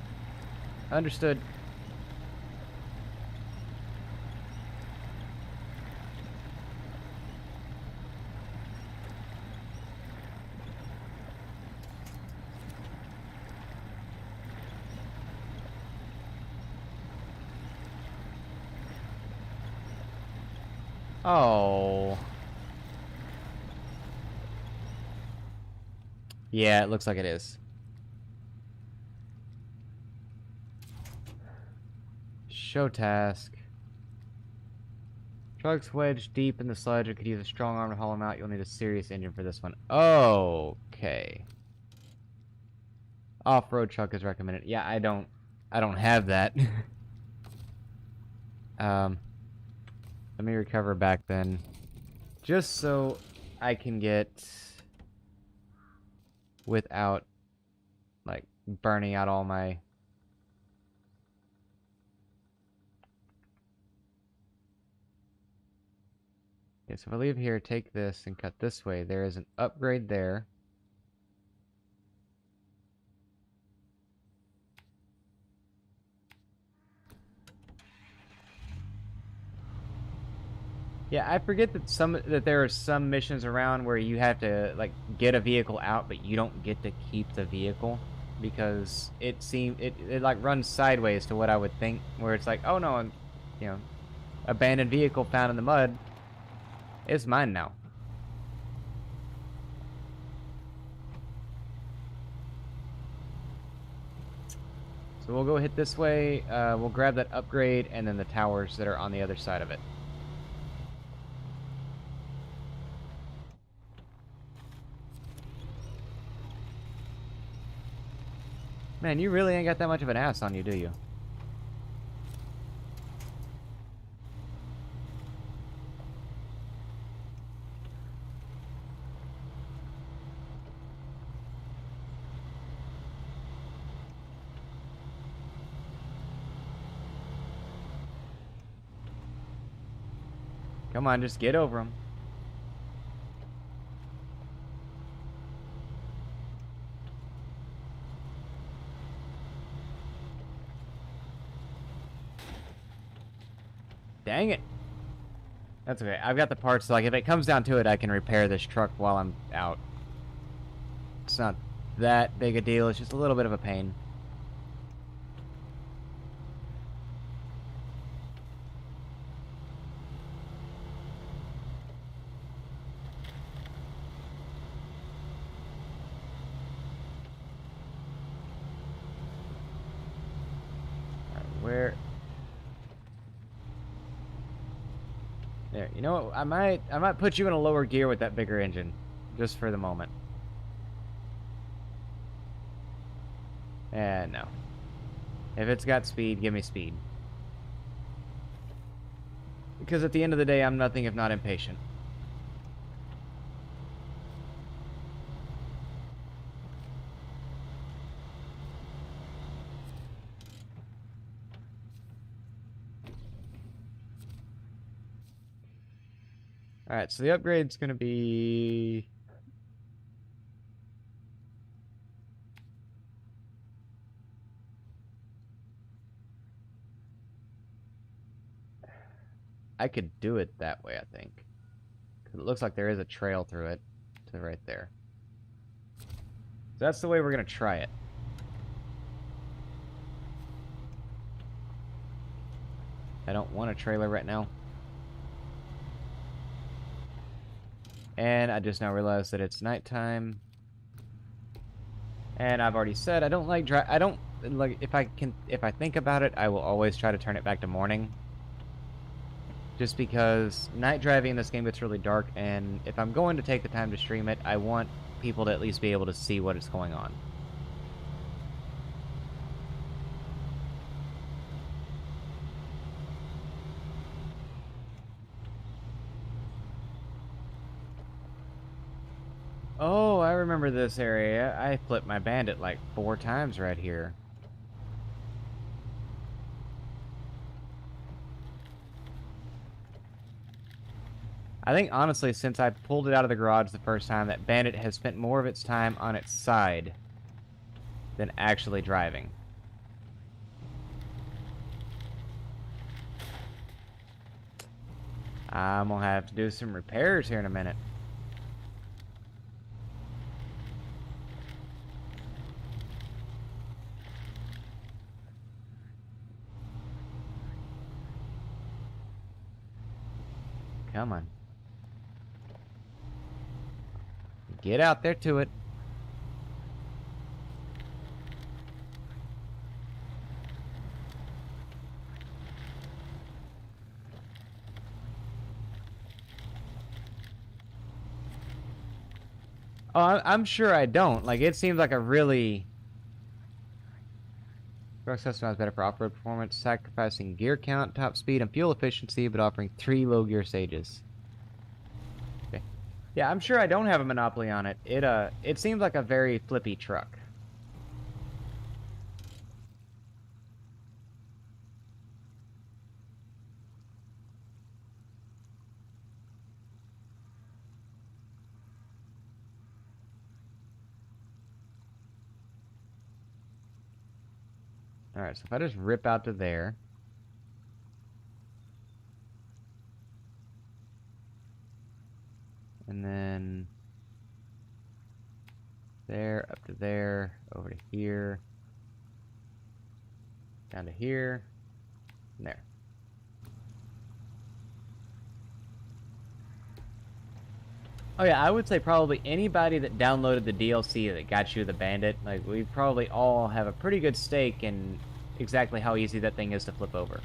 Understood. Oh. Yeah, it looks like it is. Show task. Truck's wedged deep in the sludge and could use a strong arm to haul him out. You'll need a serious engine for this one. Okay. Off-road truck is recommended. Yeah, I don't have that. Let me recover back then. Just so I can get... without, like, burning out all my... Okay, so if I leave here, take this, and cut this way, there is an upgrade there. Yeah, I forget that there are some missions around where you have to like get a vehicle out, but you don't get to keep the vehicle because it like runs sideways to what I would think, where it's like, oh no, you know, abandoned vehicle found in the mud, it's mine now. So we'll go hit this way. We'll grab that upgrade and then the towers that are on the other side of it. Man, you really ain't got that much of an ass on you, do you? Come on, just get over them. Dang it. That's okay. I've got the parts, so like if it comes down to it, I can repair this truck while I'm out. It's not that big a deal. It's just a little bit of a pain. Where? There. You know what? I might put you in a lower gear with that bigger engine, just for the moment. No. If it's got speed, give me speed. Because at the end of the day, I'm nothing if not impatient. Alright, so the upgrade's gonna be... I could do it that way, I think. 'Cause it looks like there is a trail through it to right there. So that's the way we're gonna try it. I don't want a trailer right now. And I just now realized that it's nighttime. And I've already said I don't like if I think about it, I will always try to turn it back to morning. Just because night driving in this game gets really dark, and if I'm going to take the time to stream it, I want people to at least be able to see what is going on. Oh, I remember this area. I flipped my Bandit like 4 times right here. I think, honestly, since I pulled it out of the garage the first time, that Bandit has spent more of its time on its side than actually driving. I'm gonna have to do some repairs here in a minute. Come on. Get out there to it. Oh, I'm sure I don't. Like, it seems like a really Truck's customized better for off-road performance, sacrificing gear count, top speed, and fuel efficiency, but offering 3 low gear stages. Okay. Yeah, I'm sure I don't have a monopoly on it. It seems like a very flippy truck. Alright, so if I just rip out to there. And then there, up to there, over to here, down to here, and there. Oh yeah, I would say probably anybody that downloaded the DLC that got you the Bandit, like, we probably all have a pretty good stake in exactly how easy that thing is to flip over.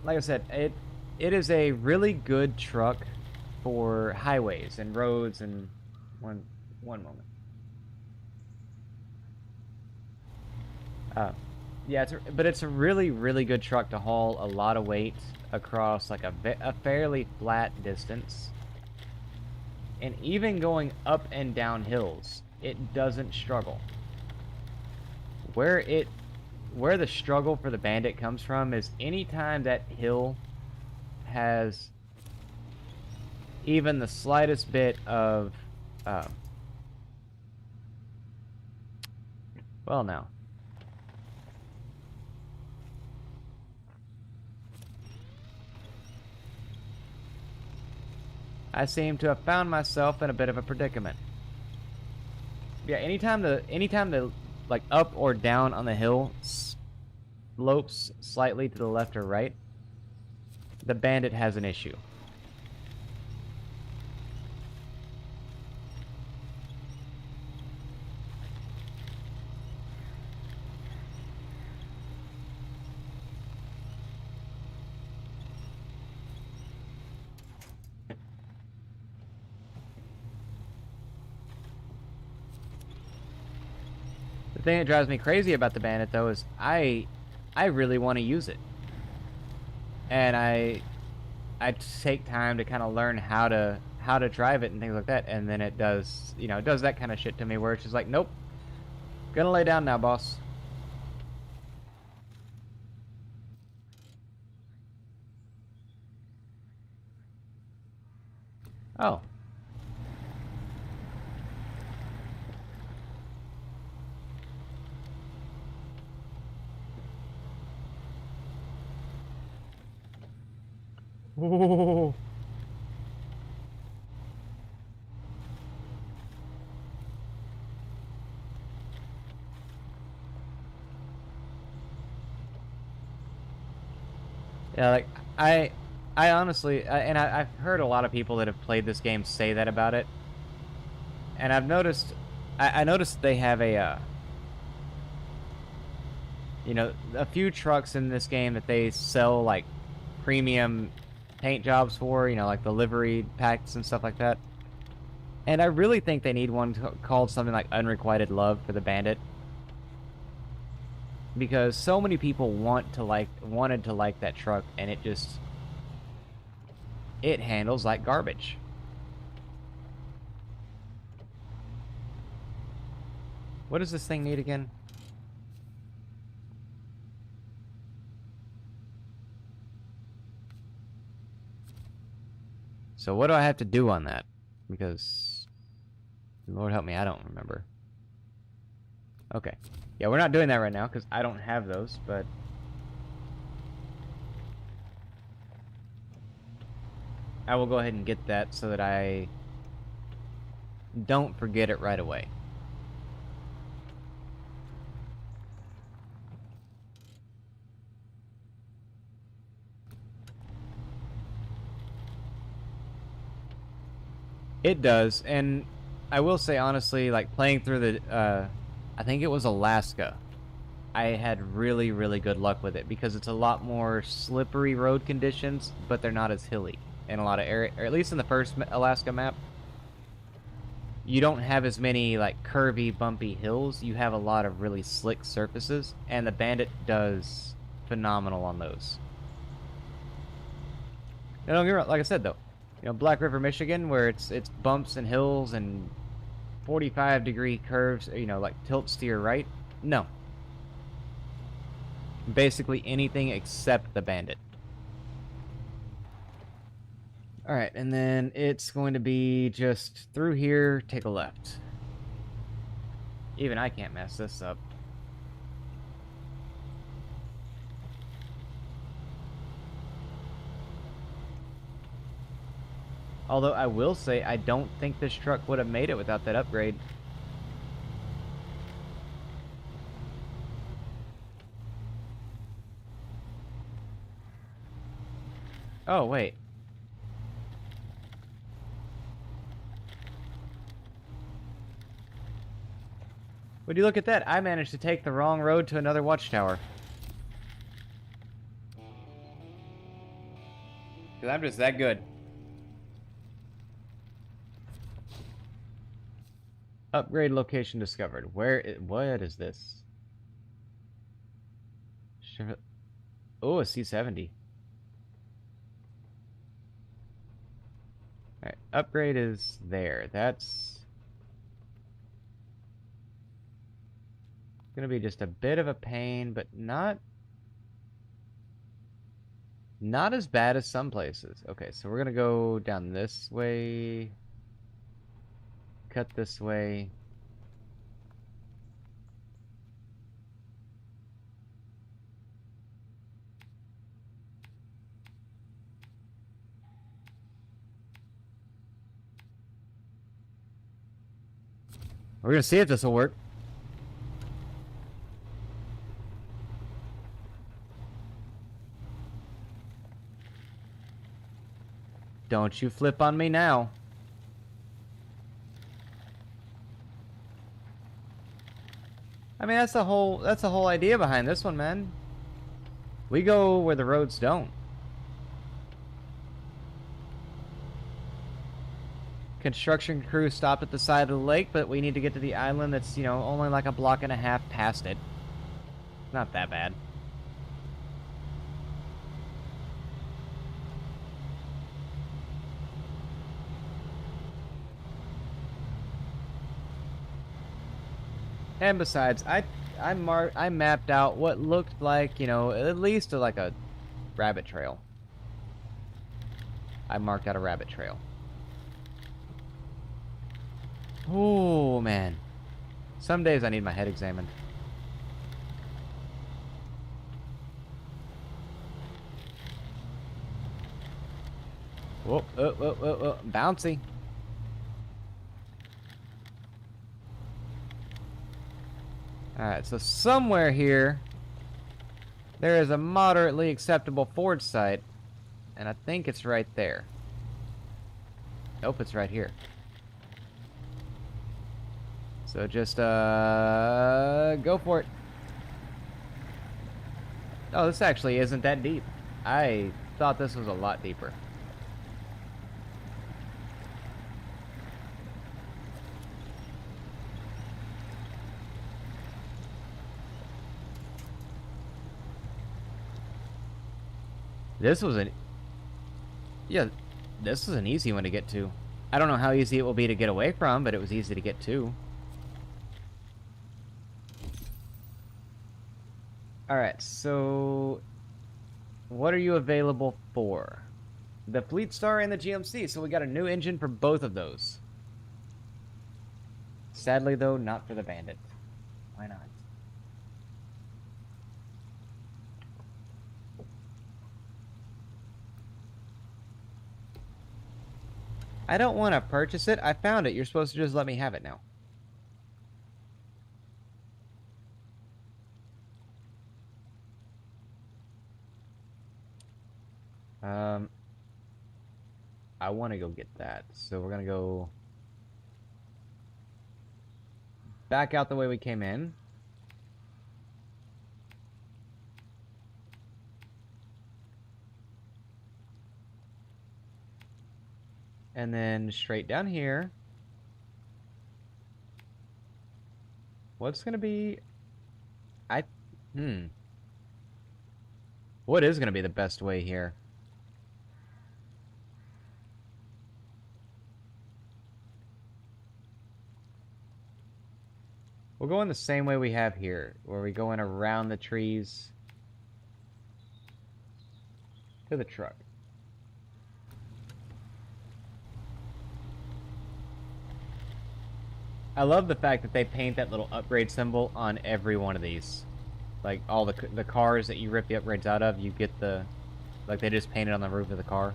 Like I said, it is a really good truck for highways and roads and one moment. Yeah, but it's a really good truck to haul a lot of weight across like a fairly flat distance. And even going up and down hills, it doesn't struggle. Where the struggle for the Bandit comes from is anytime that hill has even the slightest bit of well, now I seem to have found myself in a bit of a predicament. Yeah, anytime the like up or down on the hill slopes slightly to the left or right, the Bandit has an issue. The thing that drives me crazy about the Bandit, though, is I really want to use it, and I take time to kind of learn how to drive it and things like that, and then it does, you know, it does that kind of shit to me where it's just like, nope, gonna lay down now, boss. Oh. Ooh. Yeah, like I honestly, I've heard a lot of people that have played this game say that about it, and I've noticed, I noticed they have a, you know, a few trucks in this game that they sell like premium paint jobs for, you know, like the livery packs and stuff like that. And I really think they need one called something like Unrequited Love for the Bandit, because so many people wanted to like that truck, and it handles like garbage. What does this thing need again? So what do I have to do on that? Because, Lord help me, I don't remember. Okay. Yeah, we're not doing that right now because I don't have those, but I will go ahead and get that so that I don't forget it right away. It does, and I will say honestly, like playing through the, I think it was Alaska, I had really good luck with it because it's a lot more slippery road conditions, but they're not as hilly in a lot of area, or at least in the first Alaska map. you don't have as many like curvy, bumpy hills. You have a lot of really slick surfaces, and the Bandit does phenomenal on those. Now, don't get me wrong, like I said though, you know, Black River, Michigan, where it's bumps and hills and 45-degree curves, you know, like tilts to your right. No. Basically anything except the Bandit. Alright, and then it's going to be just through here, take a left. Even I can't mess this up. Although I will say, I don't think this truck would have made it without that upgrade. Oh, wait. Would you look at that? I managed to take the wrong road to another watchtower. Because I'm just that good. Upgrade location discovered. What is this? Oh, a C70. Alright, upgrade is there. That's gonna be just a bit of a pain, but not as bad as some places. Okay, so we're gonna go down this way. Cut this way. We're gonna see if this will work. Don't you flip on me now. I mean, that's the whole idea behind this one, man. We go where the roads don't. Construction crew stopped at the side of the lake, but we need to get to the island that's, you know, only like a block and a half past it. Not that bad. And besides, I mapped out what looked like, you know, at least like a rabbit trail. I marked out a rabbit trail. Oh, man. Some days I need my head examined. Whoa, bouncy. Alright, so somewhere here, there is a moderately acceptable forge site, and I think it's right there. Nope, it's right here. So just, go for it. Oh, this actually isn't that deep. I thought this was a lot deeper. This was an... Yeah, this was an easy one to get to. I don't know how easy it will be to get away from, but it was easy to get to. Alright, so... what are you available for? The Fleet Star and the GMC, so we got a new engine for both of those. Sadly, though, not for the Bandit. Why not? I don't want to purchase it. I found it. You're supposed to just let me have it now. I want to go get that. So we're going to go back out the way we came in. And then straight down here. What's gonna be... I... Hmm. What is gonna be the best way here? We'll go in the same way we have here, where we go in around the trees to the truck. I love the fact that they paint that little upgrade symbol on every one of these. Like, all the cars that you rip the upgrades out of, you get the... Like, they just painted on the roof of the car.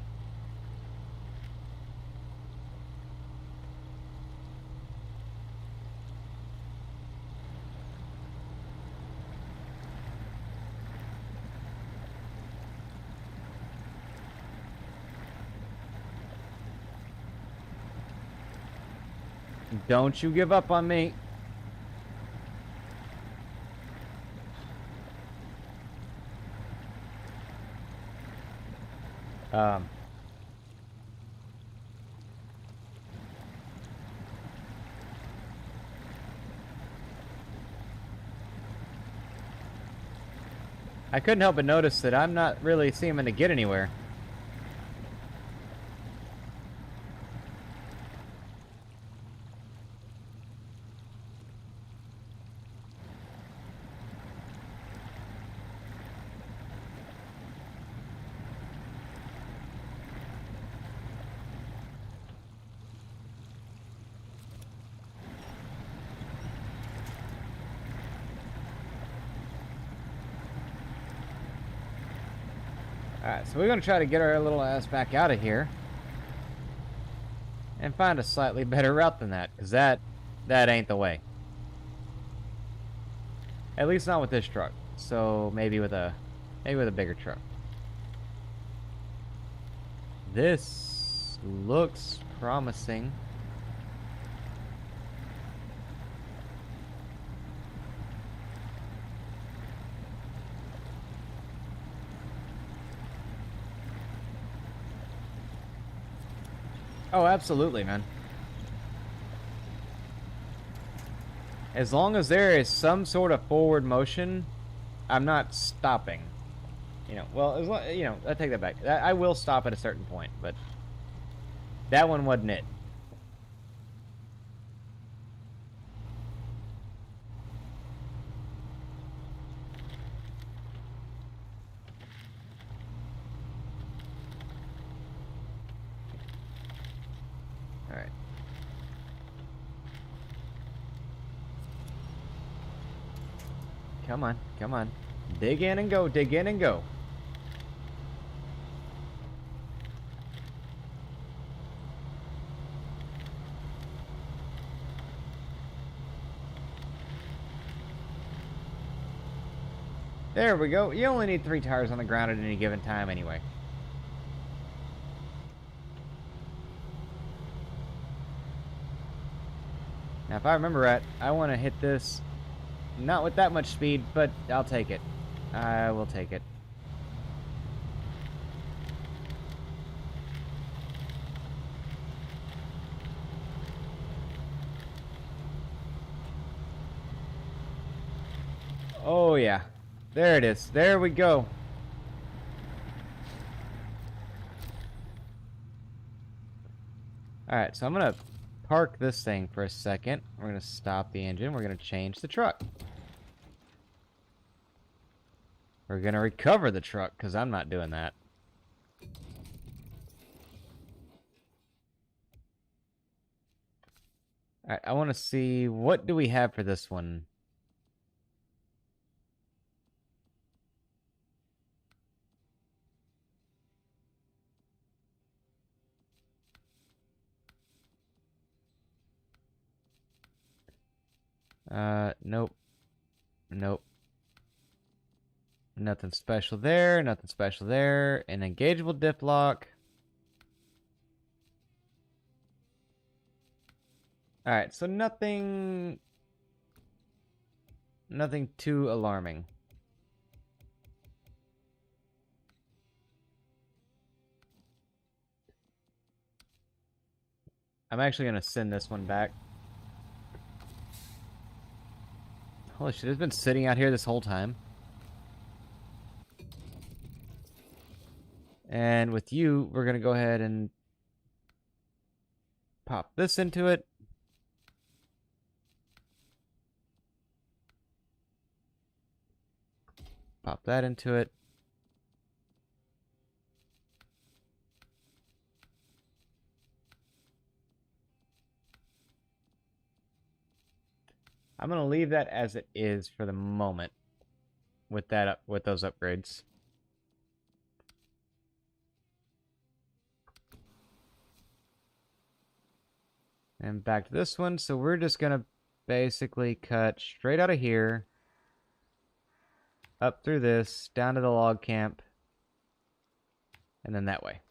Don't you give up on me. I couldn't help but notice that I'm not really seeming to get anywhere. Alright, so we're going to try to get our little ass back out of here. And find a slightly better route than that, because that ain't the way. At least not with this truck. So maybe with a bigger truck. This looks promising. Oh, absolutely, man. As long as there is some sort of forward motion, I'm not stopping. You know, well, as long, you know, I take that back. I will stop at a certain point, but that one wasn't it. All right. Come on, come on. Dig in and go, dig in and go. There we go. You only need 3 tires on the ground at any given time anyway. Now, if I remember right, I want to hit this not with that much speed, but I'll take it. I will take it. Oh, yeah. There it is. There we go. Alright, so I'm going to park this thing for a second. We're going to stop the engine. We're going to change the truck. We're going to recover the truck, because I'm not doing that. Alright, I want to see, what do we have for this one? Nope. Nope. Nothing special there, nothing special there. An engageable diff lock. Alright, so nothing too alarming. I'm actually going to send this one back. Holy shit, it's been sitting out here this whole time. And with you, we're going to go ahead and pop this into it. Pop that into it. I'm going to leave that as it is for the moment with that with those upgrades. And back to this one. So we're just going to basically cut straight out of here, up through this, down to the log camp, and then that way.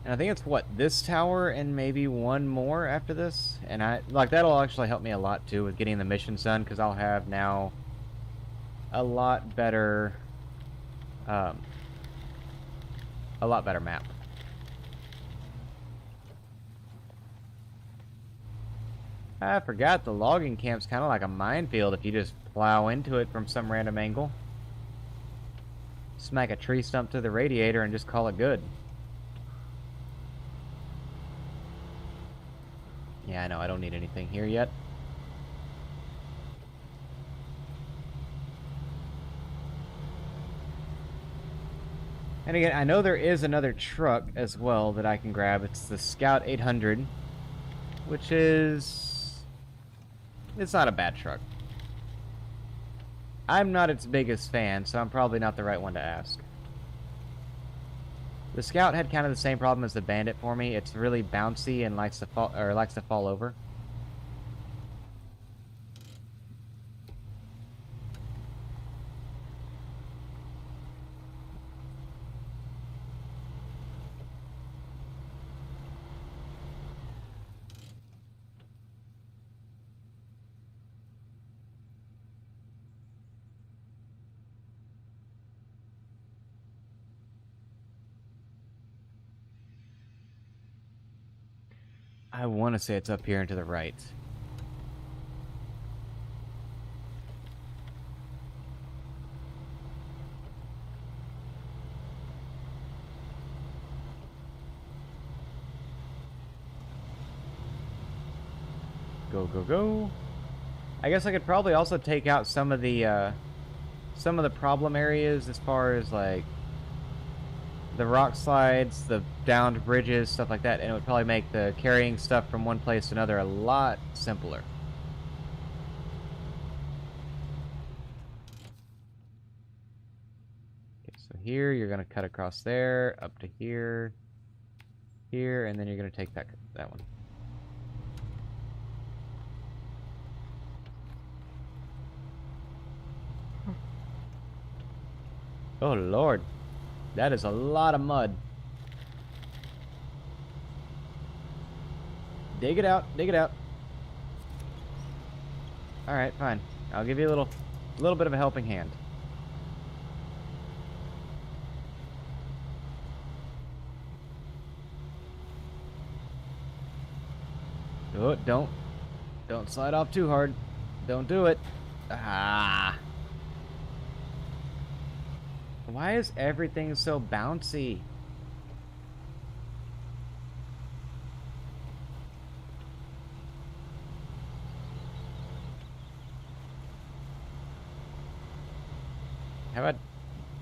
And I think it's what, this tower and maybe one more after this. And that'll actually help me a lot too with getting the missions done, because I'll have now a lot better map. I forgot the logging camp's kind of like a minefield if you just plow into it from some random angle. Smack a tree stump to the radiator and just call it good. Yeah, I know, I don't need anything here yet. And again, I know there is another truck as well that I can grab. It's the Scout 800, which is... it's not a bad truck. I'm not its biggest fan, so I'm probably not the right one to ask. The Scout had kind of the same problem as the Bandit for me. It's really bouncy and likes to fall over. I want to say it's up here and to the right. Go, go, go. I guess I could probably also take out some of the problem areas as far as like the rock slides, the downed bridges, stuff like that, and it would probably make the carrying stuff from one place to another a lot simpler. Okay, so here you're gonna cut across there, up to here, here, and then you're gonna take that one. Oh Lord, that is a lot of mud. Dig it out, dig it out. All right, fine. I'll give you a little bit of a helping hand. Oh, don't slide off too hard. Don't do it. Ah. Why is everything so bouncy?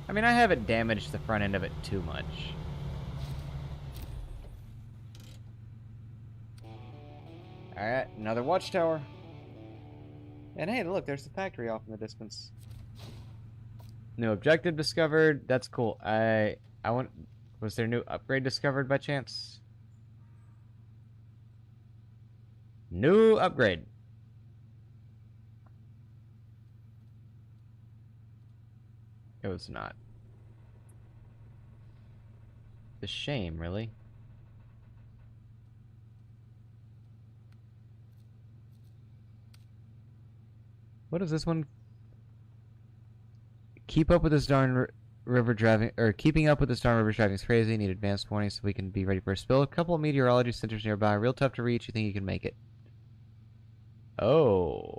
I mean, I haven't damaged the front end of it too much. Alright, another watchtower. And hey, look, there's the factory off in the distance. New objective discovered. That's cool. Was there new upgrade discovered by chance? New upgrade. It was not. It's a shame, really. What is this one? Keep up with this darn river driving, or keeping up with this darn river driving is crazy. Need advanced warning so we can be ready for a spill. A couple of meteorology centers nearby. Real tough to reach. You think you can make it? Oh.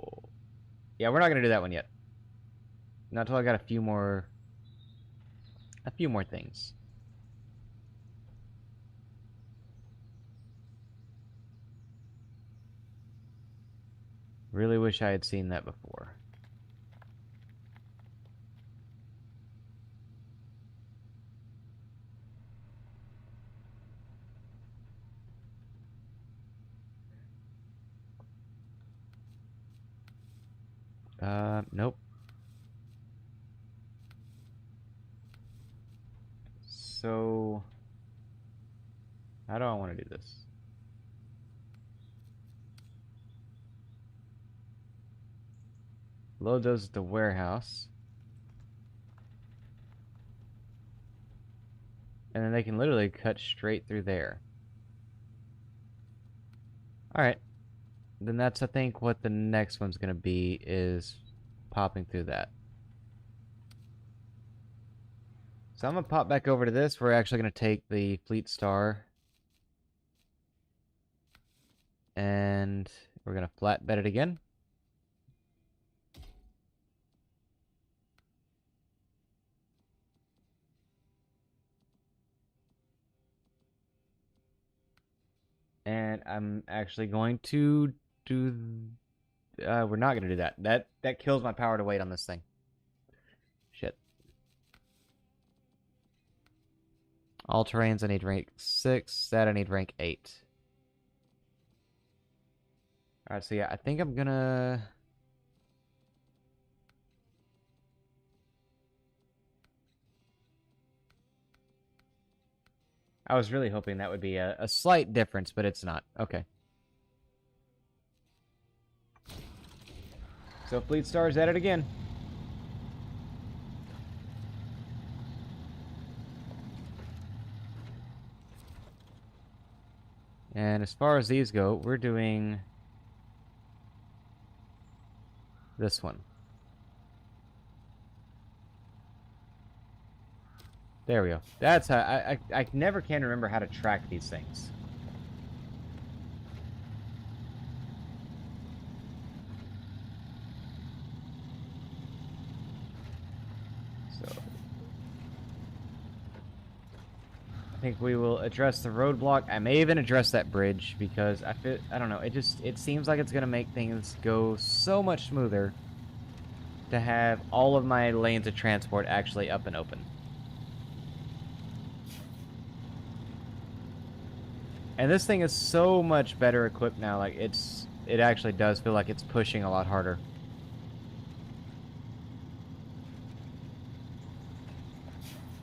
Yeah, we're not gonna do that one yet. Not until I got a few more things. Really wish I had seen that before. Nope. So, how do I want to do this? Load those at the warehouse. And then they can literally cut straight through there. Alright. Then that's, I think, what the next one's going to be, is popping through that. So I'm going to pop back over to this. We're actually going to take the Fleet Star. And we're going to flatbed it again. And I'm actually going to do... we're not going to do that. That kills my power to weight on this thing. Shit. All terrains, I need rank 6. That I need rank 8. Alright, so yeah, I think I'm gonna... I was really hoping that would be a slight difference, but it's not. Okay. So Fleet Star's at it again. And as far as these go, we're doing this one. There we go. That's how I never can remember how to track these things. So I think we will address the roadblock. I may even address that bridge because I don't know, it seems like it's gonna make things go so much smoother to have all of my lanes of transport actually up and open. And this thing is so much better equipped now, like it actually does feel like it's pushing a lot harder.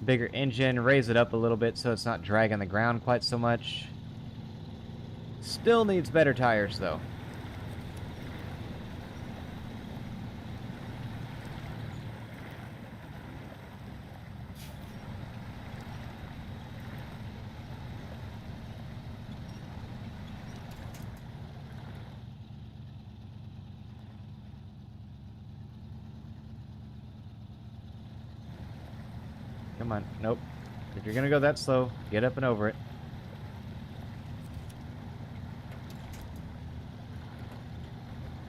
Bigger engine, raise it up a little bit so it's not dragging the ground quite so much. Still needs better tires though. Come on. Nope. If you're gonna go that slow, get up and over it.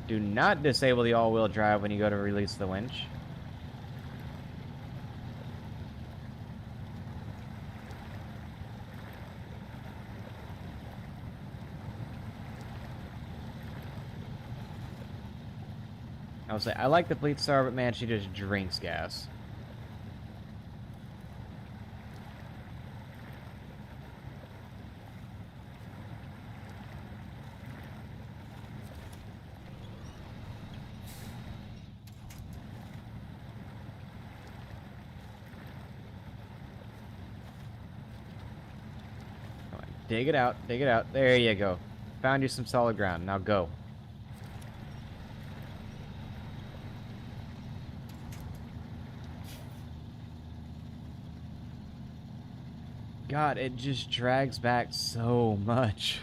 Do not disable the all-wheel drive when you go to release the winch. I would say, I like the Fleet Star, but man, she just drinks gas. Dig it out, dig it out. There you go. Found you some solid ground. Now go. God, it just drags back so much.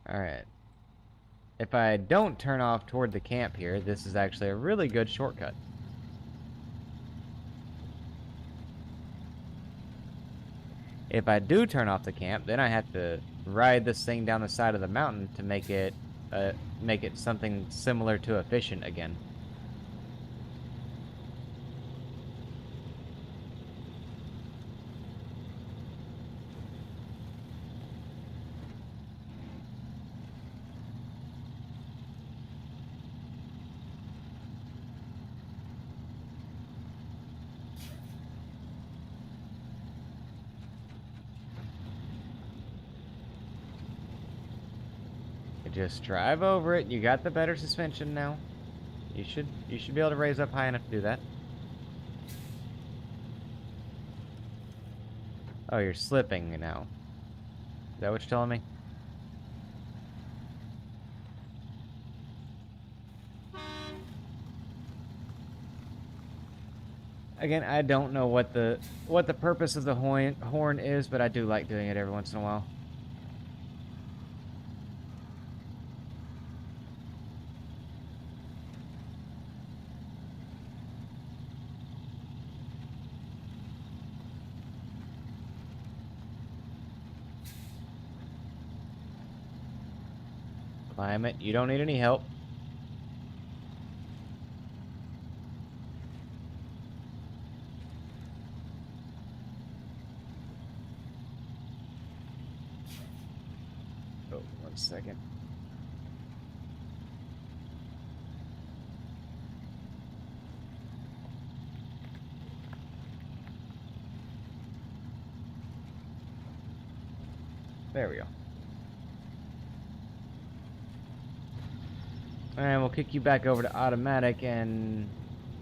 Alright. If I don't turn off toward the camp here, this is actually a really good shortcut. If I do turn off the camp, then I have to ride this thing down the side of the mountain to make it something similar to efficient again. Just drive over it. You got the better suspension now. You should be able to raise up high enough to do that. Oh, you're slipping now. Is that what you're telling me? Again, I don't know what the purpose of the horn is, but I do like doing it every once in a while. Climb it. You don't need any help. Oh, 1 second. There we go. And we'll kick you back over to automatic and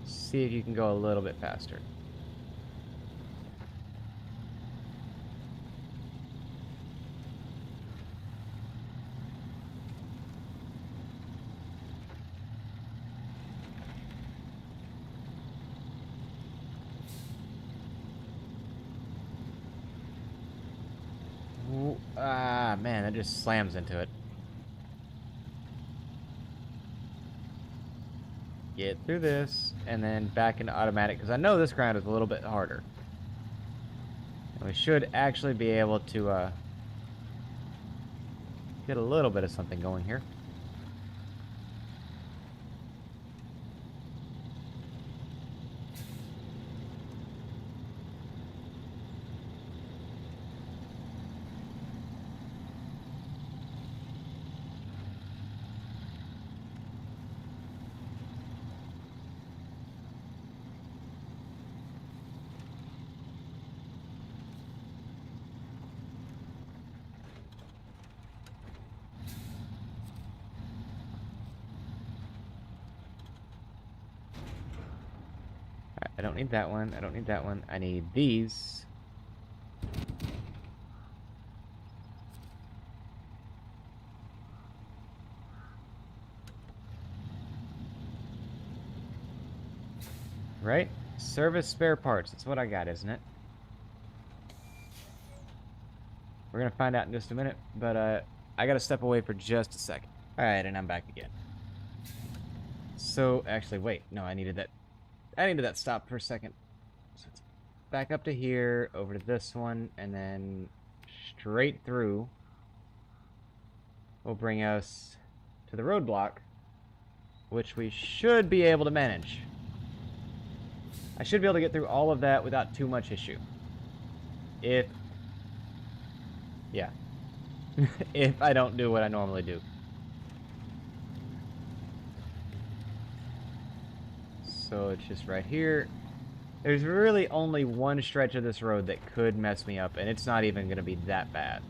see if you can go a little bit faster. Ooh, ah, man, that just slams into it. Get through this, and then back into automatic, because I know this ground is a little bit harder. And we should actually be able to get a little bit of something going here. I don't need that one. I don't need that one. I need these. Right? Service spare parts. That's what I got, isn't it? We're gonna find out in just a minute, but I gotta step away for just a second. Alright, and I'm back again. So, actually, wait. No, I needed that stop for a second. So it's back up to here, over to this one, and then straight through will bring us to the roadblock, which we should be able to manage. I should be able to get through all of that without too much issue. Yeah. If I don't do what I normally do. So it's just right here. There's really only one stretch of this road that could mess me up, and it's not even going to be that bad.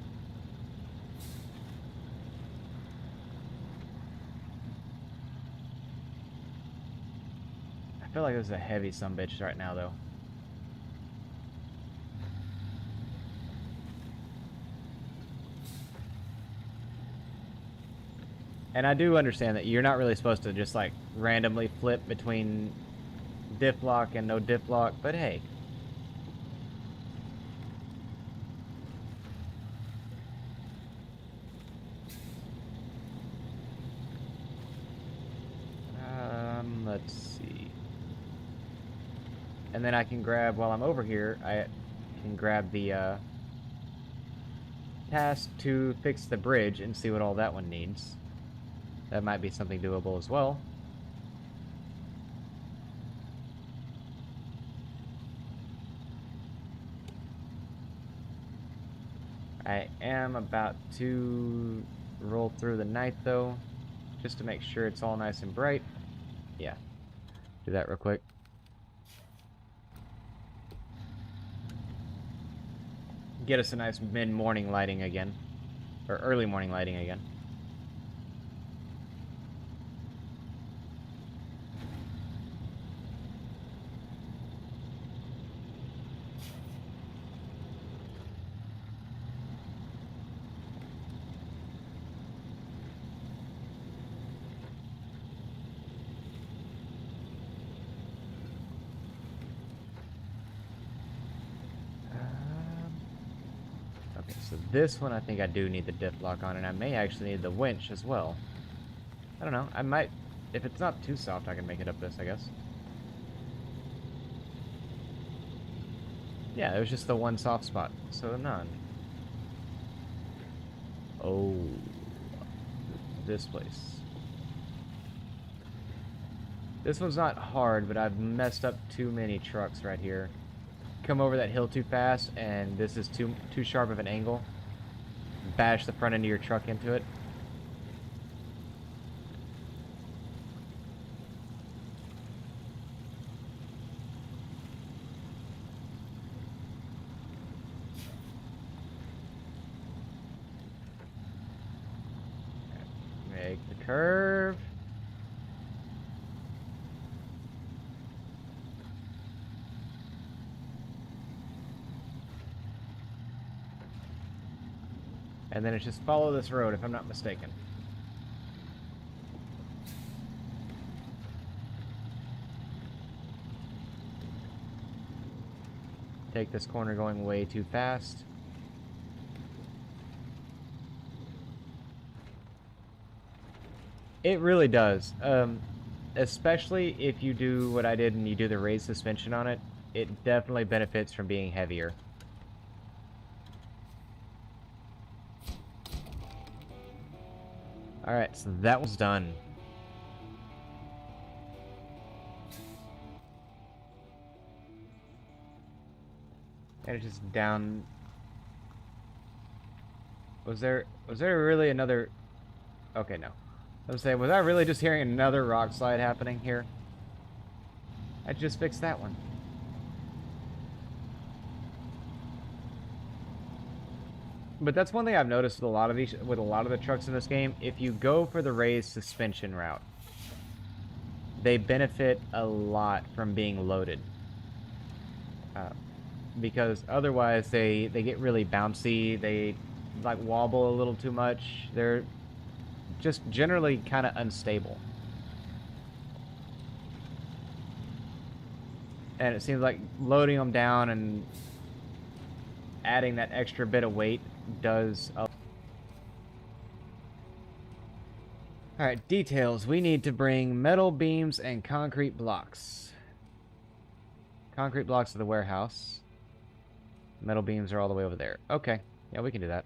I feel like this is a heavy sumbitch right now, though. And I do understand that you're not really supposed to just, like, randomly flip between diff lock and no diff lock, but hey. let's see. And then I can grab, while I'm over here, I can grab the task to fix the bridge and see what all that one needs. That might be something doable as well. I am about to roll through the night though, just to make sure it's all nice and bright. Yeah, do that real quick. Get us a nice mid-morning lighting again, or early morning lighting again. Okay, so this one I think I do need the diff lock on, and I may actually need the winch as well. I don't know, I might, if it's not too soft, I can make it up this, I guess. Yeah, it was just the one soft spot, so none. Oh, this place. This one's not hard, but I've messed up too many trucks right here. Come over that hill too fast, and this is too sharp of an angle. Bash the front end of your truck into it. Make the curve. And then it's just follow this road, if I'm not mistaken. Take this corner going way too fast. It really does. Especially if you do what I did and you do the raised suspension on it, it definitely benefits from being heavier. Alright, so that was done. And it's just down. Was there really another? Okay, no. I was saying, was I really just hearing another rock slide happening here? I just fixed that one. But that's one thing I've noticed with a lot of these, with a lot of the trucks in this game. If you go for the raised suspension route, they benefit a lot from being loaded. Because otherwise they get really bouncy. They like wobble a little too much. They're just generally kind of unstable. And it seems like loading them down and adding that extra bit of weight does. Alright, details. We need to bring metal beams and concrete blocks. Concrete blocks to the warehouse. Metal beams are all the way over there. Okay. Yeah, we can do that.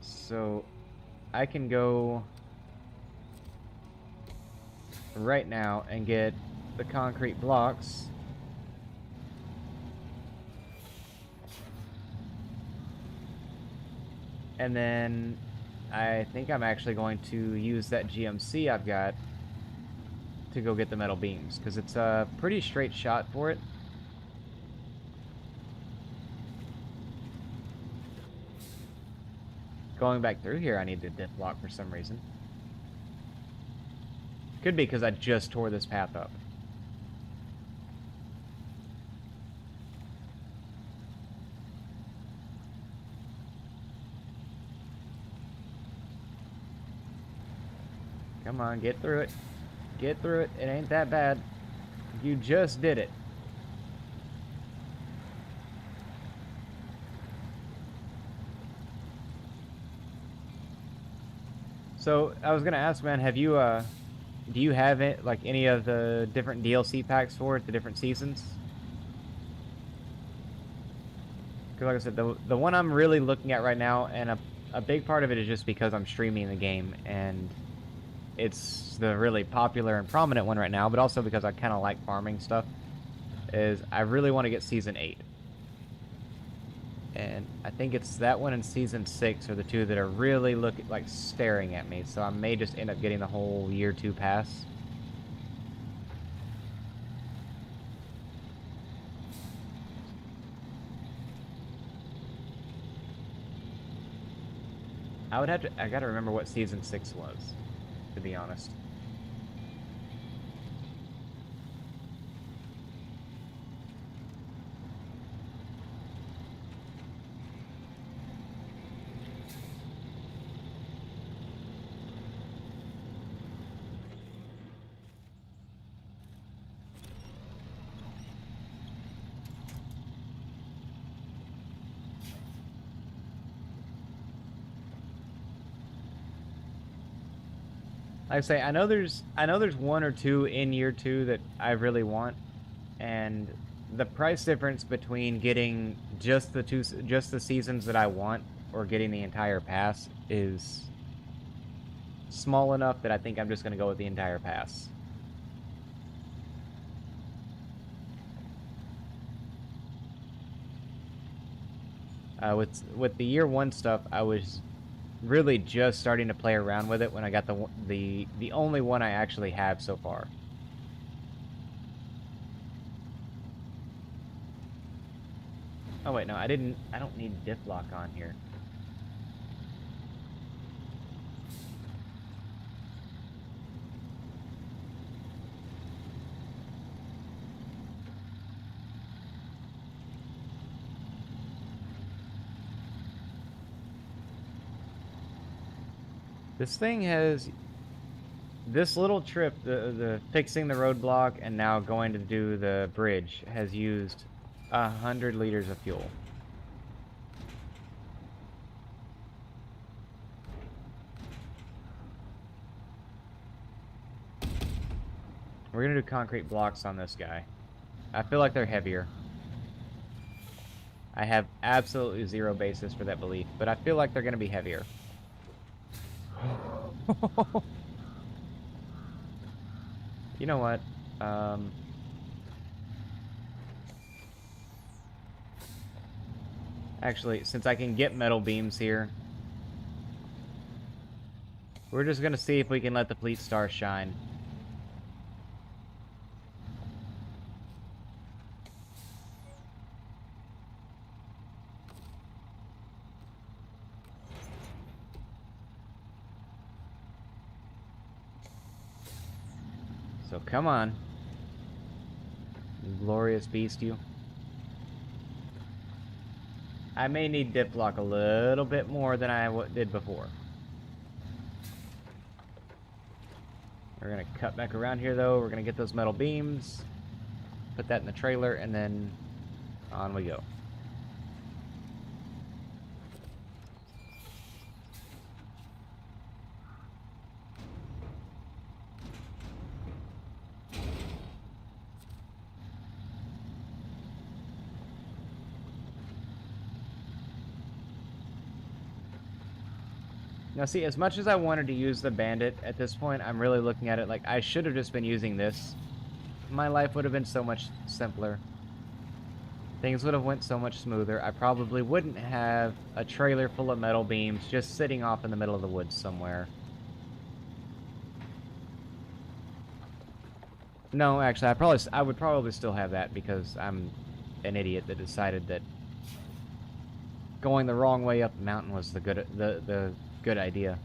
So, I can go right now and get the concrete blocks. And then I think I'm actually going to use that GMC I've got to go get the metal beams, because it's a pretty straight shot for it. Going back through here, I need to diff lock for some reason. Could be because I just tore this path up. Come on, get through it. Get through it. It ain't that bad. You just did it. So I was gonna ask, man, have you do you have it like any of the different DLC packs for it, the different seasons? Because like I said, the one I'm really looking at right now, and a big part of it is just because I'm streaming the game, and it's the really popular and prominent one right now, but also because I kind of like farming stuff, is I really want to get Season 8. And I think it's that one and Season 6 are the two that are really staring at me, so I may just end up getting the whole Year 2 pass. I gotta remember what Season 6 was, to be honest. Like I say, I know there's one or two in Year 2 that I really want, and the price difference between getting just the seasons that I want or getting the entire pass is small enough that I think I'm just going to go with the entire pass. With the Year 1 stuff, I was really just starting to play around with it when I got the only one I actually have so far. Oh wait, no, I don't need diff lock on here. This thing has this little trip, the fixing the roadblock and now going to do the bridge, has used 100 liters of fuel. We're gonna do concrete blocks on this guy. I feel like they're heavier. I have absolutely zero basis for that belief, but I feel like they're gonna be heavier. You know what? Actually, since I can get metal beams here, we're just gonna see if we can let the fleet star shine. So come on, you glorious beast, you. I may need dip lock a little bit more than I did before. We're gonna cut back around here though. We're gonna get those metal beams, put that in the trailer, and then on we go. Now see, as much as I wanted to use the Bandit, at this point, I'm really looking at it like I should have just been using this. My life would have been so much simpler. Things would have went so much smoother. I probably wouldn't have a trailer full of metal beams just sitting off in the middle of the woods somewhere. No, actually, I would probably still have that because I'm an idiot that decided that going the wrong way up the mountain was the good idea.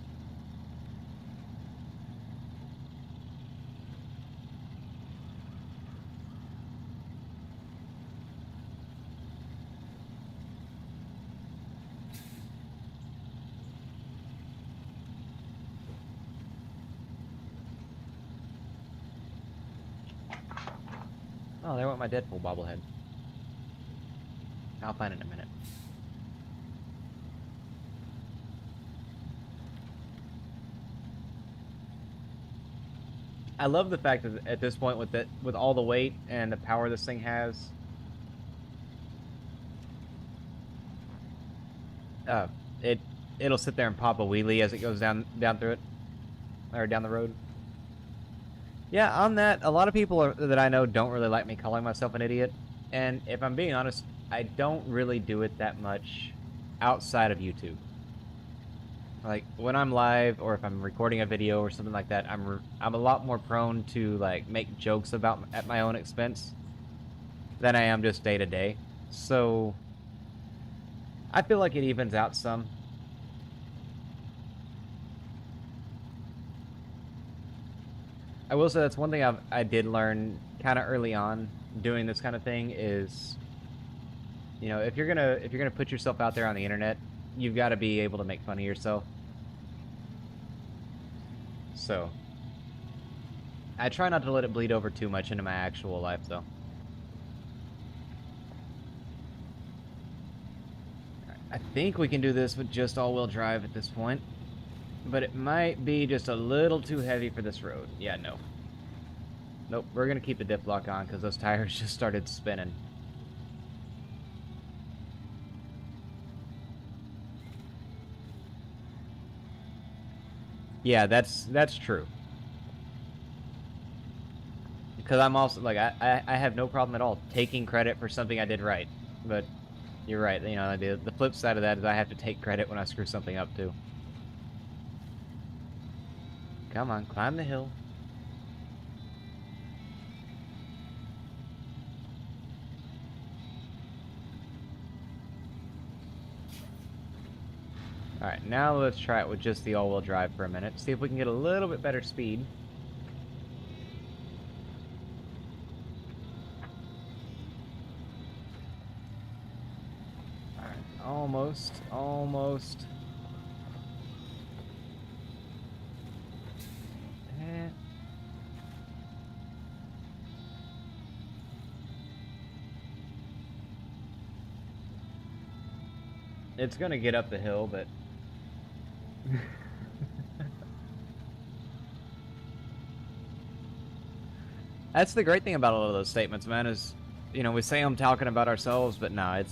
Oh, there went my Deadpool bobblehead. I'll find it in a minute. I love the fact that at this point, with all the weight and the power this thing has, uh, it it'll sit there and pop a wheelie as it goes down through it, or down the road. Yeah, on that, a lot of people that I know don't really like me calling myself an idiot, and if I'm being honest, I don't really do it that much outside of YouTube. Like when I'm live or if I'm recording a video or something like that, I'm a lot more prone to like make jokes about at my own expense than I am just day to day. So I feel like it evens out some. I will say that's one thing I did learn kind of early on doing this kind of thing is, you know, if you're gonna put yourself out there on the internet, you've got to be able to make fun of yourself. So I try not to let it bleed over too much into my actual life, though. I think we can do this with just all-wheel drive at this point, but it might be just a little too heavy for this road. Yeah, no. Nope, we're gonna keep the diff lock on because those tires just started spinning. Yeah, that's true. Because I'm also, like, I have no problem at all taking credit for something I did right. But you're right, you know, the flip side of that is I have to take credit when I screw something up, too. Come on, climb the hill. Alright, now let's try it with just the all-wheel drive for a minute. See if we can get a little bit better speed. Alright, almost. It's gonna get up the hill, but... That's the great thing about a lot of those statements, man, is, you know, we say them talking about ourselves, but nah,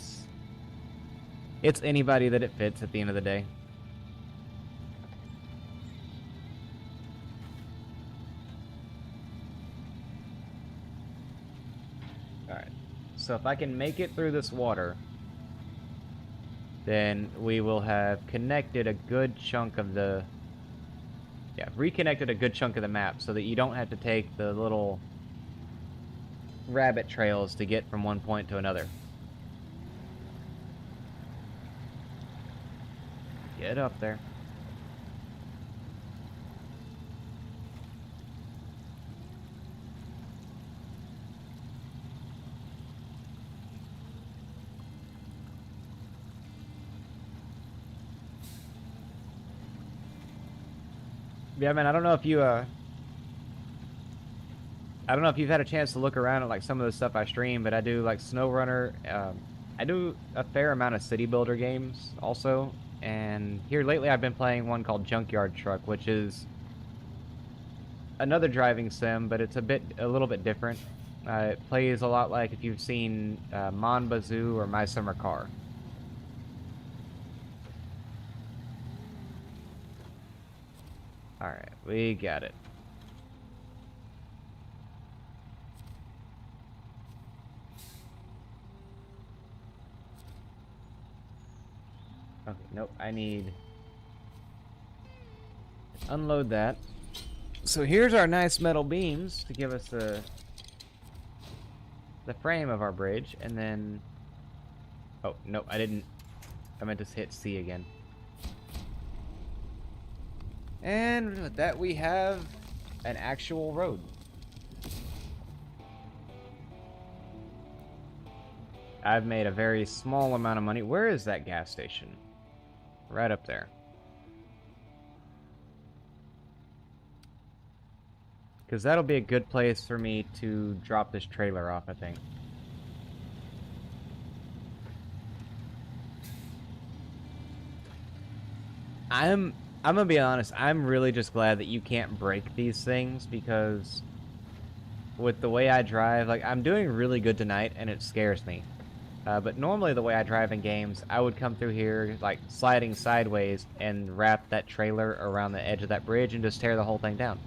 it's anybody that it fits at the end of the day. Alright, so if I can make it through this water, then we will have connected a good chunk of the... Yeah, reconnected a good chunk of the map so that you don't have to take the little rabbit trails to get from one point to another. Get up there. Yeah, man, I don't know if you, I don't know if you've had a chance to look around at, like, some of the stuff I stream, but I do, like, Snowrunner, I do a fair amount of city builder games, also, and here lately I've been playing one called Junkyard Truck, which is another driving sim, but it's a little bit different. It plays a lot like if you've seen, Mon Bazoo or My Summer Car. Alright, we got it. Okay, nope, I need... Unload that. So here's our nice metal beams to give us the frame of our bridge, and then... Oh, nope, I didn't... I meant to hit C again. And with that, we have an actual road. I've made a very small amount of money. Where is that gas station? Right up there. Because that'll be a good place for me to drop this trailer off, I think. I'm gonna be honest, I'm really just glad that you can't break these things, because with the way I drive, like, I'm doing really good tonight, and it scares me. But normally the way I drive in games, I would come through here, like, sliding sideways and wrap that trailer around the edge of that bridge and just tear the whole thing down.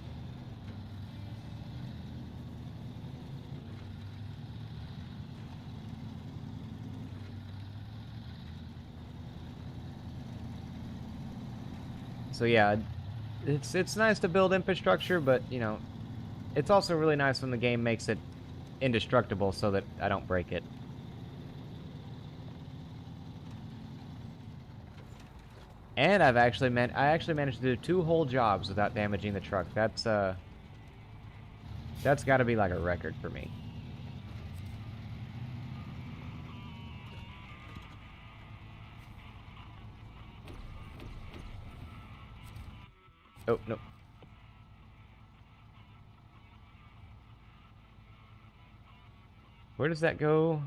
So yeah, it's nice to build infrastructure, but, you know, it's also really nice when the game makes it indestructible so that I don't break it. And I actually managed to do 2 whole jobs without damaging the truck. That's got to be like a record for me. Oh, no. Where does that go?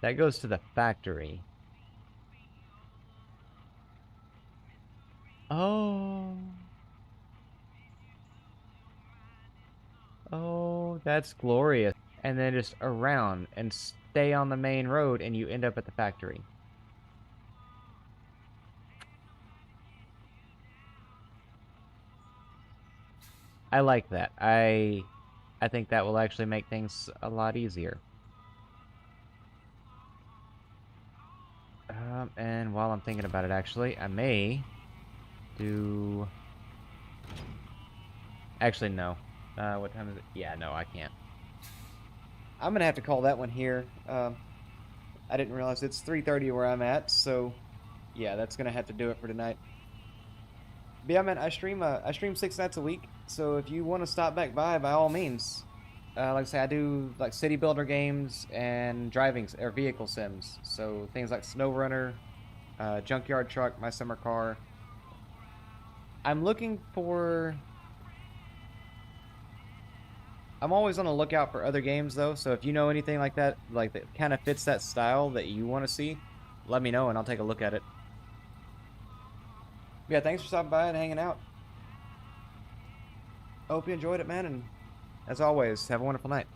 That goes to the factory. Oh. Oh, that's glorious. And then just around and stay on the main road and you end up at the factory. I like that. I think that will actually make things a lot easier. And while I'm thinking about it, actually, I may do... Actually, no. What time is it? Yeah, no, I can't. I'm gonna have to call that one here. I didn't realize it's 3:30 where I'm at, so yeah, that's gonna have to do it for tonight. But yeah, man, I stream 6 nights a week, so if you want to stop back by all means. Like I say, I do like city builder games and driving or vehicle sims, so things like Snowrunner, Junkyard Truck, My Summer Car. I'm looking for. I'm always on the lookout for other games though, so if you know anything like that kind of fits that style that you want to see, let me know and I'll take a look at it. But yeah, thanks for stopping by and hanging out. I hope you enjoyed it, man, and as always, have a wonderful night.